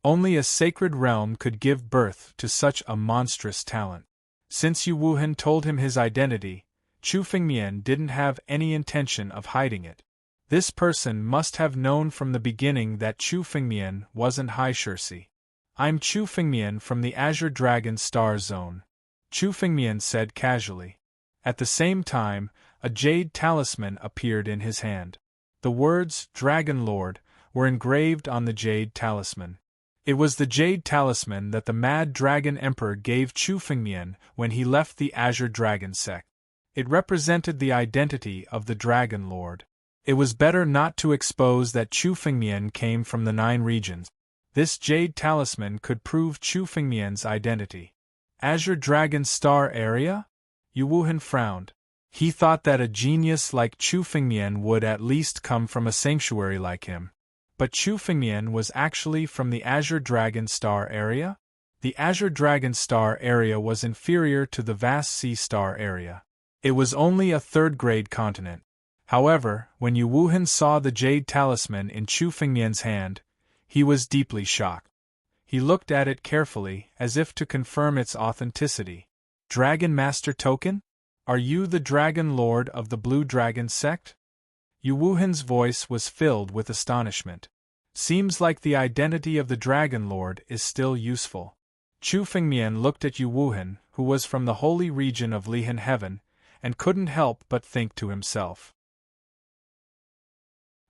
Only a sacred realm could give birth to such a monstrous talent. Since Yu Wuhan told him his identity, Chu Fengmian didn't have any intention of hiding it. This person must have known from the beginning that Chu Fengmian wasn't Hai Shirsi. "I'm Chu Fengmian from the Azure Dragon Star Zone," Chu Fengmian said casually. At the same time, a jade talisman appeared in his hand. The words, "Dragon Lord," were engraved on the jade talisman. It was the jade talisman that the Mad Dragon Emperor gave Chu Fengmian when he left the Azure Dragon sect. It represented the identity of the Dragon Lord. It was better not to expose that Chu Fengmian came from the 9 regions. This jade talisman could prove Chu Fengmian's identity. Azure Dragon Star Area? Yu Wuhan frowned. He thought that a genius like Chu Fengmian would at least come from a sanctuary like him. But Chu Fengmian was actually from the Azure Dragon Star Area? The Azure Dragon Star Area was inferior to the vast Sea Star Area. It was only a 3rd-grade continent. However, when Yu Wuhan saw the jade talisman in Chu Fengmian's hand, he was deeply shocked. He looked at it carefully, as if to confirm its authenticity. "Dragon Master Token? Are you the Dragon Lord of the Blue Dragon sect?" Yu Wuhan's voice was filled with astonishment. Seems like the identity of the Dragon Lord is still useful. Chu Fengmian looked at Yu Wuhan, who was from the holy region of Lihan Heaven, and couldn't help but think to himself.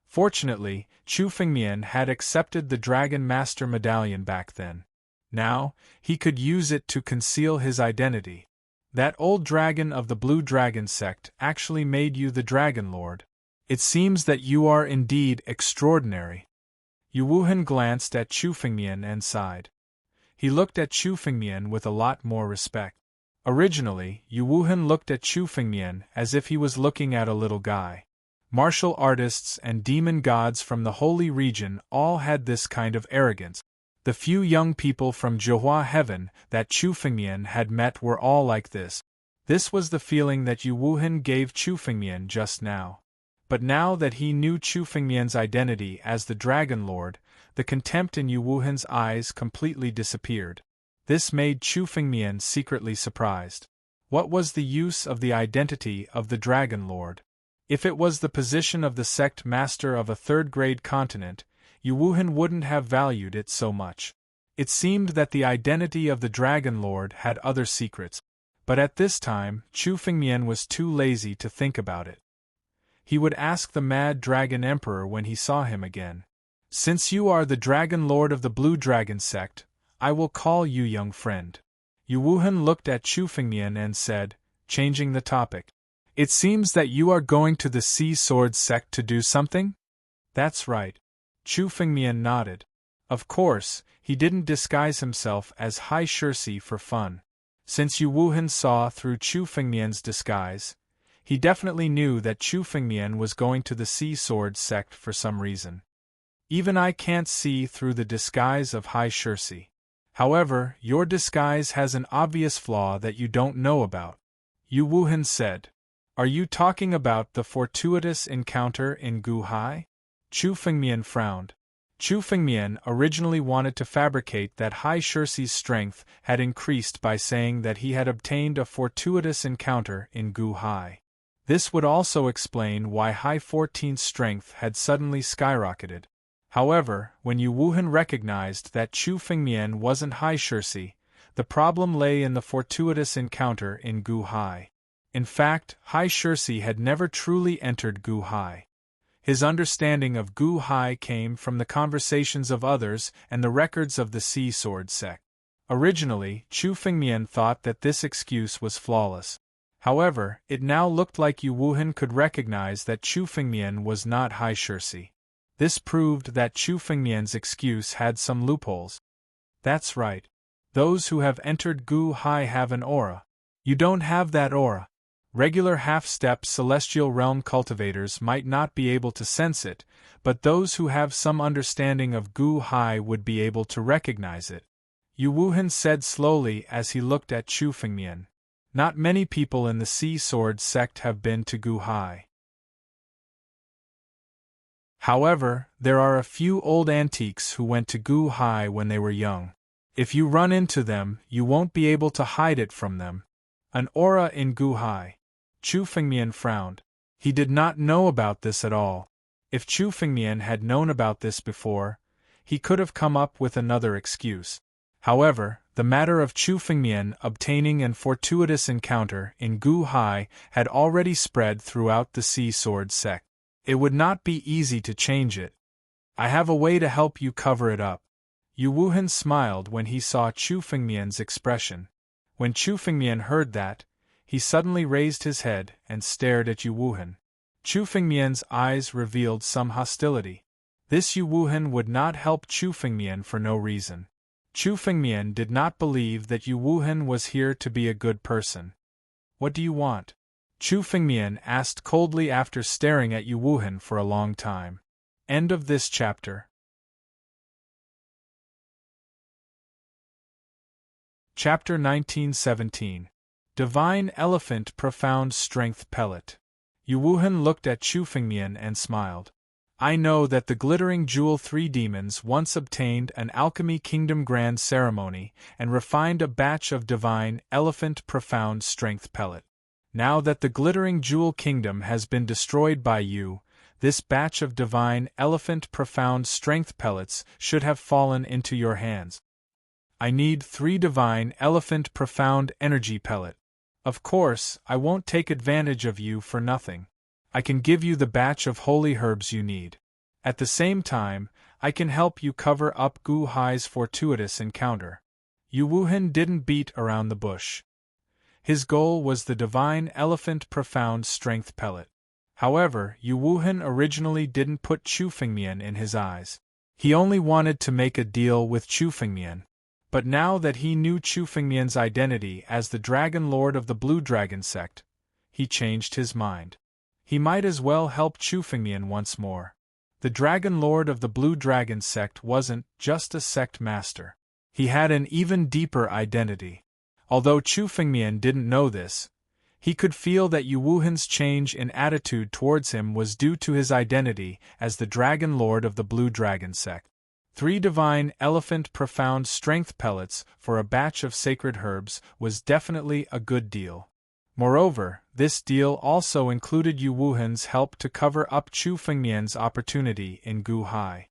Fortunately, Chu Fengmian had accepted the Dragon Master Medallion back then. Now, he could use it to conceal his identity. That old dragon of the Blue Dragon sect actually made you the Dragon Lord. It seems that you are indeed extraordinary. Yu Wuhan glanced at Chu Fengmian and sighed. He looked at Chu Fengmian with a lot more respect. Originally, Yu Wuhan looked at Chu Fengmian as if he was looking at a little guy. Martial artists and demon gods from the holy region all had this kind of arrogance. The few young people from Jiuyu heaven that Chu Fengmian had met were all like this. This was the feeling that Yu Wuhan gave Chu Fengmian just now. But now that he knew Chu Fengmian's identity as the Dragon Lord, the contempt in Yu Wuhan's eyes completely disappeared. This made Chu Fengmian secretly surprised. What was the use of the identity of the Dragon Lord? If it was the position of the sect master of a third-grade continent, Yu Wuhan wouldn't have valued it so much. It seemed that the identity of the Dragon Lord had other secrets, but at this time, Chu Fengmian was too lazy to think about it. He would ask the Mad Dragon Emperor when he saw him again. Since you are the Dragon Lord of the Blue Dragon sect, I will call you young friend. Yu Wuhan looked at Chu Fengmian and said, changing the topic. It seems that you are going to the Sea Sword sect to do something? That's right. Chu Fengmian nodded. Of course, he didn't disguise himself as Hai Shirsi for fun. Since Yu Wuhan saw through Chu Fengmian's disguise, he definitely knew that Chu Fengmian was going to the Sea Sword sect for some reason. Even I can't see through the disguise of Hai Shirsi. However, your disguise has an obvious flaw that you don't know about. Yu Wuhan said. Are you talking about the fortuitous encounter in Guhai? Chu Fengmian frowned. Chu Fengmian originally wanted to fabricate that Hai Shirsi's strength had increased by saying that he had obtained a fortuitous encounter in Guhai. This would also explain why Hai 14's strength had suddenly skyrocketed. However, when Yu Wuhan recognized that Chu Fengmian wasn't Hai Shirsi, the problem lay in the fortuitous encounter in Guhai. In fact, Hai Shirsi had never truly entered Guhai. His understanding of Guhai came from the conversations of others and the records of the Sea Sword sect. Originally, Chu Fengmian thought that this excuse was flawless. However, it now looked like Yu Wuhan could recognize that Chu Fengmian was not Hai Shirsi. This proved that Chu Fengmian's excuse had some loopholes. That's right. Those who have entered Guhai have an aura. You don't have that aura. Regular half-step celestial realm cultivators might not be able to sense it, but those who have some understanding of Guhai would be able to recognize it. Yu Wuhan said slowly as he looked at Chu Fengmian. Not many people in the Sea Sword sect have been to Guhai. However, there are a few old antiques who went to Guhai when they were young. If you run into them, you won't be able to hide it from them. An aura in Guhai. Chu Fengmian frowned. He did not know about this at all. If Chu Fengmian had known about this before, he could have come up with another excuse. However, the matter of Chu Fengmian obtaining an fortuitous encounter in Guhai had already spread throughout the Sea Sword sect. It would not be easy to change it. I have a way to help you cover it up. Yu Wuhan smiled when he saw Chu Fengmian's expression. When Chu Fengmian heard that, he suddenly raised his head and stared at Yu Wuhan. Chu Fengmian's eyes revealed some hostility. This Yu Wuhan would not help Chu Fengmian for no reason. Chu Fengmian did not believe that Yu Wuhan was here to be a good person. What do you want? Chu Fengmian asked coldly after staring at Yu Wuhan for a long time. End of this chapter. Chapter 1917. Divine Elephant Profound Strength Pellet. Yu Wuhan looked at Chu Fengmian and smiled. I know that the glittering jewel 3 demons once obtained an alchemy kingdom grand ceremony and refined a batch of divine elephant profound strength pellet. Now that the glittering jewel kingdom has been destroyed by you, this batch of divine elephant profound strength pellets should have fallen into your hands. I need 3 divine elephant profound energy pellet. Of course, I won't take advantage of you for nothing. I can give you the batch of holy herbs you need. At the same time, I can help you cover up Guhai's fortuitous encounter. Yu Wuhan didn't beat around the bush. His goal was the divine elephant profound strength pellet. However, Yu Wuhan originally didn't put Chu Fengmian in his eyes. He only wanted to make a deal with Chu Fengmian. But now that he knew Chu Fengmian's identity as the Dragon Lord of the Blue Dragon sect, he changed his mind. He might as well help Chu Fengmian once more. The Dragon Lord of the Blue Dragon sect wasn't just a sect master. He had an even deeper identity. Although Chu Fengmian didn't know this, he could feel that Yu Wuhan's change in attitude towards him was due to his identity as the Dragon Lord of the Blue Dragon sect. 3 divine elephant profound strength pellets for a batch of sacred herbs was definitely a good deal. Moreover, this deal also included Yu Wuhan's help to cover up Chu Fengmian's opportunity in Gu Hai.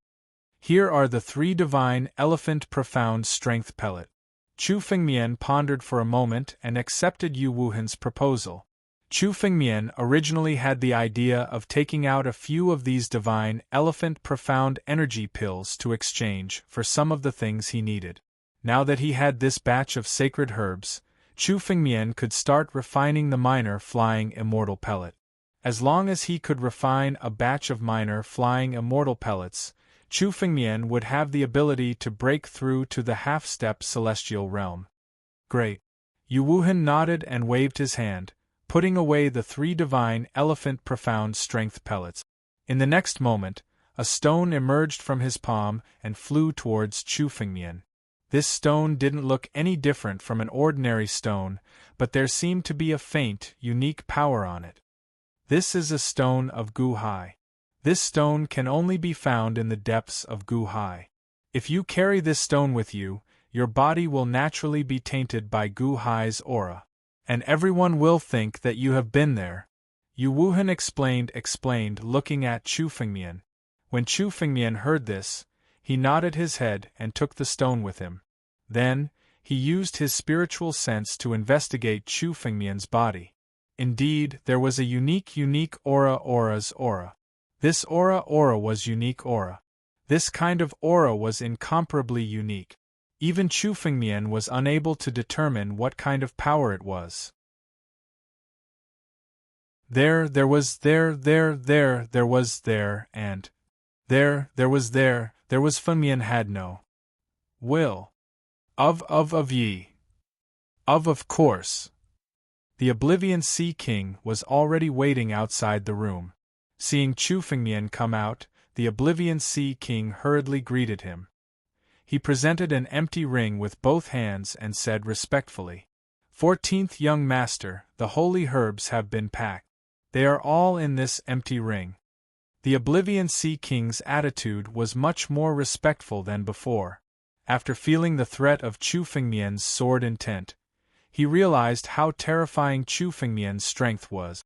Here are the 3 divine elephant profound strength pellet. Chu Fengmian pondered for a moment and accepted Yu Wuhan's proposal. Chu Fengmian originally had the idea of taking out a few of these divine elephant profound energy pills to exchange for some of the things he needed. Now that he had this batch of sacred herbs, Chu Fengmian could start refining the minor flying immortal pellet. As long as he could refine a batch of minor flying immortal pellets, Chu Fengmian would have the ability to break through to the half-step celestial realm. Great. Yu Wuhan nodded and waved his hand, putting away the 3 divine elephant profound strength pellets. In the next moment, a stone emerged from his palm and flew towards Chu Fengmian. This stone didn't look any different from an ordinary stone, but there seemed to be a faint, unique power on it. This is a stone of Gu Hai. This stone can only be found in the depths of Gu Hai. If you carry this stone with you, your body will naturally be tainted by Gu Hai's aura. And everyone will think that you have been there. Yu Wuhan explained looking at Chu Fengmian. When Chu Fengmian heard this, he nodded his head and took the stone with him. Then, he used his spiritual sense to investigate Chu Fengmian's body. Indeed, there was a unique aura's aura. This aura was unique aura. This kind of aura was incomparably unique. Even Chu Fengmian was unable to determine what kind of power it was. There was Fengmian had no will. Of course. The Oblivion Sea King was already waiting outside the room. Seeing Chu Fengmian come out, the Oblivion Sea King hurriedly greeted him. He presented an empty ring with both hands and said respectfully, 14th young master, the holy herbs have been packed. They are all in this empty ring. The Oblivion Sea King's attitude was much more respectful than before. After feeling the threat of Chu Fengmian's sword intent, he realized how terrifying Chu Fengmian's strength was.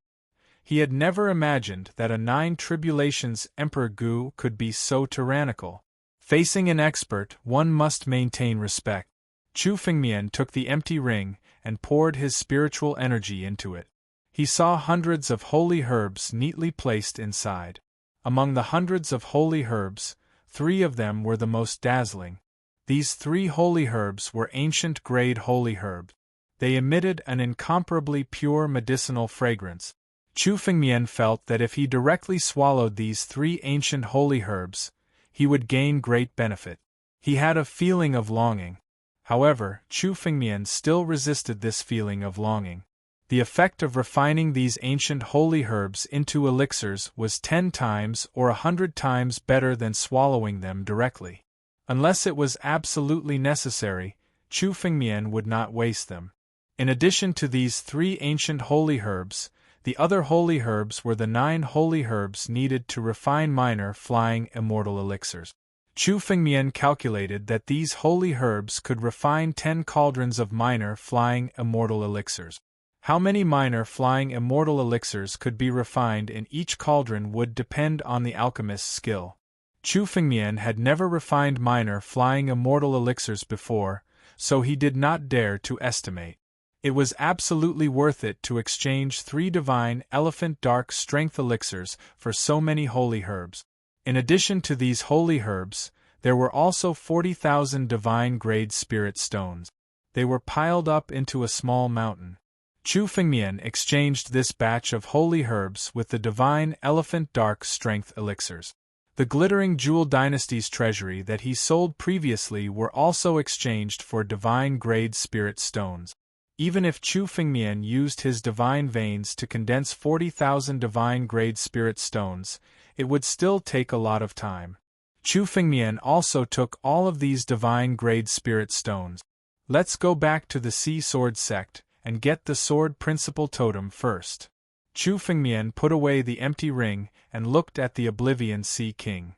He had never imagined that a 9 tribulations Emperor Gu could be so tyrannical. Facing an expert, one must maintain respect. Chu Fengmian took the empty ring and poured his spiritual energy into it. He saw hundreds of holy herbs neatly placed inside. Among the hundreds of holy herbs, 3 of them were the most dazzling. These 3 holy herbs were ancient-grade holy herbs. They emitted an incomparably pure medicinal fragrance. Chu Fengmian felt that if he directly swallowed these 3 ancient holy herbs, he would gain great benefit. He had a feeling of longing. However, Chu Fengmian still resisted this feeling of longing. The effect of refining these ancient holy herbs into elixirs was 10 times or 100 times better than swallowing them directly. Unless it was absolutely necessary, Chu Fengmian would not waste them. In addition to these 3 ancient holy herbs, the other holy herbs were the 9 holy herbs needed to refine minor flying immortal elixirs. Chu Fengmian calculated that these holy herbs could refine 10 cauldrons of minor flying immortal elixirs. How many minor flying immortal elixirs could be refined in each cauldron would depend on the alchemist's skill. Chu Fengmian had never refined minor flying immortal elixirs before, so he did not dare to estimate. It was absolutely worth it to exchange 3 divine elephant dark strength elixirs for so many holy herbs. In addition to these holy herbs, there were also 40,000 divine grade spirit stones. They were piled up into a small mountain. Chu Fengmian exchanged this batch of holy herbs with the divine elephant dark strength elixirs. The glittering Jewel Dynasty's treasury that he sold previously were also exchanged for divine-grade spirit stones. Even if Chu Fengmian used his divine veins to condense 40,000 divine-grade spirit stones, it would still take a lot of time. Chu Fengmian also took all of these divine-grade spirit stones. Let's go back to the Sea Sword sect and get the sword principle totem first. Chu Fengmian put away the empty ring and looked at the Oblivion Sea King.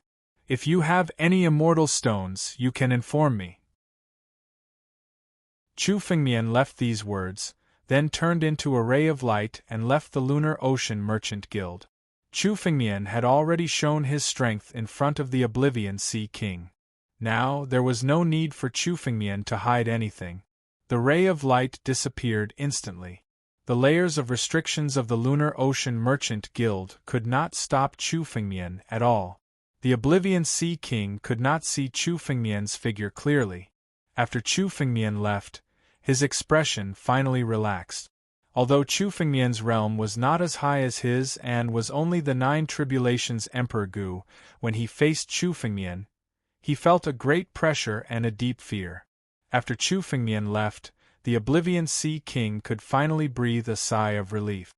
If you have any immortal stones, you can inform me. Chu Fengmian left these words, then turned into a ray of light and left the Lunar Ocean Merchant Guild. Chu Fengmian had already shown his strength in front of the Oblivion Sea King. Now, there was no need for Chu Fengmian to hide anything. The ray of light disappeared instantly. The layers of restrictions of the Lunar Ocean Merchant Guild could not stop Chu Fengmian at all. The Oblivion Sea King could not see Chu Fengmian's figure clearly. After Chu Fengmian left, his expression finally relaxed. Although Chu Fengmian's realm was not as high as his and was only the 9 Tribulations Emperor Gu, when he faced Chu Fengmian, he felt a great pressure and a deep fear. After Chu Fengmian left, the Oblivion Sea King could finally breathe a sigh of relief.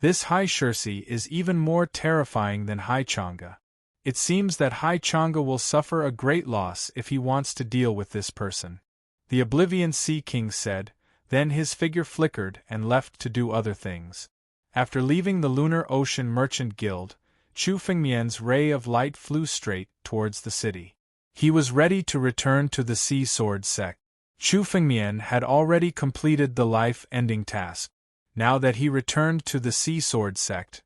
This Hai Shirsi is even more terrifying than Hai Chang'e. It seems that Hai Chang'e will suffer a great loss if he wants to deal with this person. The Oblivion Sea King said, then his figure flickered and left to do other things. After leaving the Lunar Ocean Merchant Guild, Chu Fengmian's ray of light flew straight towards the city. He was ready to return to the Sea Sword sect. Chu Fengmian had already completed the life-ending task. Now that he returned to the Sea Sword sect,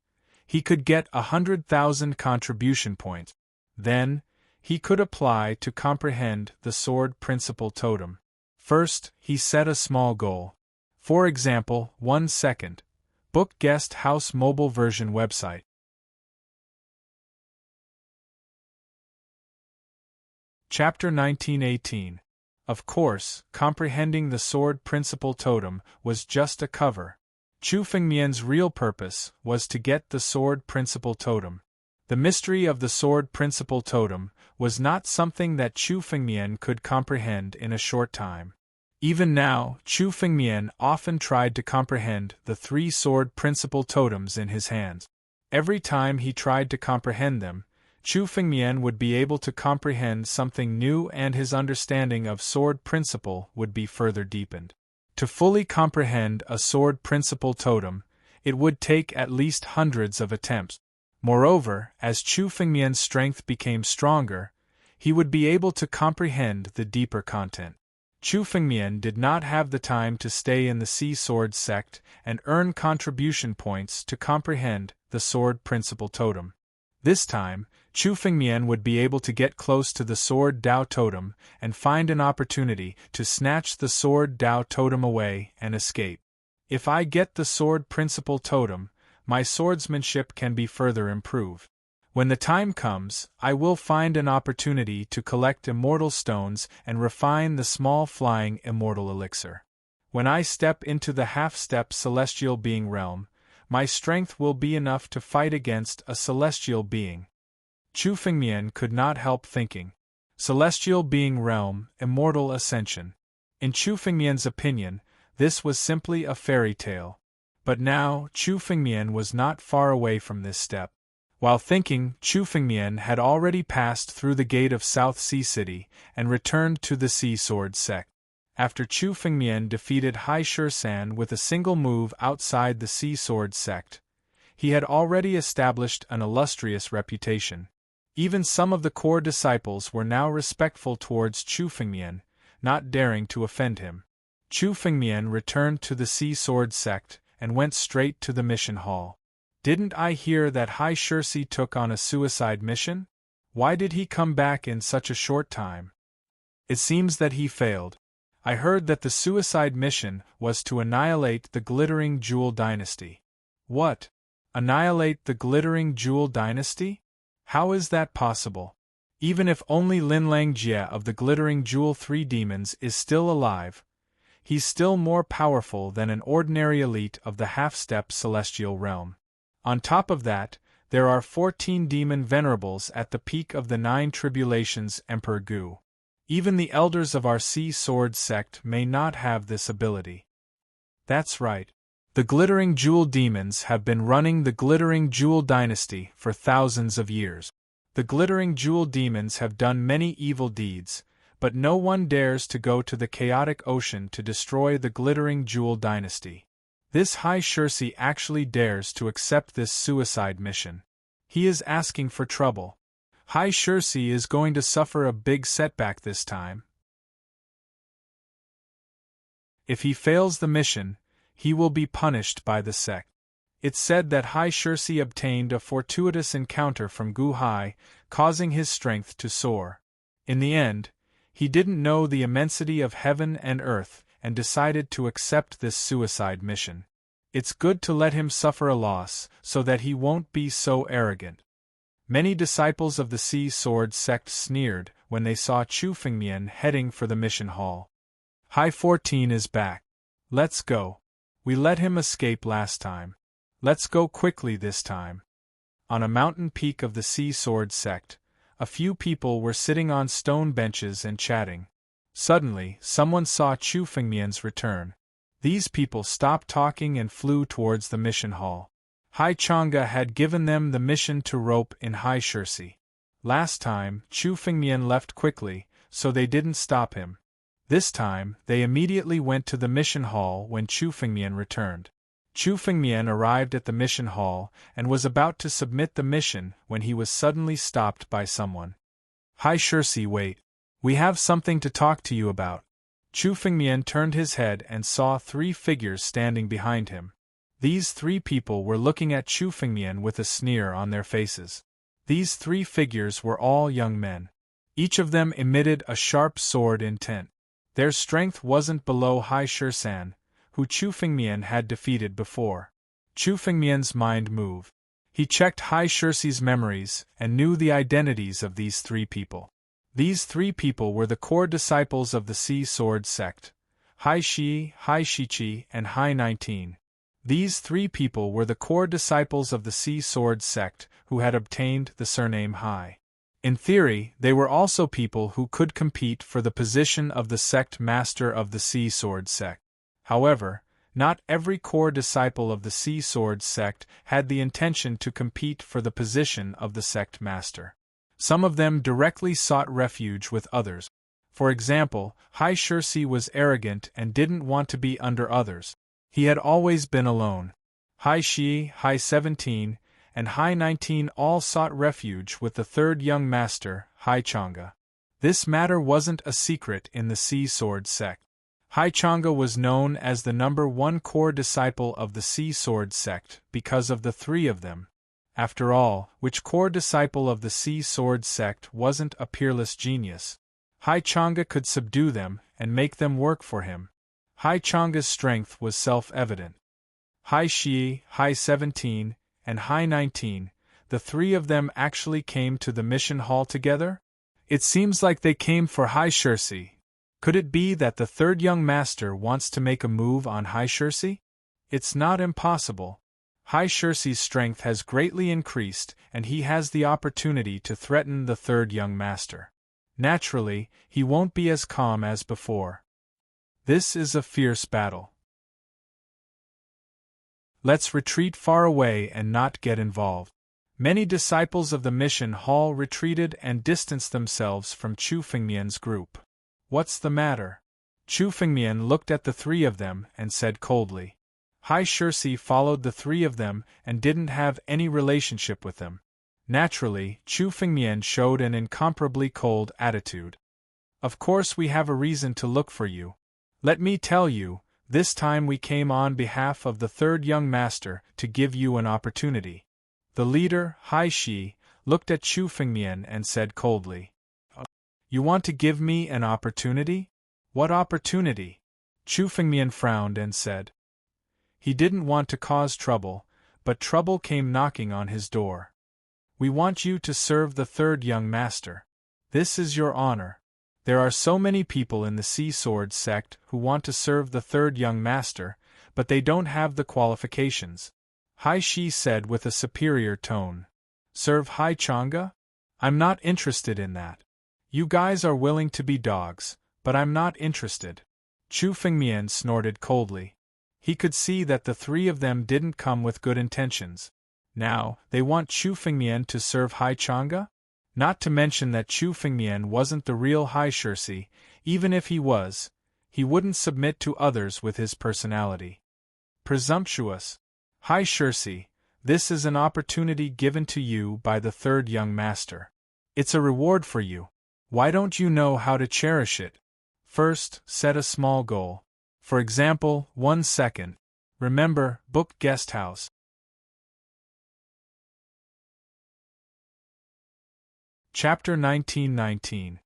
he could get 100,000 contribution points. Then, he could apply to comprehend the sword principle totem. First, he set a small goal. For example, 1 second. Book Guest House mobile version website. Chapter 1918. Of course, comprehending the sword principle totem was just a cover. Chu Fengmian's real purpose was to get the sword principle totem. The mystery of the sword principle totem was not something that Chu Fengmian could comprehend in a short time. Even now, Chu Fengmian often tried to comprehend the 3 sword principle totems in his hands. Every time he tried to comprehend them, Chu Fengmian would be able to comprehend something new and his understanding of sword principle would be further deepened. To fully comprehend a sword principle totem, it would take at least hundreds of attempts. Moreover, as Chu Fengmian's strength became stronger, he would be able to comprehend the deeper content. Chu Fengmian did not have the time to stay in the Sea Sword sect and earn contribution points to comprehend the sword principle totem. This time, Chu Fengmian would be able to get close to the sword Dao totem and find an opportunity to snatch the sword Dao totem away and escape. If I get the sword principle totem, my swordsmanship can be further improved. When the time comes, I will find an opportunity to collect immortal stones and refine the small flying immortal elixir. When I step into the half-step celestial being realm, my strength will be enough to fight against a celestial being. Chu Fengmian could not help thinking. Celestial being realm, immortal ascension. In Chu Fengmian's opinion, this was simply a fairy tale. But now, Chu Fengmian was not far away from this step. While thinking, Chu Fengmian had already passed through the gate of South Sea City and returned to the Sea Sword sect. After Chu Fengmian defeated Hai Shirsan with a single move outside the Sea Sword sect, he had already established an illustrious reputation. Even some of the core disciples were now respectful towards Chu Fengmian, not daring to offend him. Chu Fengmian returned to the Sea Sword sect and went straight to the mission hall. Didn't I hear that Hai Shirsi took on a suicide mission? Why did he come back in such a short time? It seems that he failed. I heard that the suicide mission was to annihilate the Glittering Jewel Dynasty. What? Annihilate the Glittering Jewel Dynasty? How is that possible? Even if only Lin Langjie of the Glittering Jewel 3 Demons is still alive, He's still more powerful than an ordinary elite of the half-step celestial realm. On top of that, there are 14 demon venerables at the peak of the 9 tribulations Emperor Gu. Even the elders of our Sea Sword sect may not have this ability. That's right. The Glittering Jewel demons have been running the Glittering Jewel dynasty for thousands of years. The Glittering Jewel demons have done many evil deeds, but no one dares to go to the chaotic ocean to destroy the Glittering Jewel dynasty. This High Shirsi actually dares to accept this suicide mission. He is asking for trouble. High Shirsi is going to suffer a big setback this time. If he fails the mission, he will be punished by the sect. It's said that High Shirsi obtained a fortuitous encounter from Gu Hai, causing his strength to soar. In the end, he didn't know the immensity of heaven and earth and decided to accept this suicide mission. It's good to let him suffer a loss so that he won't be so arrogant. Many disciples of the Sea Sword sect sneered when they saw Chu Fengmian heading for the mission hall. High 14 is back. Let's go. We let him escape last time. Let's go quickly this time. On a mountain peak of the Sea Sword sect, a few people were sitting on stone benches and chatting. Suddenly, someone saw Chu Fengmian's return. These people stopped talking and flew towards the mission hall. Hai Chang'e had given them the mission to rope in High Shirsi. Last time, Chu Fengmian left quickly, so they didn't stop him. This time, they immediately went to the mission hall when Chu Fengmian returned. Chu Fengmian arrived at the mission hall and was about to submit the mission when he was suddenly stopped by someone. High Shirsi, wait. We have something to talk to you about. Chu Fengmian turned his head and saw 3 figures standing behind him. These 3 people were looking at Chu Fengmian with a sneer on their faces. These 3 figures were all young men. Each of them emitted a sharp sword intent. Their strength wasn't below Hai Shirsan, who Chu Fengmian had defeated before. Chu Fengmian's mind moved. He checked Hai Shirsi's memories and knew the identities of these 3 people. These 3 people were the core disciples of the Sea Sword sect, Hai Shi, Hai Shichi, and Hai 19. These 3 people were the core disciples of the Sea Sword sect who had obtained the surname Hai. In theory, they were also people who could compete for the position of the sect master of the Sea Sword sect. However, not every core disciple of the Sea Sword sect had the intention to compete for the position of the sect master. Some of them directly sought refuge with others. For example, Hai Shirsi was arrogant and didn't want to be under others. He had always been alone. Hai Shi, Hai 17, and Hai 19 all sought refuge with the 3rd young master, Hai Chang'e. This matter wasn't a secret in the Sea Sword sect. Hai Chang'e was known as the number 1 core disciple of the Sea Sword sect because of the 3 of them. After all, which core disciple of the Sea Sword sect wasn't a peerless genius? Hai Chang'e could subdue them and make them work for him. Hai Chang'e's strength was self-evident. Hai Shi, Hai 17, and Hai 19, the 3 of them actually came to the mission hall together? It seems like they came for Hai Shirsi. Could it be that the 3rd young master wants to make a move on Hai Shirsi? It's not impossible. Hai Shirsi's strength has greatly increased and he has the opportunity to threaten the 3rd young master. Naturally, he won't be as calm as before. This is a fierce battle. Let's retreat far away and not get involved. Many disciples of the mission hall retreated and distanced themselves from Chu Fengmian's group. What's the matter? Chu Fengmian looked at the 3 of them and said coldly. Hai Shirsi followed the 3 of them and didn't have any relationship with them. Naturally, Chu Fengmian showed an incomparably cold attitude. Of course we have a reason to look for you. Let me tell you, this time we came on behalf of the 3rd young master to give you an opportunity. The leader, Hai Shi, looked at Chu Fengmian and said coldly. You want to give me an opportunity? What opportunity? Chu Fengmian frowned and said. He didn't want to cause trouble, but trouble came knocking on his door. We want you to serve the 3rd young master. This is your honor. There are so many people in the Sea Sword sect who want to serve the third young master, but they don't have the qualifications. Hai Shi said with a superior tone. Serve Hai Chang'e? I'm not interested in that. You guys are willing to be dogs, but I'm not interested. Chu Fengmian snorted coldly. He could see that the three of them didn't come with good intentions. Now, they want Chu Fengmian to serve Hai Chang'e? Not to mention that Chu Fengmian wasn't the real Hai Shirsi. Even if he was, he wouldn't submit to others with his personality. Presumptuous. Hai Shirsi, this is an opportunity given to you by the third young master. It's a reward for you. Why don't you know how to cherish it? First, set a small goal. For example, 1 second. Remember, book guest house. Chapter 1919.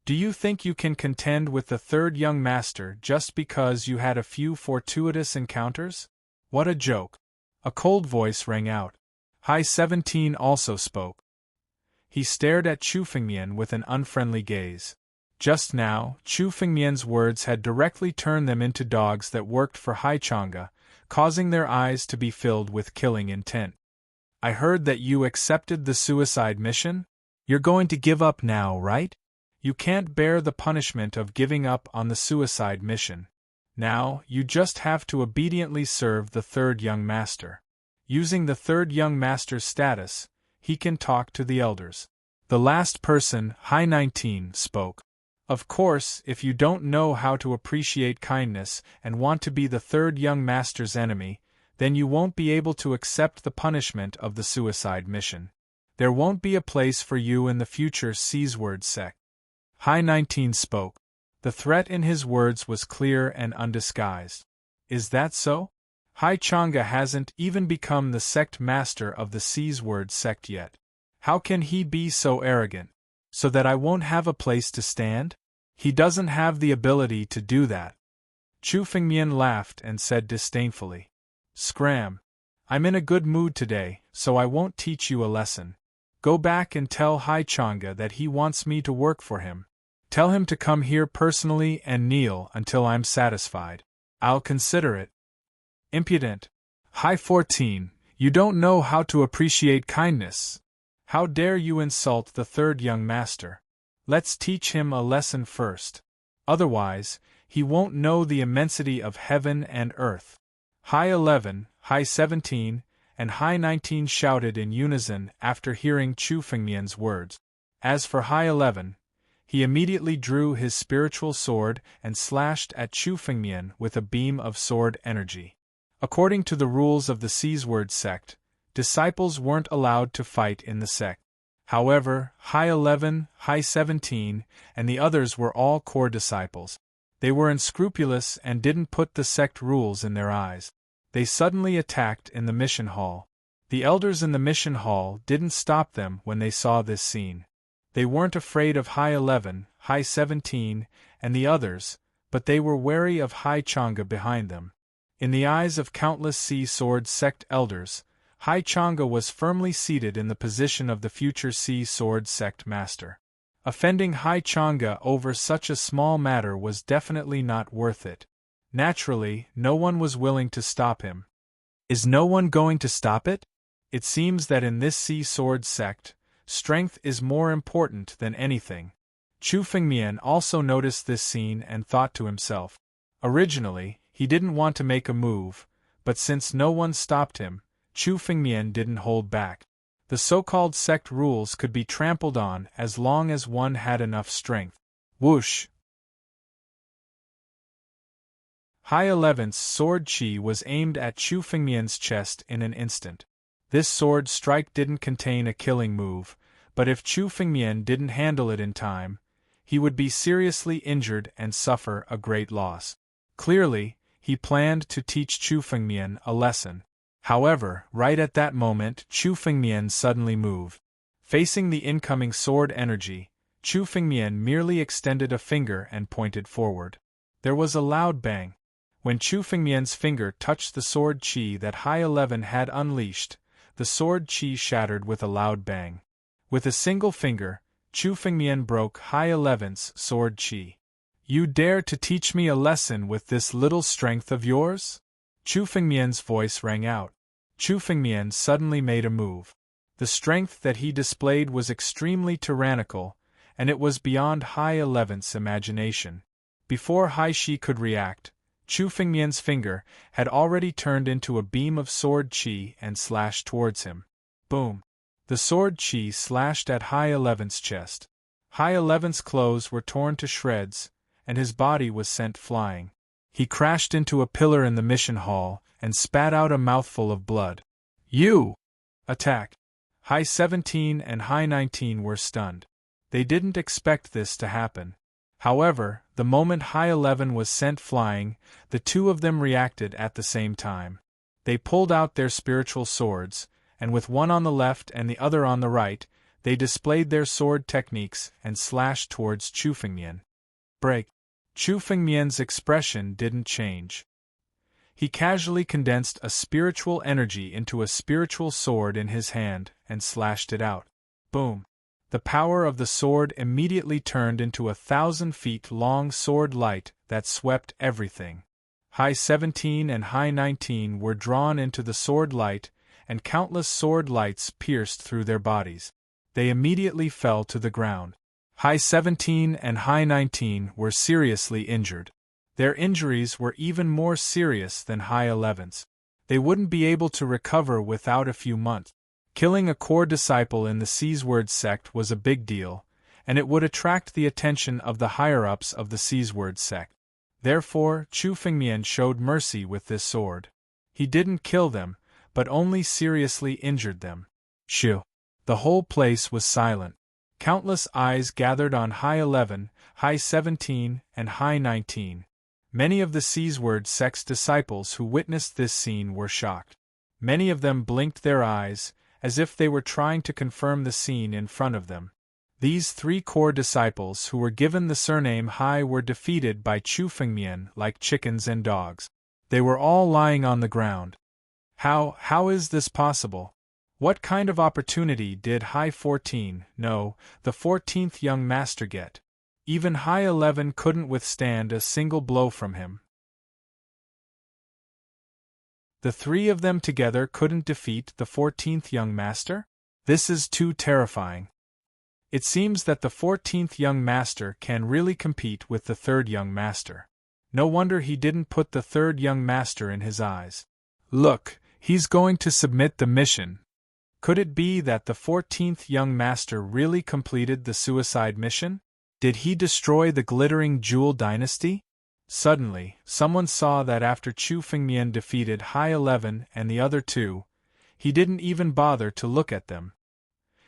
Do you think you can contend with the third young master just because you had a few fortuitous encounters? What a joke. A cold voice rang out. Hai 17 also spoke. He stared at Chu Fengmian with an unfriendly gaze. Just now, Chu Fengmian's words had directly turned them into dogs that worked for Hai Chang'e, causing their eyes to be filled with killing intent. I heard that you accepted the suicide mission? You're going to give up now, right? You can't bear the punishment of giving up on the suicide mission. Now, you just have to obediently serve the third young master. Using the third young master's status, he can talk to the elders. The last person, Hai 19, spoke. Of course, if you don't know how to appreciate kindness and want to be the third young master's enemy, then you won't be able to accept the punishment of the suicide mission. There won't be a place for you in the future Seasword sect. Hai 19 spoke. The threat in his words was clear and undisguised. Is that so? Hai Chang'e hasn't even become the sect master of the Seasword sect yet. How can he be so arrogant? So that I won't have a place to stand? He doesn't have the ability to do that. Chu Fengmian laughed and said disdainfully. Scram. I'm in a good mood today, so I won't teach you a lesson. Go back and tell Hai Chang'e that he wants me to work for him. Tell him to come here personally and kneel until I'm satisfied. I'll consider it. Impudent. Hai 14, you don't know how to appreciate kindness. How dare you insult the third young master? Let's teach him a lesson first. Otherwise, he won't know the immensity of heaven and earth. Hai 11, Hai 17, and Hai 19 shouted in unison after hearing Chu Fengmian's words. As for Hai 11, he immediately drew his spiritual sword and slashed at Chu Fengmian with a beam of sword energy. According to the rules of the Seasword sect, disciples weren't allowed to fight in the sect. However, Hai 11, Hai 17, and the others were all core disciples. They were unscrupulous and didn't put the sect rules in their eyes. They suddenly attacked in the mission hall. The elders in the mission hall didn't stop them when they saw this scene. They weren't afraid of Hai 11, Hai 17, and the others, but they were wary of Hai Chang'e behind them. In the eyes of countless Sea Sword sect elders, Hai Chang'e was firmly seated in the position of the future Sea Sword sect master. Offending Hai Chang'e over such a small matter was definitely not worth it. Naturally, no one was willing to stop him. Is no one going to stop it? It seems that in this Sea Sword sect, strength is more important than anything. Chu Fengmian also noticed this scene and thought to himself. Originally, he didn't want to make a move, but since no one stopped him, Chu Fengmian didn't hold back. The so-called sect rules could be trampled on as long as one had enough strength. Whoosh! Hai 11's sword chi was aimed at Chu Fengmian's chest in an instant. This sword strike didn't contain a killing move, but if Chu Fengmian didn't handle it in time, he would be seriously injured and suffer a great loss. Clearly, he planned to teach Chu Fengmian a lesson. However, right at that moment, Chu Fengmian suddenly moved. Facing the incoming sword energy, Chu Fengmian merely extended a finger and pointed forward. There was a loud bang. When Chu Fengmian's finger touched the sword chi that Hai 11 had unleashed, the sword chi shattered with a loud bang. With a single finger, Chu Fengmian broke High 11's sword chi. You dare to teach me a lesson with this little strength of yours? Chu Fengmian's voice rang out. Chu Fengmian suddenly made a move. The strength that he displayed was extremely tyrannical, and it was beyond High 11's imagination. Before Hai Shi could react, Chu Fengmian's finger had already turned into a beam of sword chi and slashed towards him. Boom! The sword chi slashed at High 11's chest. High 11's clothes were torn to shreds, and his body was sent flying. He crashed into a pillar in the mission hall and spat out a mouthful of blood. You! Attack! High 17 and High 19 were stunned. They didn't expect this to happen. However, the moment High 11 was sent flying, the two of them reacted at the same time. They pulled out their spiritual swords, and with one on the left and the other on the right, they displayed their sword techniques and slashed towards Chu Fengmian. Break! Chu Fengmian's expression didn't change. He casually condensed a spiritual energy into a spiritual sword in his hand and slashed it out. Boom! The power of the sword immediately turned into a 1,000-feet-long sword light that swept everything. High 17 and High 19 were drawn into the sword light, and countless sword lights pierced through their bodies. They immediately fell to the ground. High 17 and High 19 were seriously injured. Their injuries were even more serious than High 11's. They wouldn't be able to recover without a few months. Killing a core disciple in the Seasword sect was a big deal, and it would attract the attention of the higher-ups of the Seasword sect. Therefore, Chu Fengmian showed mercy with this sword. He didn't kill them, but only seriously injured them. Shoo! The whole place was silent. Countless eyes gathered on High 11, High 17, and High 19. Many of the Seasword sect's disciples who witnessed this scene were shocked. Many of them blinked their eyes, as if they were trying to confirm the scene in front of them. These three core disciples who were given the surname Hai were defeated by Chu Fengmian like chickens and dogs. They were all lying on the ground. How is this possible? What kind of opportunity did High 14, no, the 14th young master get? Even High 11 couldn't withstand a single blow from him. The three of them together couldn't defeat the 14th young master? This is too terrifying. It seems that the 14th young master can really compete with the third young master. No wonder he didn't put the third young master in his eyes. Look, he's going to submit the mission. Could it be that the 14th young master really completed the suicide mission? Did he destroy the glittering jewel dynasty? Suddenly, someone saw that after Chu Fengmian defeated High 11 and the other two, he didn't even bother to look at them.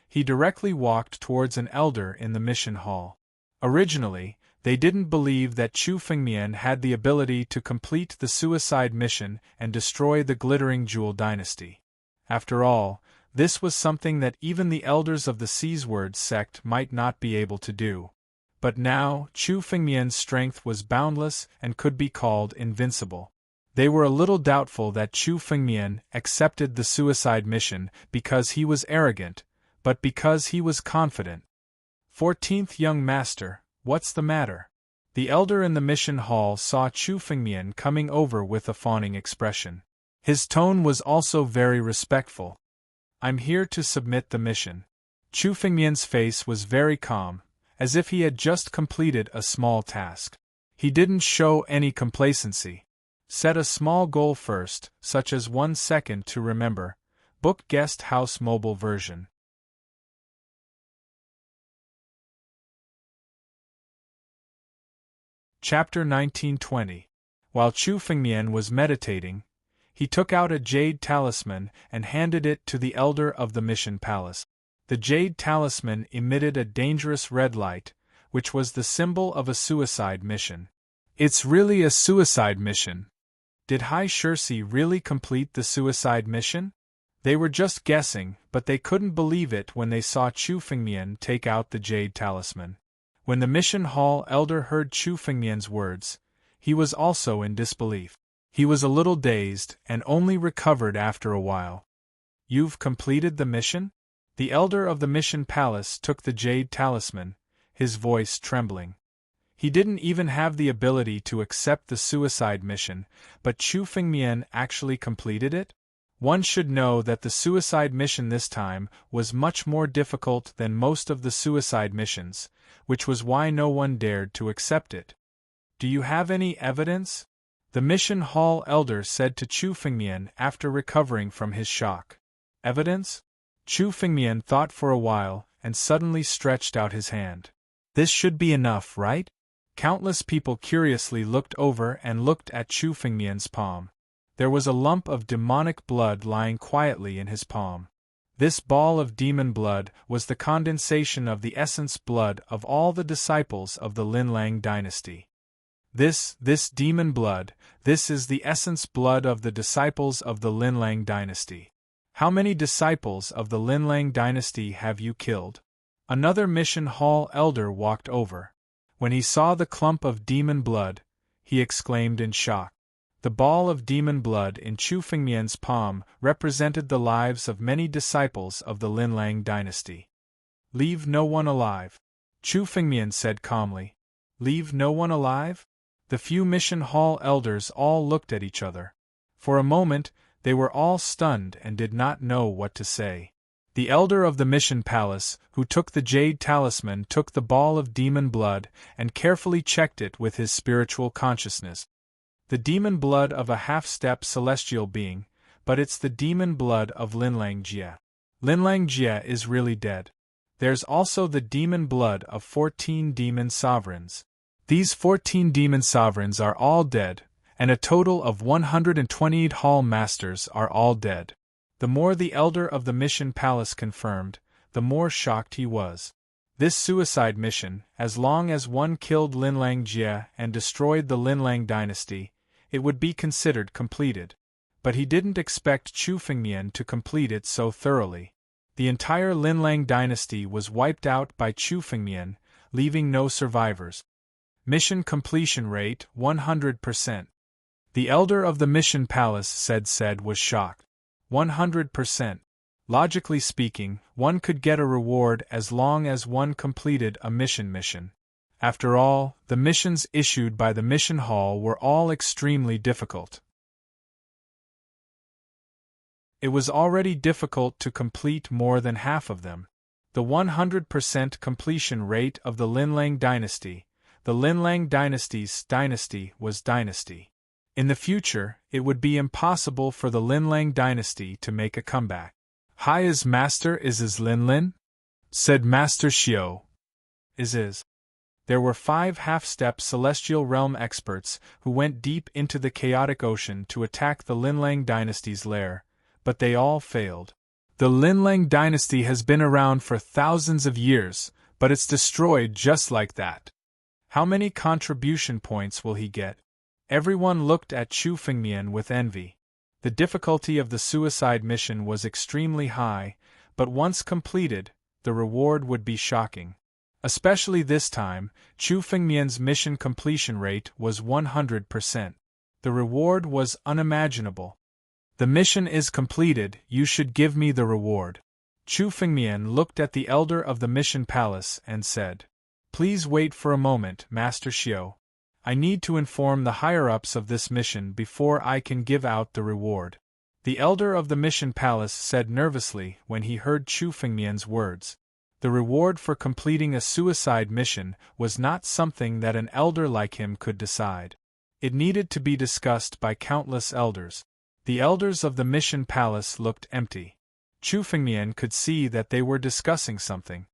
He directly walked towards an elder in the mission hall. Originally, they didn't believe that Chu Fengmian had the ability to complete the suicide mission and destroy the glittering jewel dynasty. After all, this was something that even the elders of the Seasword sect might not be able to do. But now, Chu Fengmian's strength was boundless and could be called invincible. They were a little doubtful that Chu Fengmian accepted the suicide mission because he was arrogant, but because he was confident. 14th young master, what's the matter? The elder in the mission hall saw Chu Fengmian coming over with a fawning expression. His tone was also very respectful. I'm here to submit the mission. Chu Fengmian's face was very calm, as if he had just completed a small task. He didn't show any complacency. Set a small goal first, such as 1 second to remember. Book Guest House Mobile version. Chapter 1920. While Chu Fengmian was meditating, he took out a jade talisman and handed it to the elder of the mission palace. The jade talisman emitted a dangerous red light, which was the symbol of a suicide mission. It's really a suicide mission. Did Hai Shirsi really complete the suicide mission? They were just guessing, but they couldn't believe it when they saw Chu Fengmian take out the jade talisman. When the mission hall elder heard Chu Fengmian's words, he was also in disbelief. He was a little dazed and only recovered after a while. You've completed the mission? The elder of the Mission Palace took the jade talisman, his voice trembling. He didn't even have the ability to accept the suicide mission, but Chu Fengmian actually completed it? One should know that the suicide mission this time was much more difficult than most of the suicide missions, which was why no one dared to accept it. Do you have any evidence? The mission hall elder said to Chu Fengmian after recovering from his shock. Evidence? Chu Fengmian thought for a while and suddenly stretched out his hand. This should be enough, right? Countless people curiously looked over and looked at Chu Fengmian's palm. There was a lump of demonic blood lying quietly in his palm. This ball of demon blood was the condensation of the essence blood of all the disciples of the Linlang dynasty. This demon blood, this is the essence blood of the disciples of the Linlang dynasty. How many disciples of the Linlang dynasty have you killed? Another mission hall elder walked over. When he saw the clump of demon blood, he exclaimed in shock. The ball of demon blood in Chu Fengmian's palm represented the lives of many disciples of the Linlang dynasty. Leave no one alive, Chu Fengmian said calmly. Leave no one alive? The few mission hall elders all looked at each other. For a moment, they were all stunned and did not know what to say. The elder of the mission palace, who took the jade talisman, took the ball of demon blood and carefully checked it with his spiritual consciousness. The demon blood of a half-step celestial being, but it's the demon blood of Linlang Jie. Linlang Jie is really dead. There's also the demon blood of 14 demon sovereigns. These 14 demon sovereigns are all dead, and a total of 128 hall masters are all dead. The more the elder of the mission palace confirmed, the more shocked he was. This suicide mission, as long as one killed Linlang Jie and destroyed the Linlang dynasty, it would be considered completed. But he didn't expect Chu Fengmian to complete it so thoroughly. The entire Linlang dynasty was wiped out by Chu Fengmian, leaving no survivors. Mission completion rate 100%. The elder of the mission palace said was shocked. 100%. Logically speaking, one could get a reward as long as one completed a mission. After all, the missions issued by the mission hall were all extremely difficult. It was already difficult to complete more than half of them. The 100% completion rate of the Linlang dynasty, the Linlang dynasty's dynasty was dynasty. In the future, it would be impossible for the Linlang dynasty to make a comeback. Hi, is Master is Linlin? Said Master Xiao. Is. There were 5 half-step celestial realm experts who went deep into the chaotic ocean to attack the Linlang dynasty's lair, but they all failed. The Linlang dynasty has been around for thousands of years, but it's destroyed just like that. How many contribution points will he get? Everyone looked at Chu Fengmian with envy. The difficulty of the suicide mission was extremely high, but once completed, the reward would be shocking. Especially this time, Chu Fengmian's mission completion rate was 100%. The reward was unimaginable. The mission is completed, you should give me the reward. Chu Fengmian looked at the elder of the mission palace and said, Please wait for a moment, Master Xiao. I need to inform the higher-ups of this mission before I can give out the reward. The elder of the mission palace said nervously when he heard Chu Fengmian's words. The reward for completing a suicide mission was not something that an elder like him could decide. It needed to be discussed by countless elders. The elders of the mission palace looked empty. Chu Fengmian could see that they were discussing something.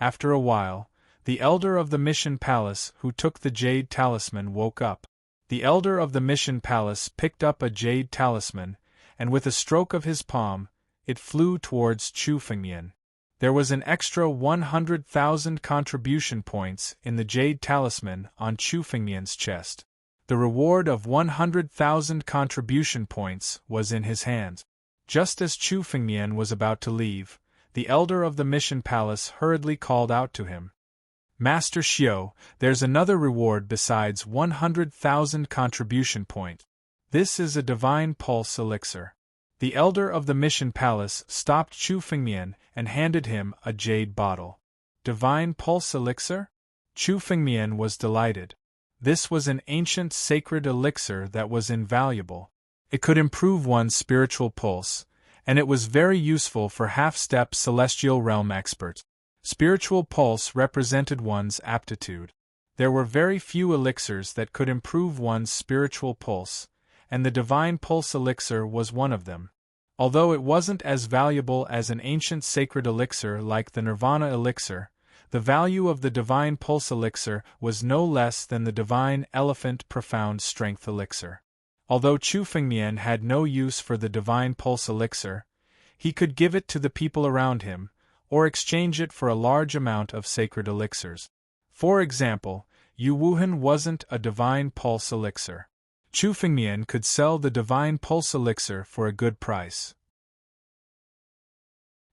After a while, the elder of the mission palace who took the jade talisman woke up. The elder of the mission palace picked up a jade talisman, and with a stroke of his palm, it flew towards Chu Fengmian. There was an extra 100,000 contribution points in the jade talisman on Chu Fengmian's chest. The reward of 100,000 contribution points was in his hands. Just as Chu Fengmian was about to leave, the elder of the mission palace hurriedly called out to him. Master Xiao, there's another reward besides 100,000 contribution points. This is a divine pulse elixir. The elder of the mission palace stopped Chu Fengmian and handed him a jade bottle. Divine Pulse Elixir? Chu Fengmian was delighted. This was an ancient sacred elixir that was invaluable. It could improve one's spiritual pulse, and it was very useful for half-step celestial realm experts. Spiritual pulse represented one's aptitude. There were very few elixirs that could improve one's spiritual pulse, and the Divine Pulse Elixir was one of them. Although it wasn't as valuable as an ancient sacred elixir like the Nirvana Elixir, the value of the Divine Pulse Elixir was no less than the Divine Elephant Profound Strength Elixir. Although Chu Fengmian had no use for the Divine Pulse Elixir, he could give it to the people around him, or exchange it for a large amount of sacred elixirs. For example, Yu Wuhan wasn't a Divine Pulse Elixir. Chu Fengmian could sell the Divine Pulse Elixir for a good price.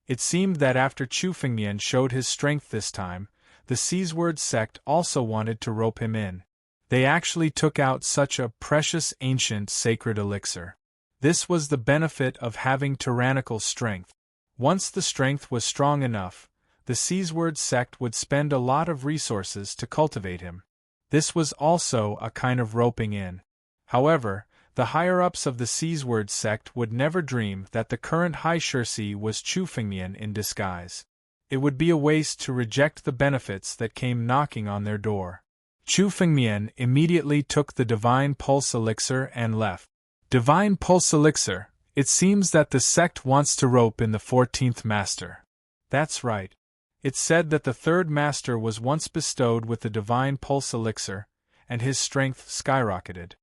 It seemed that after Chu Fengmian showed his strength this time, the Seasword sect also wanted to rope him in. They actually took out such a precious ancient sacred elixir. This was the benefit of having tyrannical strength. Once the strength was strong enough, the Seasword sect would spend a lot of resources to cultivate him. This was also a kind of roping in. However, the higher-ups of the Seasword sect would never dream that the current High Shursi was Chu Fengmian in disguise. It would be a waste to reject the benefits that came knocking on their door. Chu Fengmian immediately took the Divine Pulse Elixir and left. Divine Pulse Elixir, it seems that the sect wants to rope in the 14th Master. That's right. It said that the 3rd Master was once bestowed with the Divine Pulse Elixir, and his strength skyrocketed.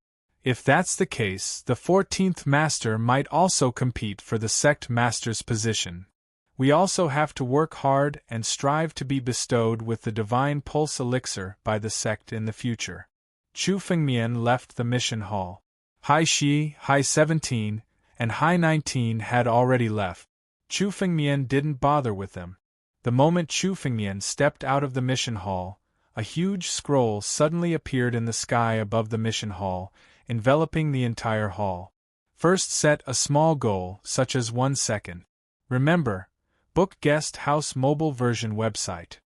If that's the case, the 14th Master might also compete for the sect master's position. We also have to work hard and strive to be bestowed with the Divine Pulse Elixir by the sect in the future. Chu Fengmian left the mission hall. High Shi, High 17, and High 19 had already left. Chu Fengmian didn't bother with them. The moment Chu Fengmian stepped out of the mission hall, a huge scroll suddenly appeared in the sky above the mission hall, enveloping the entire hall. First set a small goal, such as 1 second. Remember, book guest house mobile version website.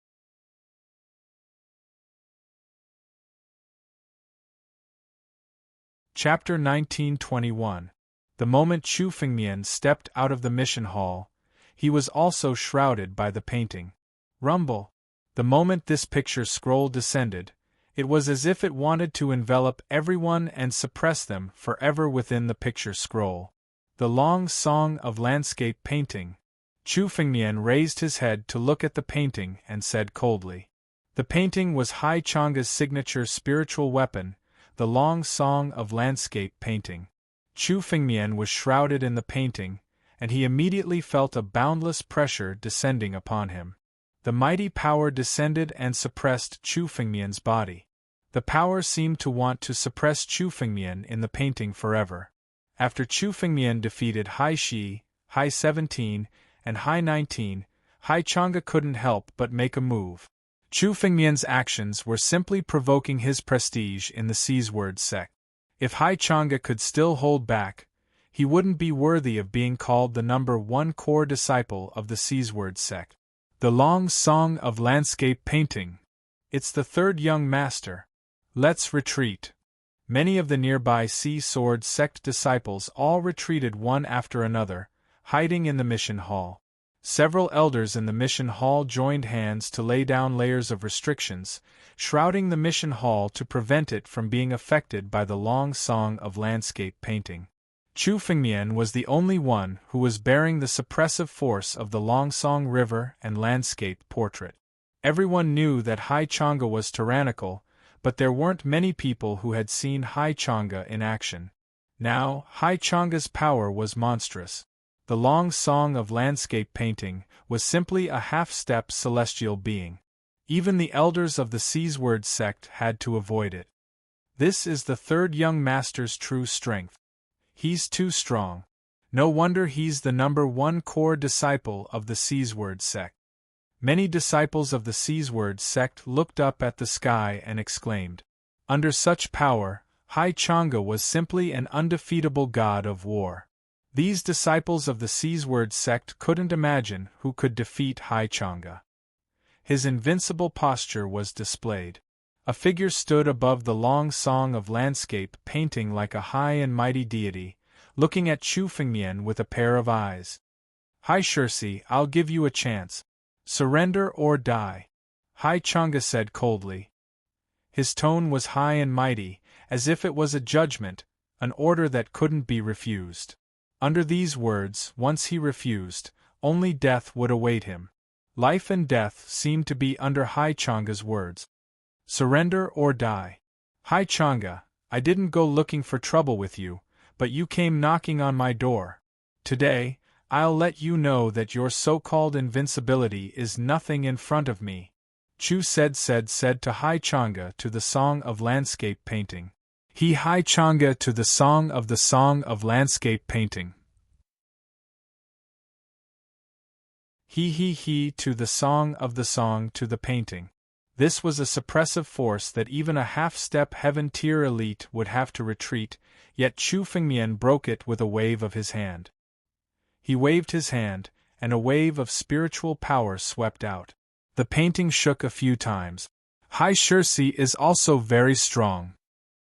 Chapter 1921. The moment Chu Fengmian stepped out of the mission hall, he was also shrouded by the painting. Rumble. The moment this picture scroll descended, it was as if it wanted to envelop everyone and suppress them forever within the picture scroll. The long song of landscape painting. Chu Fengmian raised his head to look at the painting and said coldly. The painting was Hai Changa's signature spiritual weapon, the long song of landscape painting. Chu Fengmian was shrouded in the painting, and he immediately felt a boundless pressure descending upon him. The mighty power descended and suppressed Chu Fengmian's body. The power seemed to want to suppress Chu Fengmian in the painting forever. After Chu Fengmian defeated Hai Shi, Hai 17, and Hai 19, Hai Changa couldn't help but make a move. Chu Fengmian's actions were simply provoking his prestige in the Seasword sect. If Hai Changa could still hold back, he wouldn't be worthy of being called the number 1 core disciple of the Seasword sect. The long song of landscape painting. It's the 3rd young master. Let's retreat. Many of the nearby Sea Sword sect disciples all retreated one after another, hiding in the mission hall. Several elders in the mission hall joined hands to lay down layers of restrictions, shrouding the mission hall to prevent it from being affected by the long song of landscape painting. Chu Fengmian was the only one who was bearing the suppressive force of the Longsong River and landscape portrait. Everyone knew that Hai Changa was tyrannical, but there weren't many people who had seen Hai Changa in action. Now, Hai Changa's power was monstrous. The long song of landscape painting was simply a half-step celestial being. Even the elders of the Seasword sect had to avoid it. This is the 3rd young master's true strength. He's too strong. No wonder he's the number 1 core disciple of the Seasword sect. Many disciples of the Seasword sect looked up at the sky and exclaimed, under such power, Hai Changa was simply an undefeatable god of war. These disciples of the Seaward sect couldn't imagine who could defeat Hai Changa. His invincible posture was displayed. A figure stood above the long song of landscape painting like a high and mighty deity, looking at Chu Fengmian with a pair of eyes. Hai Shirsi, I'll give you a chance. Surrender or die, Hai Changa said coldly. His tone was high and mighty, as if it was a judgment, an order that couldn't be refused. Under these words, once he refused, only death would await him. Life and death seemed to be under Hai Changa's words. Surrender or die. Hai Changa, I didn't go looking for trouble with you, but you came knocking on my door. Today, I'll let you know that your so-called invincibility is nothing in front of me. Chu said to Hai Changa to the song of landscape painting. He Hai Changa to the song of landscape painting. He to the song to the painting. This was a suppressive force that even a half-step heaven-tier elite would have to retreat, yet Chu Fengmian broke it with a wave of his hand. He waved his hand, and a wave of spiritual power swept out. The painting shook a few times. Hai Shirsi is also very strong.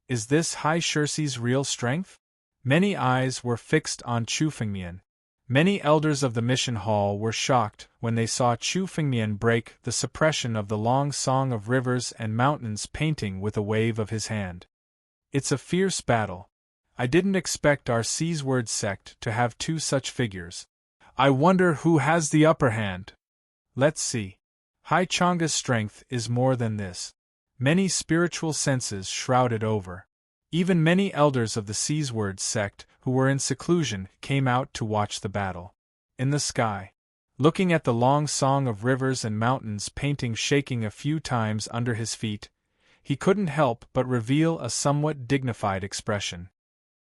Is this Hai Shirsi's real strength? Many eyes were fixed on Chu Fengmian. Many elders of the mission hall were shocked when they saw Chu Fengmian break the suppression of the long song of rivers and mountains painting with a wave of his hand. It's a fierce battle. I didn't expect our Seaward sect to have two such figures. I wonder who has the upper hand. Let's see. Hai Changa's strength is more than this. Many spiritual senses shrouded over. Even many elders of the Seaward sect who were in seclusion came out to watch the battle. In the sky, looking at the long song of rivers and mountains painting shaking a few times under his feet, he couldn't help but reveal a somewhat dignified expression.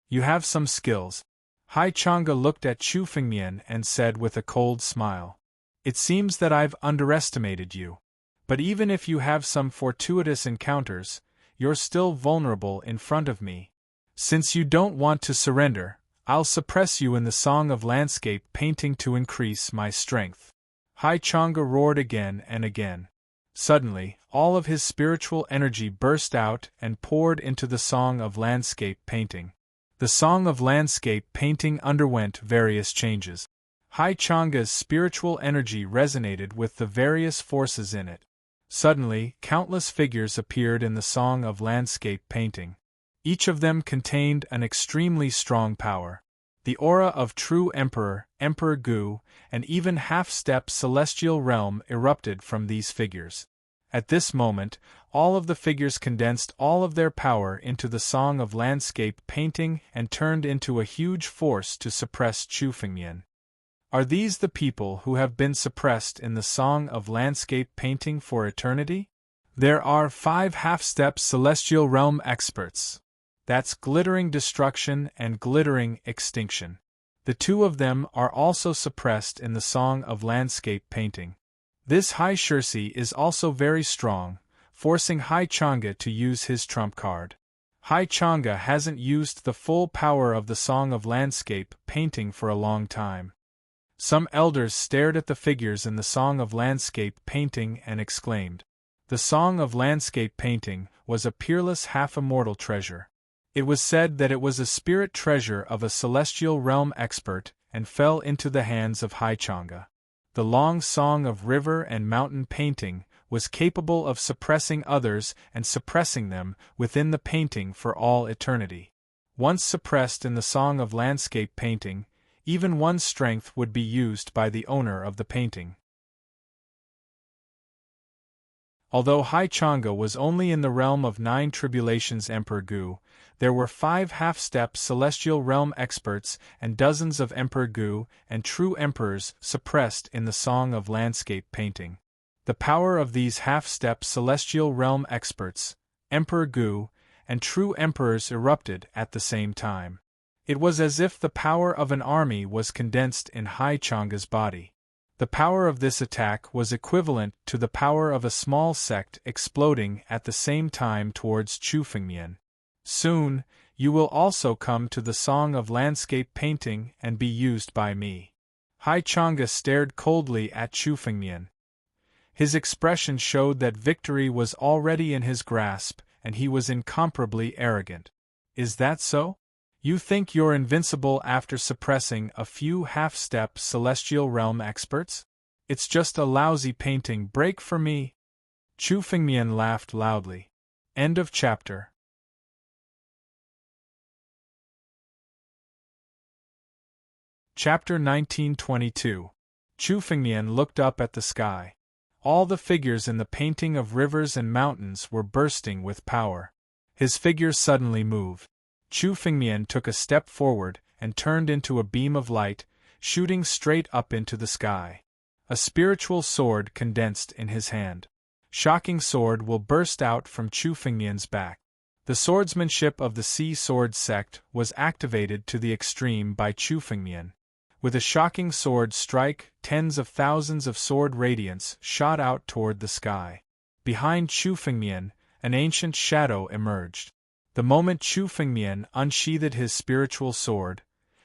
You have some skills. Hai Changa looked at Chu Fengmian and said with a cold smile. It seems that I've underestimated you. But even if you have some fortuitous encounters, you're still vulnerable in front of me. Since you don't want to surrender, I'll suppress you in the song of landscape painting to increase my strength. Hai Changa roared again and again. Suddenly, all of his spiritual energy burst out and poured into the song of landscape painting. The song of landscape painting underwent various changes. Hai Changa's spiritual energy resonated with the various forces in it. Suddenly, countless figures appeared in the song of landscape painting. Each of them contained an extremely strong power. The aura of true Emperor, Emperor Gu, and even half-step celestial realm erupted from these figures. At this moment, all of the figures condensed all of their power into the song of landscape painting and turned into a huge force to suppress Chu Fengmian. Are these the people who have been suppressed in the song of landscape painting for eternity? There are 5 half-step celestial realm experts. That's glittering destruction and glittering extinction. The 2 of them are also suppressed in the song of landscape painting. This Hai Shirsi is also very strong, forcing Hai Changa to use his trump card. Hai Changa hasn't used the full power of the song of landscape painting for a long time. Some elders stared at the figures in the song of landscape painting and exclaimed. The song of landscape painting was a peerless half-immortal treasure. It was said that it was a spirit treasure of a celestial realm expert and fell into the hands of Hai Changa. The long song of river and mountain painting was capable of suppressing others and suppressing them within the painting for all eternity. Once suppressed in the song of landscape painting, even one's strength would be used by the owner of the painting. Although Hai Changa was only in the realm of 9 tribulations Emperor Gu, there were 5 half-step celestial realm experts and dozens of Emperor Gu and true emperors suppressed in the song of landscape painting. The power of these half-step celestial realm experts, Emperor Gu, and true emperors erupted at the same time. It was as if the power of an army was condensed in Hai Changa's body. The power of this attack was equivalent to the power of a small sect exploding at the same time towards Chu Fengmian. Soon, you will also come to the song of landscape painting and be used by me. Hai Changa stared coldly at Chu Fengmian. His expression showed that victory was already in his grasp, and he was incomparably arrogant. Is that so? You think you're invincible after suppressing a few half-step celestial realm experts? It's just a lousy painting break for me. Chu Fengmian laughed loudly. End of chapter. Chapter 1922. Chu Fengmian looked up at the sky. All the figures in the painting of rivers and mountains were bursting with power. His figure suddenly moved. Chu Fengmian took a step forward and turned into a beam of light, shooting straight up into the sky. A spiritual sword condensed in his hand. Shocking sword will burst out from Chu Fengmian's back. The swordsmanship of the Sea Sword sect was activated to the extreme by Chu Fengmian. With a shocking sword strike, tens of thousands of sword radiance shot out toward the sky. Behind Chu Fengmian, an ancient shadow emerged. The moment Chu Fengmian unsheathed his spiritual sword,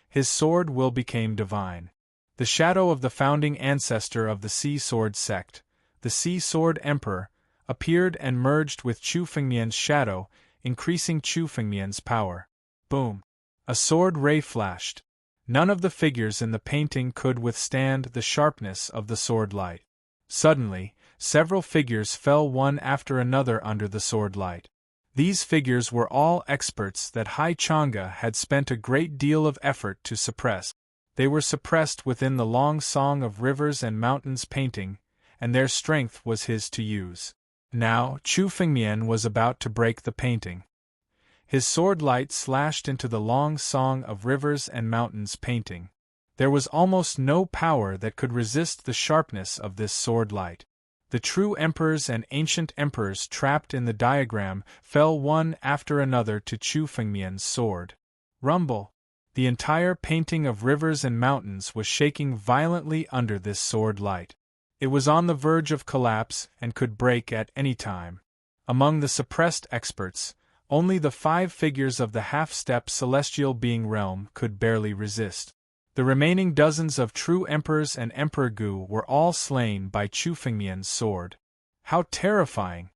his sword will became divine. The shadow of the founding ancestor of the Sea Sword sect, the Sea Sword Emperor, appeared and merged with Chu Fengmian's shadow, increasing Chu Fengmian's power. Boom! A sword ray flashed. None of the figures in the painting could withstand the sharpness of the sword light. Suddenly, several figures fell one after another under the sword light. These figures were all experts that Hai Changa had spent a great deal of effort to suppress. They were suppressed within the long song of rivers and mountains painting, and their strength was his to use. Now, Chu Fengmian was about to break the painting. His sword light slashed into the long song of rivers and mountains painting. There was almost no power that could resist the sharpness of this sword light. The true emperors and ancient emperors trapped in the diagram fell one after another to Chu Fengmian's sword. Rumble! The entire painting of rivers and mountains was shaking violently under this sword light. It was on the verge of collapse and could break at any time. Among the suppressed experts, only the 5 figures of the half-step celestial being realm could barely resist. The remaining dozens of true emperors and Emperor Gu were all slain by Chu Fengmian's sword. How terrifying!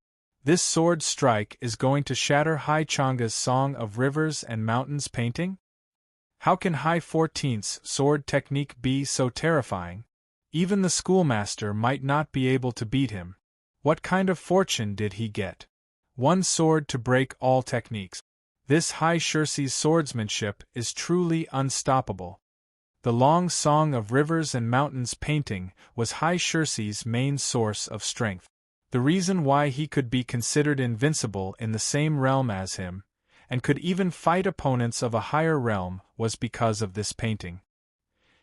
This sword strike is going to shatter Hai Changa's Song of Rivers and Mountains painting? How can Hai 14th's sword technique be so terrifying? Even the schoolmaster might not be able to beat him. What kind of fortune did he get? One sword to break all techniques. This Hai Shirsi's swordsmanship is truly unstoppable. The long song of rivers and mountains painting was Hai Shirsi's main source of strength. The reason why he could be considered invincible in the same realm as him, and could even fight opponents of a higher realm, was because of this painting.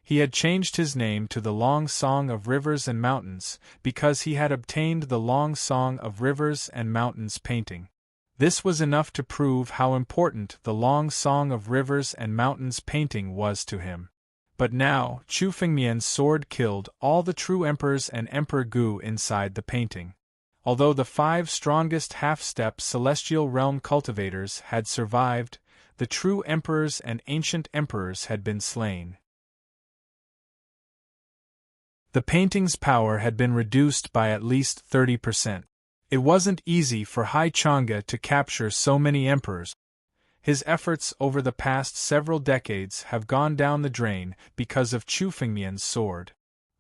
He had changed his name to the Long Song of Rivers and Mountains because he had obtained the Long Song of Rivers and Mountains painting. This was enough to prove how important the Long Song of Rivers and Mountains painting was to him. But now, Chu Fengmian's sword killed all the true emperors and Emperor Gu inside the painting. Although the 5 strongest half-step celestial realm cultivators had survived, the true emperors and ancient emperors had been slain. The painting's power had been reduced by at least 30%. It wasn't easy for Hai Changa to capture so many emperors. His efforts over the past several decades have gone down the drain because of Chu Fengmian's sword.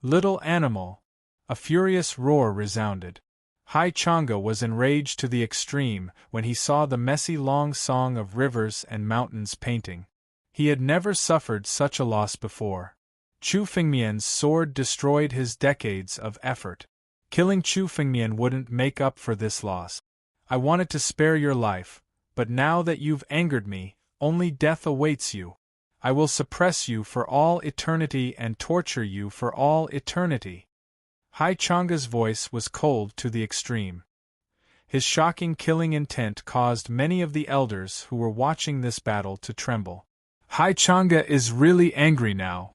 Little animal! A furious roar resounded. Hai Changa was enraged to the extreme when he saw the messy long song of rivers and mountains painting. He had never suffered such a loss before. Chu Fengmian's sword destroyed his decades of effort. Killing Chu Fengmian wouldn't make up for this loss. I wanted to spare your life, but now that you've angered me, only death awaits you. I will suppress you for all eternity and torture you for all eternity. Hai Changa's voice was cold to the extreme. His shocking killing intent caused many of the elders who were watching this battle to tremble. Hai Changa is really angry now.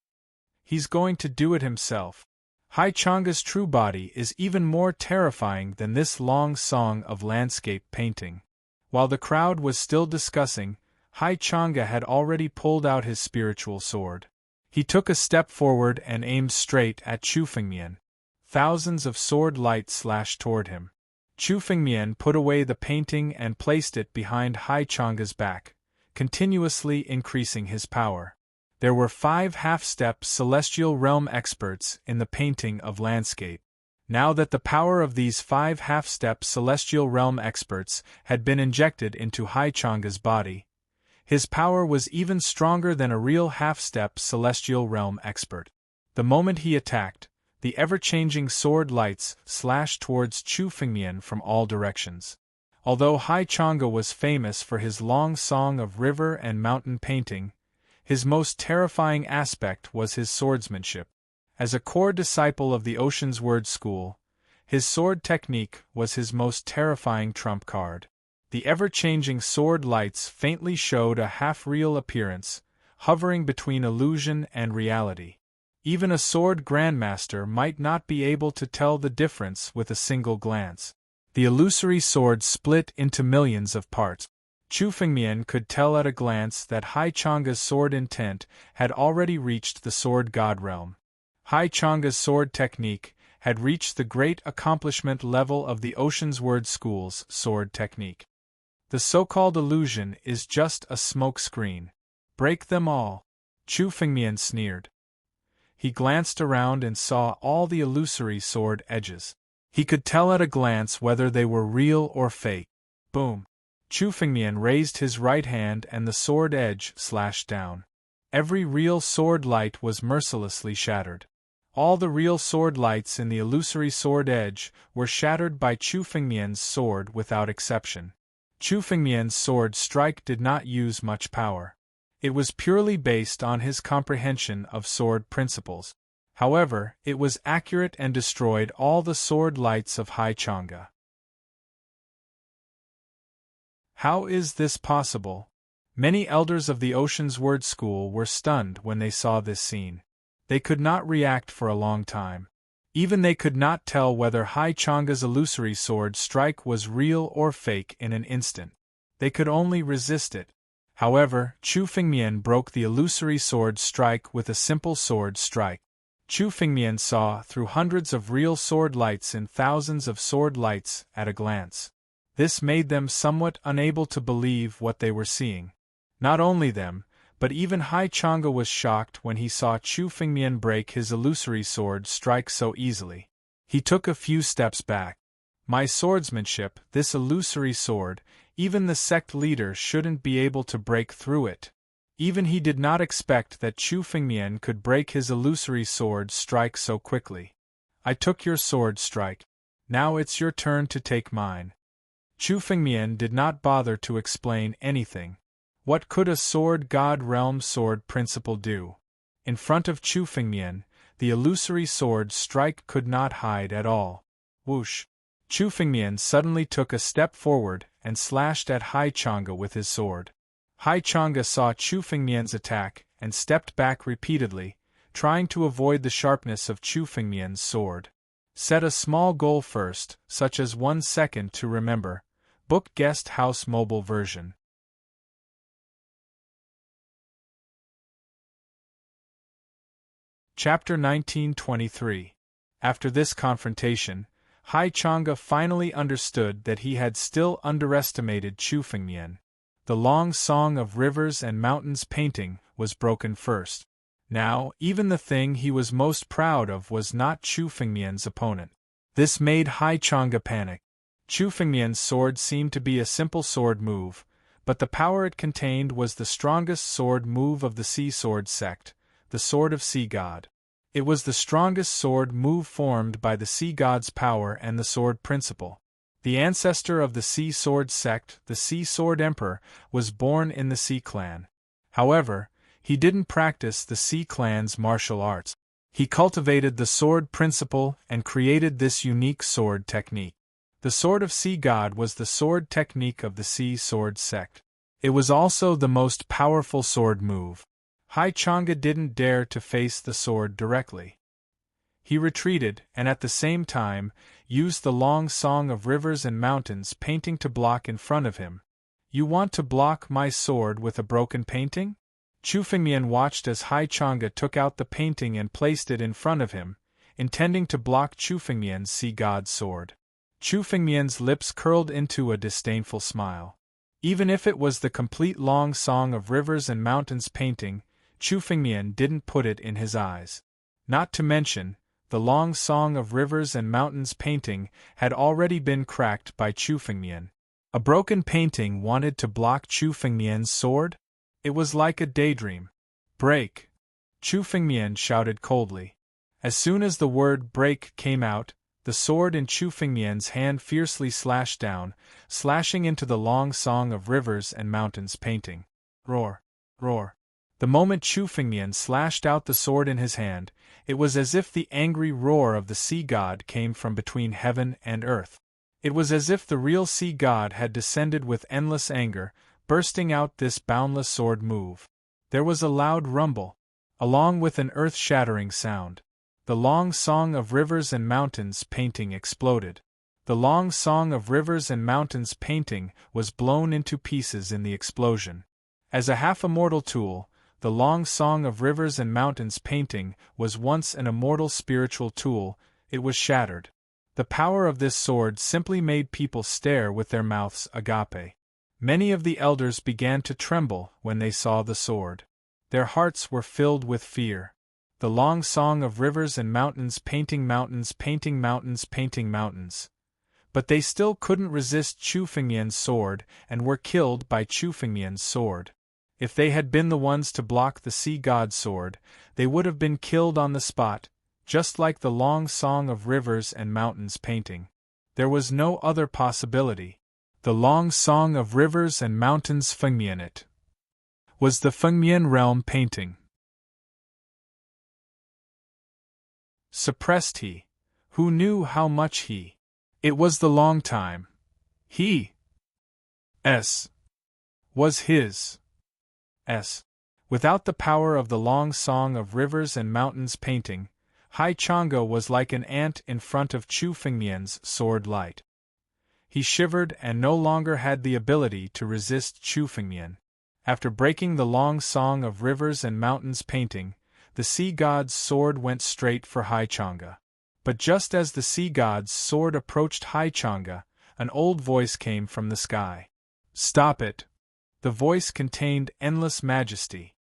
He's going to do it himself. Hai Changa's true body is even more terrifying than this long song of landscape painting. While the crowd was still discussing, Hai Changa had already pulled out his spiritual sword. He took a step forward and aimed straight at Chu Fengmian. Thousands of sword light slashed toward him. Chu Fengmian put away the painting and placed it behind Hai Changa's back, continuously increasing his power. There were 5 half-step celestial realm experts in the painting of landscape. Now that the power of these 5 half-step celestial realm experts had been injected into Hai Changa's body, his power was even stronger than a real half-step celestial realm expert. The moment he attacked, the ever-changing sword lights slashed towards Chu Fengmian from all directions. Although Hai Changa was famous for his long song of river and mountain painting, his most terrifying aspect was his swordsmanship. As a core disciple of the Ocean's Word School, his sword technique was his most terrifying trump card. The ever-changing sword lights faintly showed a half-real appearance, hovering between illusion and reality. Even a sword grandmaster might not be able to tell the difference with a single glance. The illusory sword split into millions of parts. Chu Fengmian could tell at a glance that Hai Changa's sword intent had already reached the sword god realm. Hai Changa's sword technique had reached the great accomplishment level of the Ocean's Word School's sword technique. The so-called illusion is just a smoke screen. Break them all, Chu Fengmian sneered. He glanced around and saw all the illusory sword edges. He could tell at a glance whether they were real or fake. Boom! Chu Fengmian raised his right hand and the sword edge slashed down. Every real sword light was mercilessly shattered. All the real sword lights in the illusory sword edge were shattered by Chu Fengmian's sword without exception. Chu Fengmian's sword strike did not use much power. It was purely based on his comprehension of sword principles. However, it was accurate and destroyed all the sword lights of Hai Changa. How is this possible? Many elders of the Ocean's Word School were stunned when they saw this scene. They could not react for a long time. Even they could not tell whether Hai Changa's illusory sword strike was real or fake in an instant. They could only resist it. However, Chu Fengmian broke the illusory sword strike with a simple sword strike. Chu Fengmian saw through hundreds of real sword lights and thousands of sword lights at a glance. This made them somewhat unable to believe what they were seeing. Not only them, but even Hai Changa was shocked when he saw Chu Fengmian break his illusory sword strike so easily. He took a few steps back. My swordsmanship, this illusory sword, even the sect leader shouldn't be able to break through it. Even he did not expect that Chu Fengmian could break his illusory sword strike so quickly. I took your sword strike. Now it's your turn to take mine. Chu Fengmian did not bother to explain anything. What could a sword god realm sword principle do? In front of Chu Fengmian, the illusory sword strike could not hide at all. Whoosh! Chu Fengmian suddenly took a step forward and slashed at Hai Changa with his sword. Hai Changa saw Chu Fengmian's attack and stepped back repeatedly, trying to avoid the sharpness of Chu Fengmian's sword. Set a small goal first, such as 1 second to remember. Book Guest House Mobile Version. Chapter 1923. After this confrontation, Hai Changa finally understood that he had still underestimated Chu Fengmian. The long song of rivers and mountains painting was broken first. Now, even the thing he was most proud of was not Chu Fengmian's opponent. This made Hai Changa panic. Chu Fengmian's sword seemed to be a simple sword move, but the power it contained was the strongest sword move of the Sea Sword sect, the Sword of Sea God. It was the strongest sword move formed by the Sea God's power and the sword principle. The ancestor of the Sea Sword sect, the Sea Sword Emperor, was born in the Sea Clan. However, he didn't practice the Sea Clan's martial arts. He cultivated the sword principle and created this unique sword technique. The Sword of Sea God was the sword technique of the Sea Sword sect. It was also the most powerful sword move. Hai Changa didn't dare to face the sword directly. He retreated and at the same time used the long song of rivers and mountains painting to block in front of him, You want to block my sword with a broken painting? Chu Fengmian watched as Hai Chang'e took out the painting and placed it in front of him, intending to block Chu Fengmian's sea god's sword. Chu Fengmian's lips curled into a disdainful smile. Even if it was the complete long song of rivers and mountains painting, Chu Fengmian didn't put it in his eyes. Not to mention, the long song of rivers and mountains painting had already been cracked by Chu Fengmian. A broken painting wanted to block Chu Fengmian's sword? It was like a daydream. Break! Chu Fengmian shouted coldly. As soon as the word break came out, the sword in Chu Fengmian's hand fiercely slashed down, slashing into the long song of rivers and mountains painting. Roar! Roar! The moment Chu Fengmian slashed out the sword in his hand, it was as if the angry roar of the sea god came from between heaven and earth. It was as if the real sea god had descended with endless anger, bursting out this boundless sword move. There was a loud rumble, along with an earth-shattering sound. The long song of rivers and mountains painting exploded. The long song of rivers and mountains painting was blown into pieces in the explosion. As a half-immortal tool, the long song of rivers and mountains painting was once an immortal spiritual tool. It was shattered. The power of this sword simply made people stare with their mouths agape. Many of the elders began to tremble when they saw the sword. Their hearts were filled with fear. The long song of rivers and mountains painting mountains painting mountains painting mountains. But they still couldn't resist Chu Fengmian's sword and were killed by Chu Fengmian's sword. If they had been the ones to block the sea god's sword, they would have been killed on the spot, just like the long song of rivers and mountains painting. There was no other possibility. The long song of rivers and mountains Fengmian it was the Fengmian realm painting. Suppressed he. Who knew how much he? It was the long time. He was his. Without the power of the long song of rivers and mountains painting, Hai Chang'e was like an ant in front of Chu Fengmian's sword light. He shivered and no longer had the ability to resist Chu Fengmian. After breaking the long song of rivers and mountains painting, the sea god's sword went straight for Hai Chang'e. But just as the sea god's sword approached Hai Chang'e, an old voice came from the sky. Stop it! The voice contained endless majesty.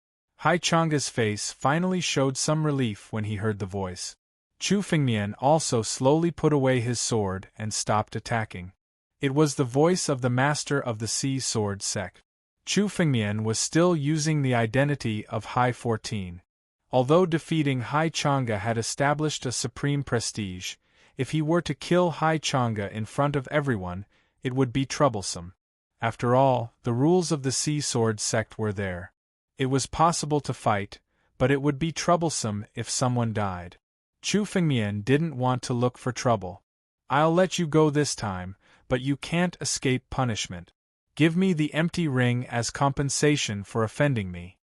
Hai Chang'e's face finally showed some relief when he heard the voice. Chu Fengmian also slowly put away his sword and stopped attacking. It was the voice of the master of the sea sword sect. Chu Fengmian was still using the identity of Hai 14. Although defeating Hai Chang'e had established a supreme prestige, if he were to kill Hai Chang'e in front of everyone, it would be troublesome. After all, the rules of the sea sword sect were there. It was possible to fight, but it would be troublesome if someone died. Chu Fengmian didn't want to look for trouble. I'll let you go this time, but you can't escape punishment. Give me the empty ring as compensation for offending me.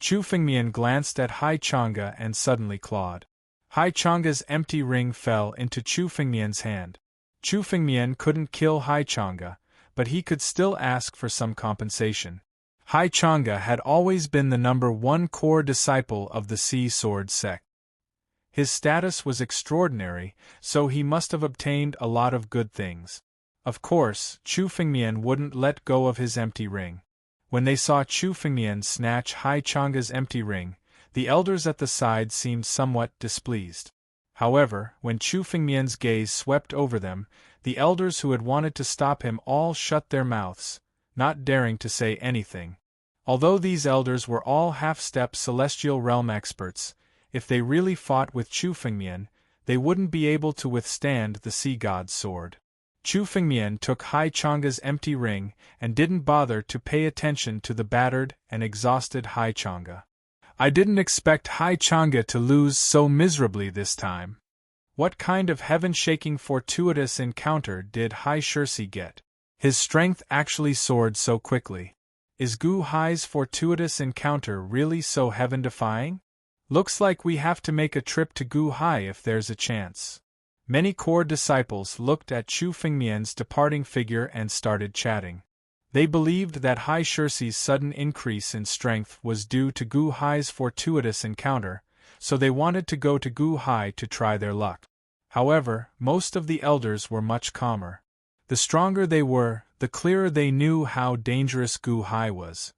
Chu Fengmian glanced at Hai Chang'e and suddenly clawed. Hai Chang'e's empty ring fell into Chu Fengmian's hand. Chu Fengmian couldn't kill Hai Chang'e, but he could still ask for some compensation. Hai Chang'e had always been the #1 core disciple of the sea sword sect. His status was extraordinary, so he must have obtained a lot of good things. Of course, Chu Fengmian wouldn't let go of his empty ring. When they saw Chu Fengmian snatch Hai Chang'e's empty ring, the elders at the side seemed somewhat displeased. However, when Chu Fengmian's gaze swept over them, the elders who had wanted to stop him all shut their mouths, not daring to say anything. Although these elders were all half-step celestial realm experts, if they really fought with Chu Fengmian, they wouldn't be able to withstand the sea god's sword. Chu Fengmian took Hai Chang'e's empty ring and didn't bother to pay attention to the battered and exhausted Hai Chang'e. I didn't expect Hai Chang'e to lose so miserably this time. What kind of heaven-shaking fortuitous encounter did Hai Shirsi get? His strength actually soared so quickly. Is Gu Hai's fortuitous encounter really so heaven-defying? Looks like we have to make a trip to Gu Hai if there's a chance. Many core disciples looked at Chu Fengmian's departing figure and started chatting. They believed that Hai Shirshi's sudden increase in strength was due to Gu Hai's fortuitous encounter, so they wanted to go to Gu Hai to try their luck. However, most of the elders were much calmer. The stronger they were, the clearer they knew how dangerous Gu Hai was.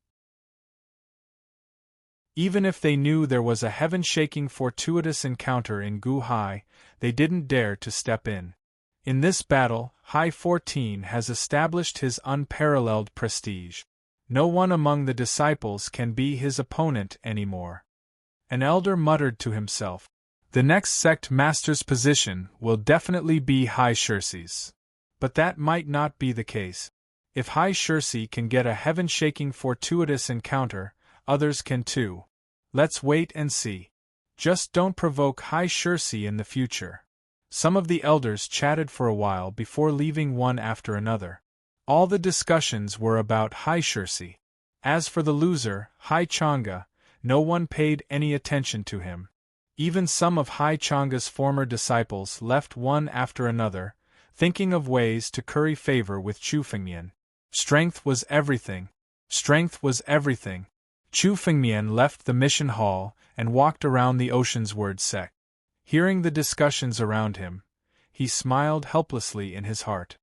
Even if they knew there was a heaven-shaking fortuitous encounter in Gu Hai, they didn't dare to step in. In this battle, Hai 14 has established his unparalleled prestige. No one among the disciples can be his opponent anymore. An elder muttered to himself, "The next sect master's position will definitely be Hai Shirshi's." But that might not be the case. If Hai Shirshi can get a heaven-shaking fortuitous encounter, others can too. Let's wait and see. Just don't provoke Hai Shirshi in the future. Some of the elders chatted for a while before leaving one after another. All the discussions were about Hai Shirshi. As for the loser, Hai Changa, no one paid any attention to him. Even some of Hai Changa's former disciples left one after another, thinking of ways to curry favor with Chu Fengmian. Strength was everything. Strength was everything. Chu Fengmian left the mission hall and walked around the Oceansward sect. Hearing the discussions around him, he smiled helplessly in his heart.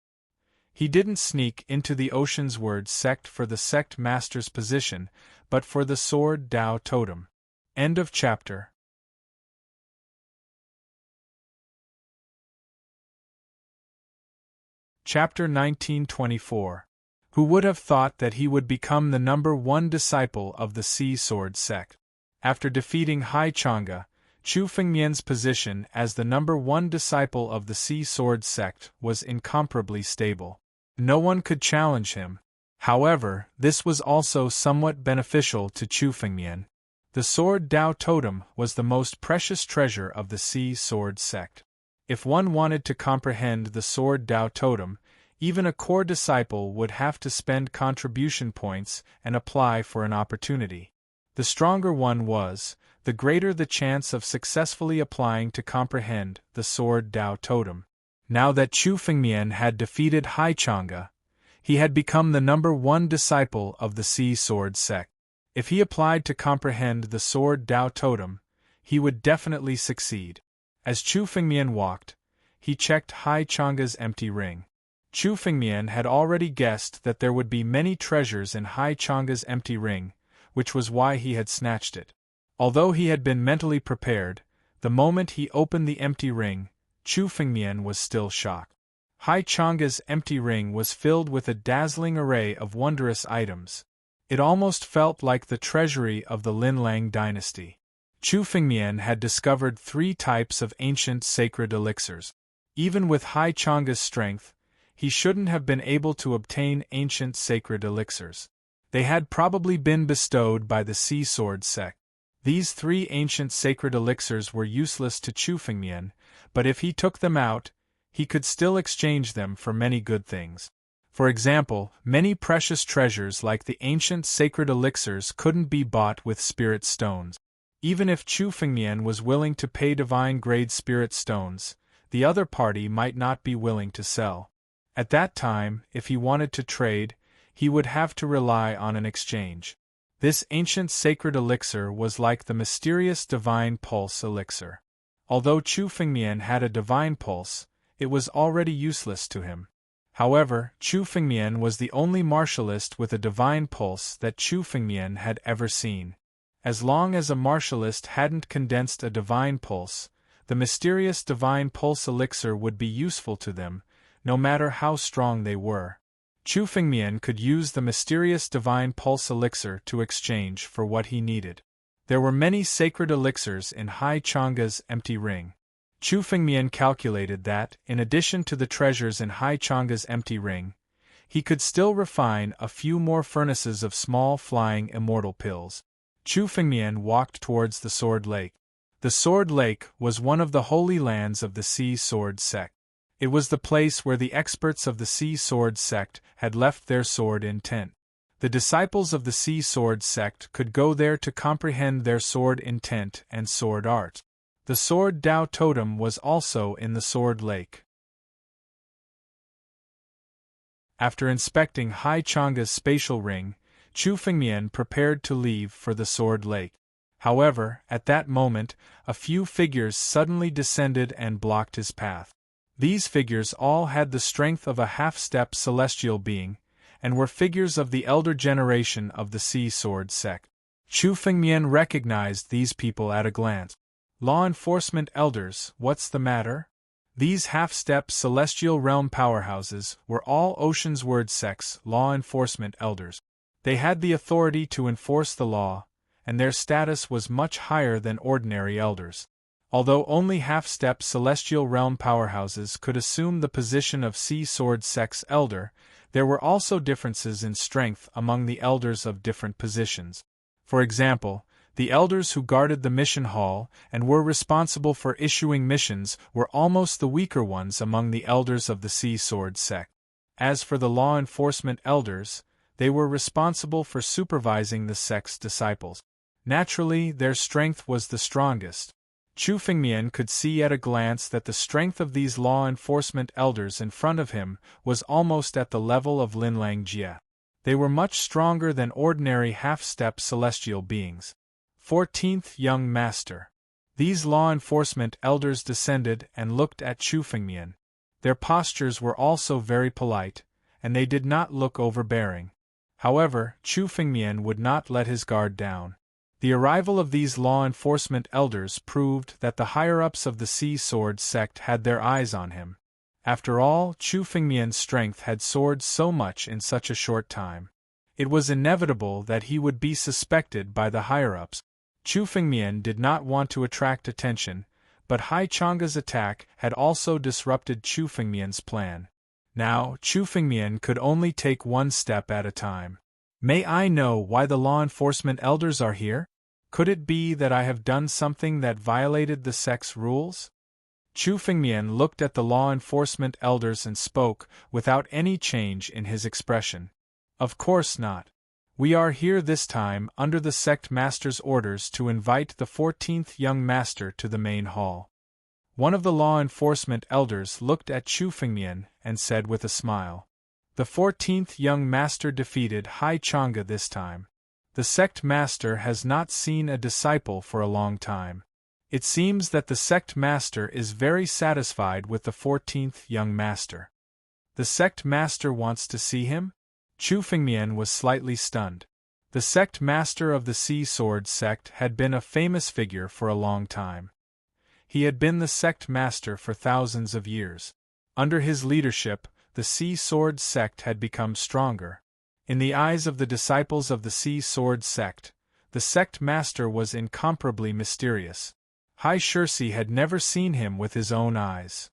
He didn't sneak into the Oceansward sect for the sect master's position, but for the sword Dao totem. End of chapter. Chapter 1924. Who would have thought that he would become the #1 disciple of the Sea Sword sect? After defeating Hai Changa, Chu Fengmian's position as the #1 disciple of the Sea Sword sect was incomparably stable. No one could challenge him. However, this was also somewhat beneficial to Chu Fengmian. The sword Dao totem was the most precious treasure of the Sea Sword sect. If one wanted to comprehend the sword Dao totem, even a core disciple would have to spend contribution points and apply for an opportunity. The stronger one was, the greater the chance of successfully applying to comprehend the sword Dao totem. Now that Chu Fengmian had defeated Hai Changa, he had become the #1 disciple of the Sea Sword sect. If he applied to comprehend the sword Dao totem, he would definitely succeed. As Chu Fengmian walked, he checked Hai Changa's empty ring. Chu Fengmian had already guessed that there would be many treasures in Hai Changa's empty ring, which was why he had snatched it. Although he had been mentally prepared, the moment he opened the empty ring, Chu Fengmian was still shocked. Hai Changa's empty ring was filled with a dazzling array of wondrous items. It almost felt like the treasury of the Linlang dynasty. Chu Fengmian had discovered 3 types of ancient sacred elixirs. Even with Hai Changa's strength, he shouldn't have been able to obtain ancient sacred elixirs. They had probably been bestowed by the Sea Sword sect. These 3 ancient sacred elixirs were useless to Chu Fengmian, but if he took them out, he could still exchange them for many good things. For example, many precious treasures like the ancient sacred elixirs couldn't be bought with spirit stones. Even if Chu Fengmian was willing to pay divine-grade spirit stones, the other party might not be willing to sell. At that time, if he wanted to trade, he would have to rely on an exchange. This ancient sacred elixir was like the mysterious divine pulse elixir. Although Chu Fengmian had a divine pulse, it was already useless to him. However, Chu Fengmian was the only martialist with a divine pulse that Chu Fengmian had ever seen. As long as a martialist hadn't condensed a divine pulse, the mysterious divine pulse elixir would be useful to them, no matter how strong they were. Chu Fengmian could use the mysterious divine pulse elixir to exchange for what he needed. There were many sacred elixirs in Hai Changa's empty ring. Chu Fengmian calculated that, in addition to the treasures in Hai Changa's empty ring, he could still refine a few more furnaces of small flying immortal pills. Chu Fengmian walked towards the Sword Lake. The Sword Lake was one of the holy lands of the Sea Sword sect. It was the place where the experts of the Sea Sword sect had left their sword intent. The disciples of the Sea Sword sect could go there to comprehend their sword intent and sword art. The sword Dao totem was also in the Sword Lake. After inspecting Hai Changa's spatial ring, Chu Fengmian prepared to leave for the Sword Lake. However, at that moment, a few figures suddenly descended and blocked his path. These figures all had the strength of a half-step celestial being, and were figures of the elder generation of the Sea Sword sect. Chu Fengmian recognized these people at a glance. Law enforcement elders, what's the matter? These half-step celestial realm powerhouses were all Ocean's Word sect's law enforcement elders. They had the authority to enforce the law, and their status was much higher than ordinary elders. Although only half-step celestial realm powerhouses could assume the position of Sea Sword sect's elder, there were also differences in strength among the elders of different positions. For example, the elders who guarded the mission hall and were responsible for issuing missions were almost the weaker ones among the elders of the Sea Sword sect. As for the law enforcement elders, they were responsible for supervising the sect's disciples. Naturally, their strength was the strongest. Chu Fengmian could see at a glance that the strength of these law enforcement elders in front of him was almost at the level of Linlang Jie. They were much stronger than ordinary half-step celestial beings. 14th Young Master. These law enforcement elders descended and looked at Chu Fengmian. Their postures were also very polite, and they did not look overbearing. However, Chu Fengmian would not let his guard down. The arrival of these law enforcement elders proved that the higher-ups of the Sea Sword sect had their eyes on him. After all, Chu Fengmian's strength had soared so much in such a short time. It was inevitable that he would be suspected by the higher-ups. Chu Fengmian did not want to attract attention, but Hai Changa's attack had also disrupted Chu Fengmian's plan. Now, Chu Fengmian could only take one step at a time. May I know why the law enforcement elders are here? Could it be that I have done something that violated the sect's rules? Chu Fengmian looked at the law enforcement elders and spoke, without any change in his expression. Of course not. We are here this time under the sect master's orders to invite the 14th young master to the main hall. One of the law enforcement elders looked at Chu Fengmian and said with a smile, "The 14th young master defeated Hai Changa this time. The sect master has not seen a disciple for a long time. It seems that the sect master is very satisfied with the 14th young master. The sect master wants to see him?" Chu Fengmian was slightly stunned. The sect master of the Sea Sword sect had been a famous figure for a long time. He had been the sect master for thousands of years. Under his leadership, the Sea Sword sect had become stronger. In the eyes of the disciples of the Sea Sword sect, the sect master was incomparably mysterious. Hai Shirsi had never seen him with his own eyes.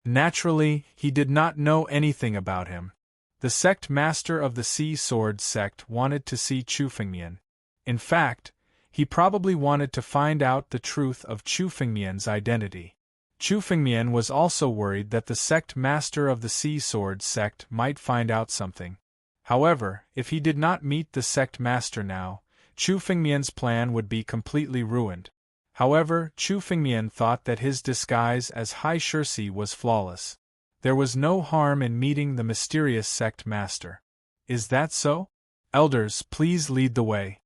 Naturally, he did not know anything about him. The sect master of the Sea Sword sect wanted to see Chu Fengmian. In fact, he probably wanted to find out the truth of Chu Fengmian's identity. Chu Fengmian was also worried that the sect master of the Sea Sword sect might find out something. However, if he did not meet the sect master now, Chu Fengmian's plan would be completely ruined. However, Chu Fengmian thought that his disguise as Hai Shirsi was flawless. There was no harm in meeting the mysterious sect master. Is that so? Elders, please lead the way.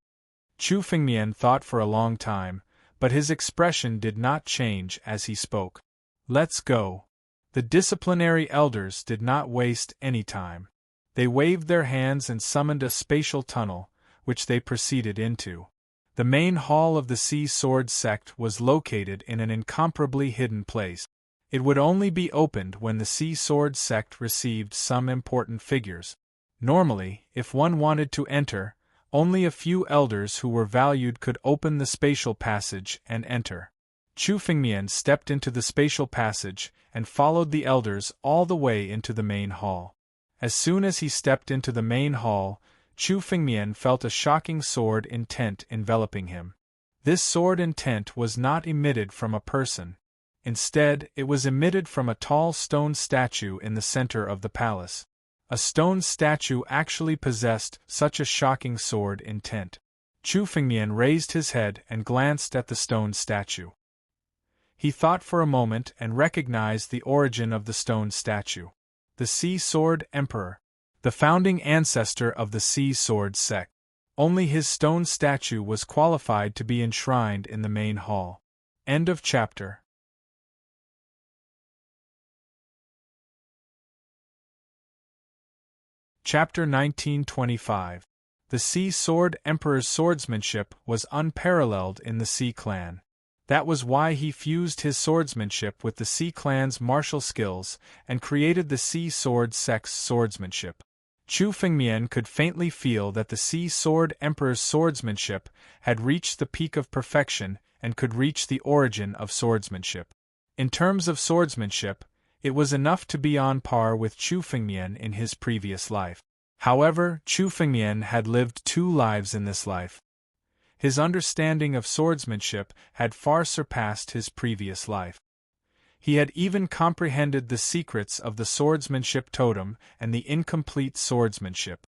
Chu Fengmian thought for a long time, but his expression did not change as he spoke. Let's go. The disciplinary elders did not waste any time. They waved their hands and summoned a spatial tunnel, which they proceeded into. The main hall of the Sea Sword sect was located in an incomparably hidden place. It would only be opened when the Sea Sword sect received some important figures. Normally, if one wanted to enter, only a few elders who were valued could open the spatial passage and enter. Chu Fengmian stepped into the spatial passage and followed the elders all the way into the main hall. As soon as he stepped into the main hall, Chu Fengmian felt a shocking sword intent enveloping him. This sword intent was not emitted from a person. Instead, it was emitted from a tall stone statue in the center of the palace. A stone statue actually possessed such a shocking sword intent. Chu Fengmian raised his head and glanced at the stone statue. He thought for a moment and recognized the origin of the stone statue. the Sea Sword Emperor, the founding ancestor of the Sea Sword sect. Only his stone statue was qualified to be enshrined in the main hall. End of chapter. Chapter 1925. The Sea Sword Emperor's swordsmanship was unparalleled in the Sea Clan. That was why he fused his swordsmanship with the Sea Clan's martial skills and created the Sea Sword sect's swordsmanship. Chu Fengmian could faintly feel that the Sea Sword Emperor's swordsmanship had reached the peak of perfection and could reach the origin of swordsmanship. In terms of swordsmanship, it was enough to be on par with Chu Fengmian in his previous life. However, Chu Fengmian had lived 2 lives in this life. His understanding of swordsmanship had far surpassed his previous life. He had even comprehended the secrets of the swordsmanship totem and the incomplete swordsmanship.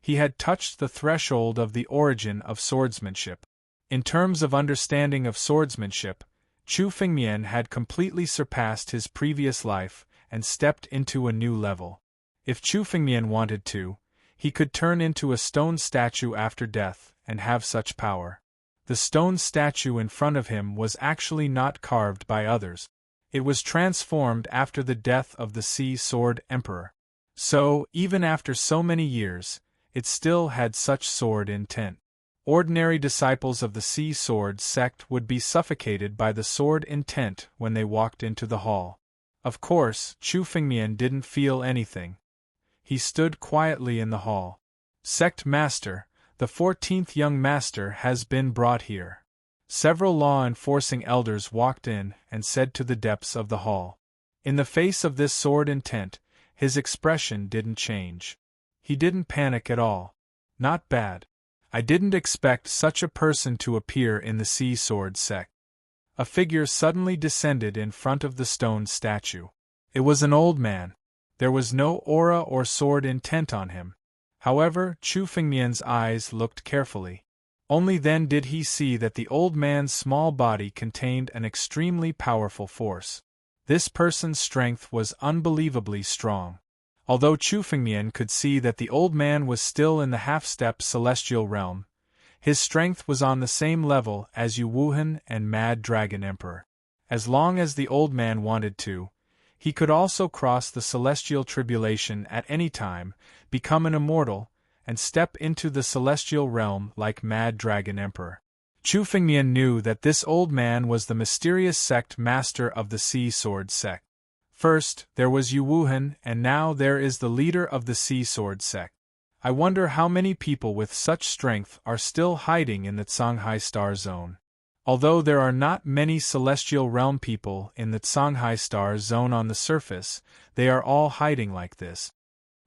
He had touched the threshold of the origin of swordsmanship. In terms of understanding of swordsmanship, Chu Fengmian had completely surpassed his previous life and stepped into a new level. If Chu Fengmian wanted to, he could turn into a stone statue after death and have such power. The stone statue in front of him was actually not carved by others. It was transformed after the death of the Sea Sword Emperor. So, even after so many years, it still had such sword intent. Ordinary disciples of the Sea Sword sect would be suffocated by the sword intent when they walked into the hall. Of course, Chu Fengmian didn't feel anything. He stood quietly in the hall. Sect Master, the 14th young master has been brought here. Several law-enforcing elders walked in and said to the depths of the hall. In the face of this sword intent, his expression didn't change. He didn't panic at all. Not bad. I didn't expect such a person to appear in the Sea Sword sect. A figure suddenly descended in front of the stone statue. It was an old man. There was no aura or sword intent on him. However, Chu Fengmian's eyes looked carefully. Only then did he see that the old man's small body contained an extremely powerful force. This person's strength was unbelievably strong. Although Chu Fengmian could see that the old man was still in the half-step celestial realm, his strength was on the same level as Yu Wuhan and Mad Dragon Emperor. As long as the old man wanted to, he could also cross the celestial tribulation at any time, become an immortal, and step into the celestial realm like Mad Dragon Emperor. Chu Fengmian knew that this old man was the mysterious sect master of the Sea Sword sect. First, there was Yu Wuhan, and now there is the leader of the Sea Sword sect. I wonder how many people with such strength are still hiding in the Songhai Star Zone. Although there are not many celestial realm people in the Songhai Star Zone on the surface, they are all hiding like this.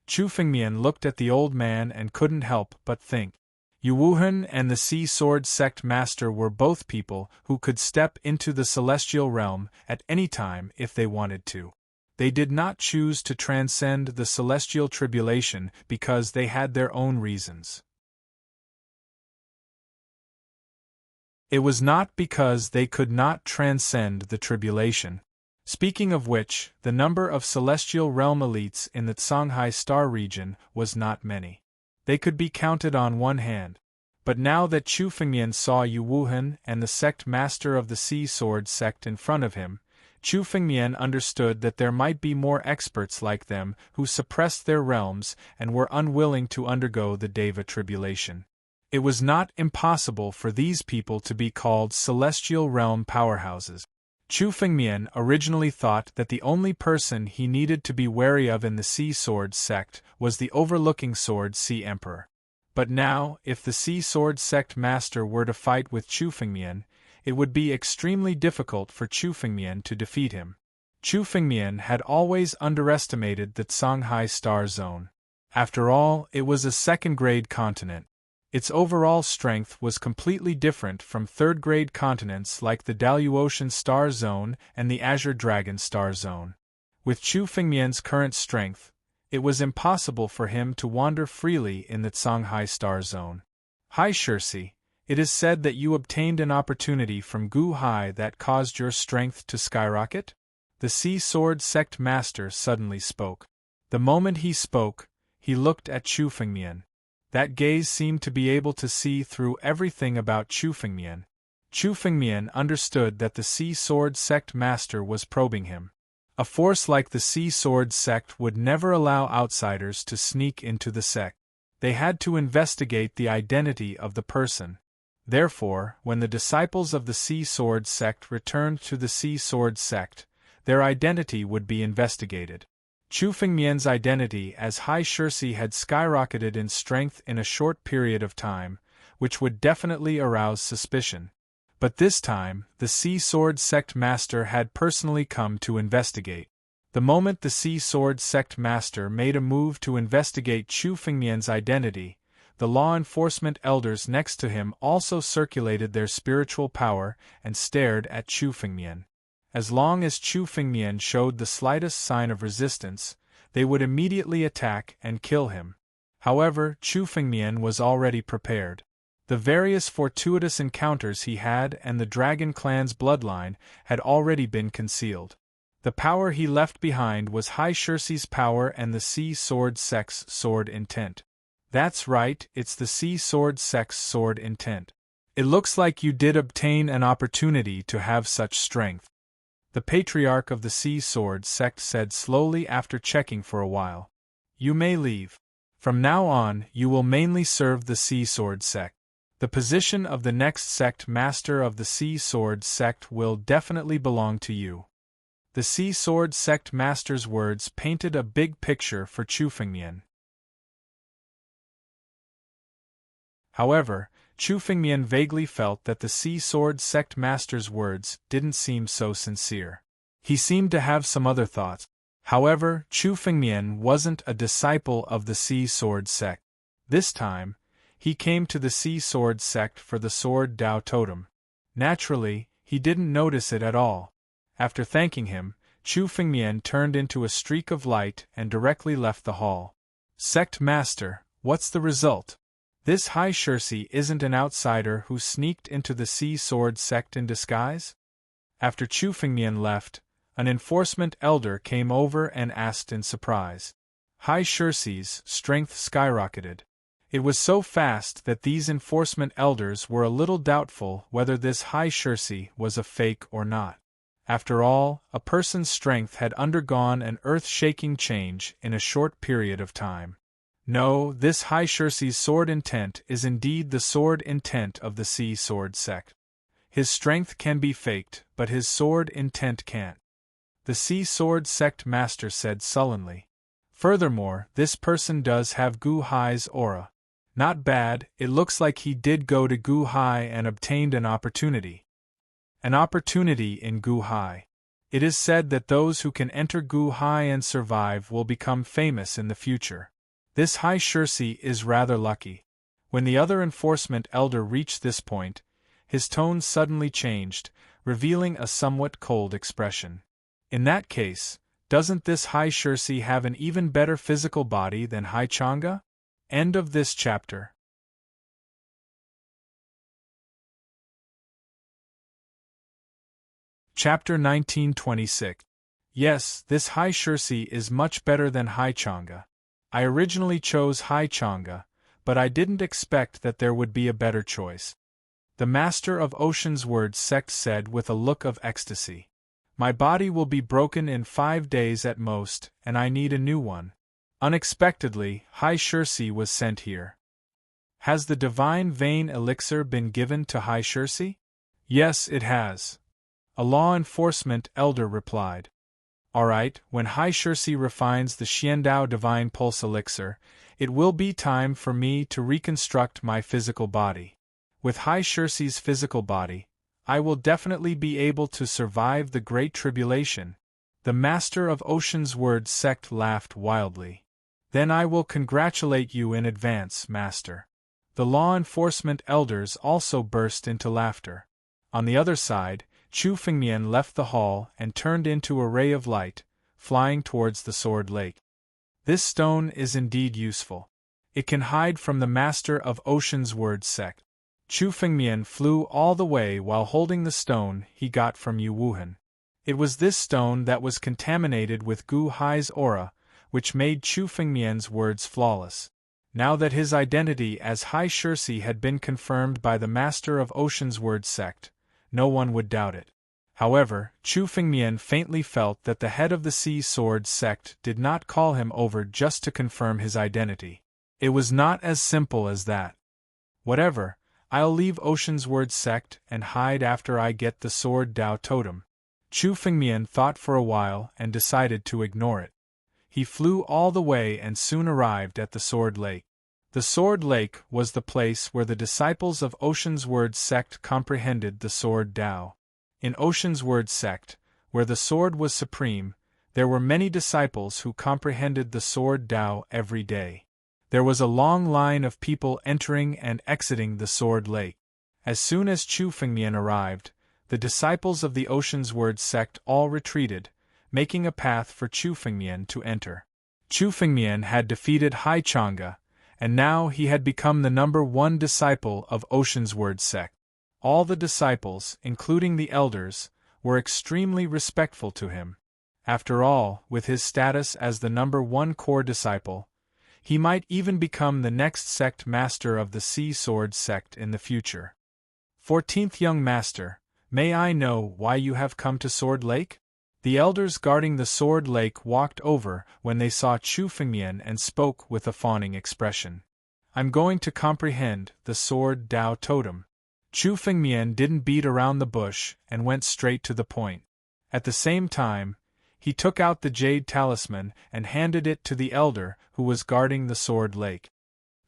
Chu Fengmian looked at the old man and couldn't help but think. Yu Wuhan and the Sea Sword sect master were both people who could step into the celestial realm at any time if they wanted to. They did not choose to transcend the celestial tribulation because they had their own reasons. It was not because they could not transcend the tribulation. Speaking of which, the number of celestial realm elites in the Songhai Star region was not many. They could be counted on one hand. But now that Chu Fengmian saw Yu Wuhan and the sect master of the Sea Sword sect in front of him, Chu Fengmian understood that there might be more experts like them who suppressed their realms and were unwilling to undergo the Deva tribulation. It was not impossible for these people to be called celestial realm powerhouses. Chu Fengmian originally thought that the only person he needed to be wary of in the Sea Sword sect was the overlooking Sword Sea Emperor. But now, if the Sea Sword sect master were to fight with Chu Fengmian, it would be extremely difficult for Chu Fengmian to defeat him. Chu Fengmian had always underestimated the Songhai Star Zone. After all, it was a second-grade continent. Its overall strength was completely different from third-grade continents like the Daluotian Star Zone and the Azure Dragon Star Zone. With Chu Fengmian's current strength, it was impossible for him to wander freely in the Songhai Star Zone. Hai Shirsi, it is said that you obtained an opportunity from Gu Hai that caused your strength to skyrocket? The Sea Sword sect master suddenly spoke. The moment he spoke, he looked at Chu Fengmian. That gaze seemed to be able to see through everything about Chu Fengmian. Chu Fengmian understood that the Sea Sword Sect master was probing him. A force like the Sea Sword Sect would never allow outsiders to sneak into the sect. They had to investigate the identity of the person. Therefore, when the disciples of the Sea Sword Sect returned to the Sea Sword Sect, their identity would be investigated. Chu Fengmian's identity as High Shirsi had skyrocketed in strength in a short period of time, which would definitely arouse suspicion. But this time, the Sea Sword Sect Master had personally come to investigate. The moment the Sea Sword Sect Master made a move to investigate Chu Fengmian's identity, the law enforcement elders next to him also circulated their spiritual power and stared at Chu Fengmian. As long as Chu Fengmian showed the slightest sign of resistance, they would immediately attack and kill him. However, Chu Fengmian was already prepared. The various fortuitous encounters he had and the Dragon Clan's bloodline had already been concealed. The power he left behind was High Shirsi's power and the Sea Sword Sect's sword intent. That's right, it's the Sea Sword Sect's sword intent. It looks like you did obtain an opportunity to have such strength. The Patriarch of the Sea Sword Sect said slowly after checking for a while. You may leave. From now on, you will mainly serve the Sea Sword Sect. The position of the next sect master of the Sea Sword Sect will definitely belong to you. The Sea Sword Sect master's words painted a big picture for Chu Fengmian. However, Chu Fengmian vaguely felt that the Sea Sword Sect master's words didn't seem so sincere. He seemed to have some other thoughts. However, Chu Fengmian wasn't a disciple of the Sea Sword Sect. This time, he came to the Sea Sword Sect for the Sword Dao Totem. Naturally, he didn't notice it at all. After thanking him, Chu Fengmian turned into a streak of light and directly left the hall. Sect Master, what's the result? This High Shirsi isn't an outsider who sneaked into the Sea Sword Sect in disguise? After Chu Fengmian left, an enforcement elder came over and asked in surprise. High Shirsi's strength skyrocketed. It was so fast that these enforcement elders were a little doubtful whether this High Shirsi was a fake or not. After all, a person's strength had undergone an earth-shaking change in a short period of time. No, this High Shirsi's sword intent is indeed the sword intent of the Sea Sword Sect. His strength can be faked, but his sword intent can't. The Sea Sword Sect Master said sullenly. Furthermore, this person does have Gu Hai's aura. Not bad, it looks like he did go to Gu Hai and obtained an opportunity. An opportunity in Gu Hai. It is said that those who can enter Gu Hai and survive will become famous in the future. This High Shirsi is rather lucky. When the other enforcement elder reached this point, his tone suddenly changed, revealing a somewhat cold expression. In that case, doesn't this High Shirsi have an even better physical body than Hai Chang'e? End of this chapter. Chapter 1926. Yes, this High Shirsi is much better than Hai Chang'e. I originally chose Hai Chang'e, but I didn't expect that there would be a better choice. The Master of Ocean's Word Sect said with a look of ecstasy. My body will be broken in 5 days at most, and I need a new one. Unexpectedly, High Shirsi was sent here. Has the Divine Vein Elixir been given to High Shirsi? Yes, it has. A law enforcement elder replied. Alright, when High Shirsi refines the Xiandao Divine Pulse Elixir, it will be time for me to reconstruct my physical body. With High Shirsi's physical body, I will definitely be able to survive the Great Tribulation. The Master of Ocean's Word Sect laughed wildly. Then I will congratulate you in advance, Master. The law enforcement elders also burst into laughter. On the other side, Chu Fengmian left the hall and turned into a ray of light, flying towards the Sword Lake. This stone is indeed useful. It can hide from the Master of Ocean's Word Sect. Chu Fengmian flew all the way while holding the stone he got from Yu Wuhan. It was this stone that was contaminated with Gu Hai's aura, which made Chu Fengmian's words flawless. Now that his identity as High Shirsi had been confirmed by the master of Ocean's Word sect, no one would doubt it. However, Chu Fengmian faintly felt that the head of the Sea Sword sect did not call him over just to confirm his identity. It was not as simple as that. Whatever, I'll leave Ocean's Word sect and hide after I get the Sword Dao Totem. Chu Fengmian thought for a while and decided to ignore it. He flew all the way and soon arrived at the Sword Lake. The Sword Lake was the place where the disciples of Ocean's Word sect comprehended the Sword Dao. In Ocean's Word sect, where the sword was supreme, there were many disciples who comprehended the Sword Dao every day. There was a long line of people entering and exiting the Sword Lake. As soon as Chu Fengmian arrived, the disciples of the Ocean's Word sect all retreated, making a path for Chu Fengmian to enter. Chu Fengmian had defeated Hai Chang'e, and now he had become the #1 disciple of Ocean's Word sect. All the disciples, including the elders, were extremely respectful to him. After all, with his status as the #1 core disciple, he might even become the next sect master of the Sea Sword sect in the future. 14th Young Master, may I know why you have come to Sword Lake? The elders guarding the Sword Lake walked over when they saw Chu Fengmian and spoke with a fawning expression. I'm going to comprehend the Sword Dao Totem. Chu Fengmian didn't beat around the bush and went straight to the point. At the same time, he took out the jade talisman and handed it to the elder who was guarding the Sword Lake.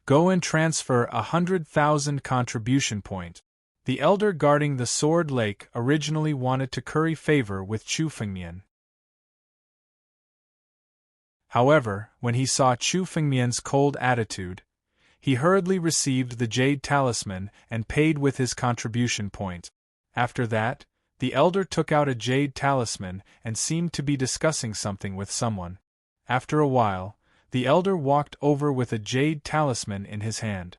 Go and transfer 100,000 contribution points. The elder guarding the Sword Lake originally wanted to curry favor with Chu Fengmian. However, when he saw Chu Fengmian's cold attitude, he hurriedly received the jade talisman and paid with his contribution point. After that, the elder took out a jade talisman and seemed to be discussing something with someone. After a while, the elder walked over with a jade talisman in his hand.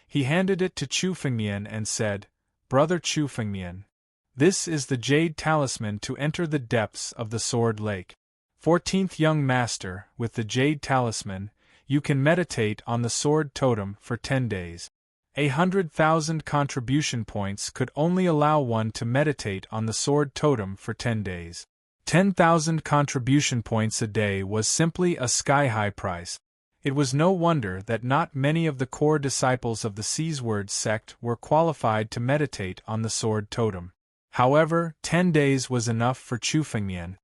He handed it to Chu Fengmian and said, Brother Chu Fengmian, this is the jade talisman to enter the depths of the Sword Lake. 14th Young Master, with the jade talisman, you can meditate on the Sword Totem for 10 days. 100,000 contribution points could only allow one to meditate on the Sword Totem for 10 days. 10,000 contribution points a day was simply a sky-high price. It was no wonder that not many of the core disciples of the Sea Sword sect were qualified to meditate on the Sword Totem. However, 10 days was enough for Chu Fengmian.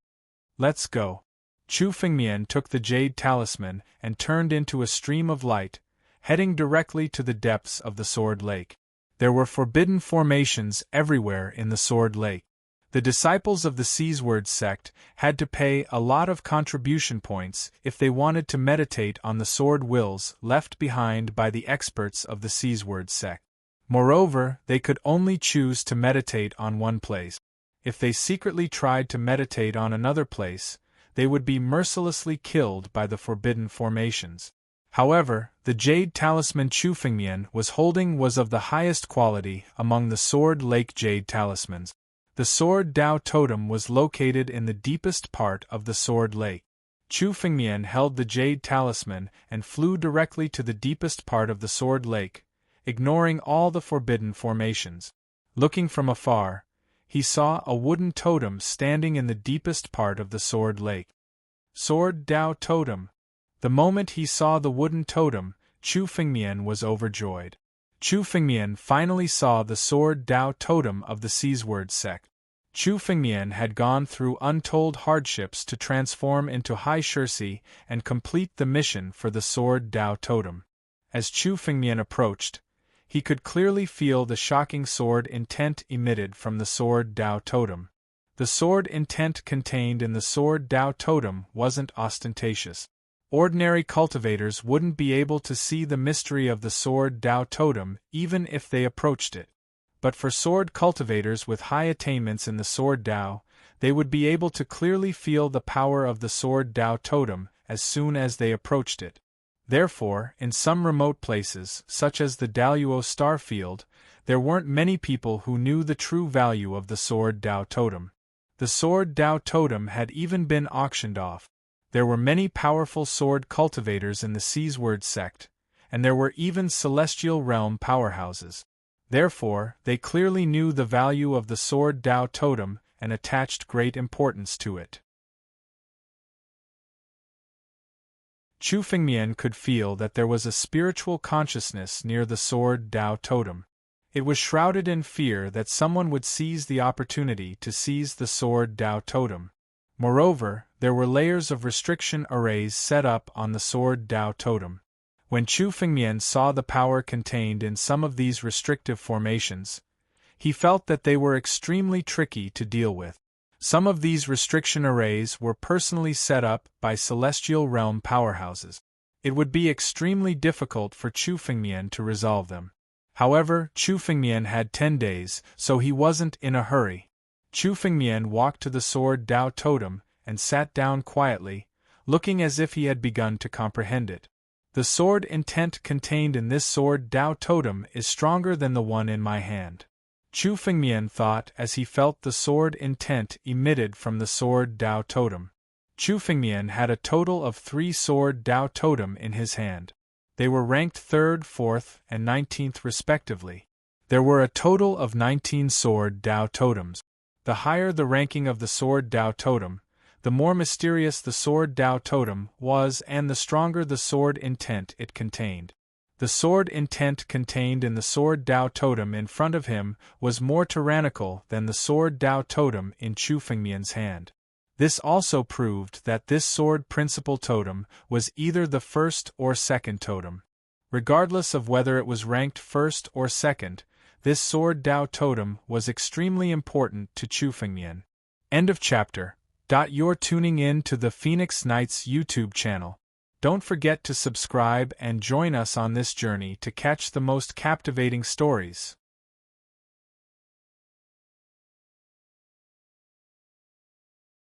Let's go. Chu Fengmian took the jade talisman and turned into a stream of light, heading directly to the depths of the Sword Lake. There were forbidden formations everywhere in the Sword Lake. The disciples of the Sea Sword sect had to pay a lot of contribution points if they wanted to meditate on the sword wills left behind by the experts of the Sea Sword sect. Moreover, they could only choose to meditate on one place. If they secretly tried to meditate on another place, they would be mercilessly killed by the forbidden formations. However, the jade talisman Chu Fengmian was holding was of the highest quality among the Sword Lake jade talismans. The Sword Dao Totem was located in the deepest part of the Sword Lake. Chu Fengmian held the jade talisman and flew directly to the deepest part of the Sword Lake, ignoring all the forbidden formations. Looking from afar, he saw a wooden totem standing in the deepest part of the Sword Lake. Sword Dao Totem. The moment he saw the wooden totem, Chu Fengmian was overjoyed. Chu Fengmian finally saw the Sword Dao Totem of the Sea Sword sect. Chu Fengmian had gone through untold hardships to transform into High Shirsi and complete the mission for the Sword Dao Totem. As Chu Fengmian approached, he could clearly feel the shocking sword intent emitted from the Sword Dao Totem. The sword intent contained in the Sword Dao Totem wasn't ostentatious. Ordinary cultivators wouldn't be able to see the mystery of the Sword Dao Totem even if they approached it. But for sword cultivators with high attainments in the Sword Dao, they would be able to clearly feel the power of the Sword Dao Totem as soon as they approached it. Therefore, in some remote places, such as the Daluo star field, there weren't many people who knew the true value of the Sword Dao Totem. The Sword Dao Totem had even been auctioned off. There were many powerful sword cultivators in the Seaward sect, and there were even celestial realm powerhouses. Therefore, they clearly knew the value of the sword Dao totem and attached great importance to it. Chu Fengmian could feel that there was a spiritual consciousness near the sword Dao totem. It was shrouded in fear that someone would seize the opportunity to seize the sword Dao totem. Moreover, there were layers of restriction arrays set up on the sword Dao totem. When Chu Fengmian saw the power contained in some of these restrictive formations, he felt that they were extremely tricky to deal with. Some of these restriction arrays were personally set up by celestial realm powerhouses. It would be extremely difficult for Chu Fengmian to resolve them. However, Chu Fengmian had 10 days, so he wasn't in a hurry. Chu Fengmian walked to the sword Dao totem and sat down quietly, looking as if he had begun to comprehend it. The sword intent contained in this sword Dao totem is stronger than the one in my hand. Chu Fengmian thought as he felt the sword intent emitted from the sword Dao totem. Chu Fengmian had a total of 3 sword Dao totem in his hand. They were ranked 3rd, 4th, and 19th respectively. There were a total of 19 sword Dao totems. The higher the ranking of the sword Dao totem, the more mysterious the sword Dao totem was and the stronger the sword intent it contained. The sword intent contained in the sword Dao totem in front of him was more tyrannical than the sword Dao totem in Chu Fengmian's hand. This also proved that this sword principal totem was either the 1st or 2nd totem. Regardless of whether it was ranked 1st or 2nd, this sword Dao totem was extremely important to Chu Fengmian. End of chapter. You're tuning in to the Phoenix Knights YouTube channel. Don't forget to subscribe and join us on this journey to catch the most captivating stories.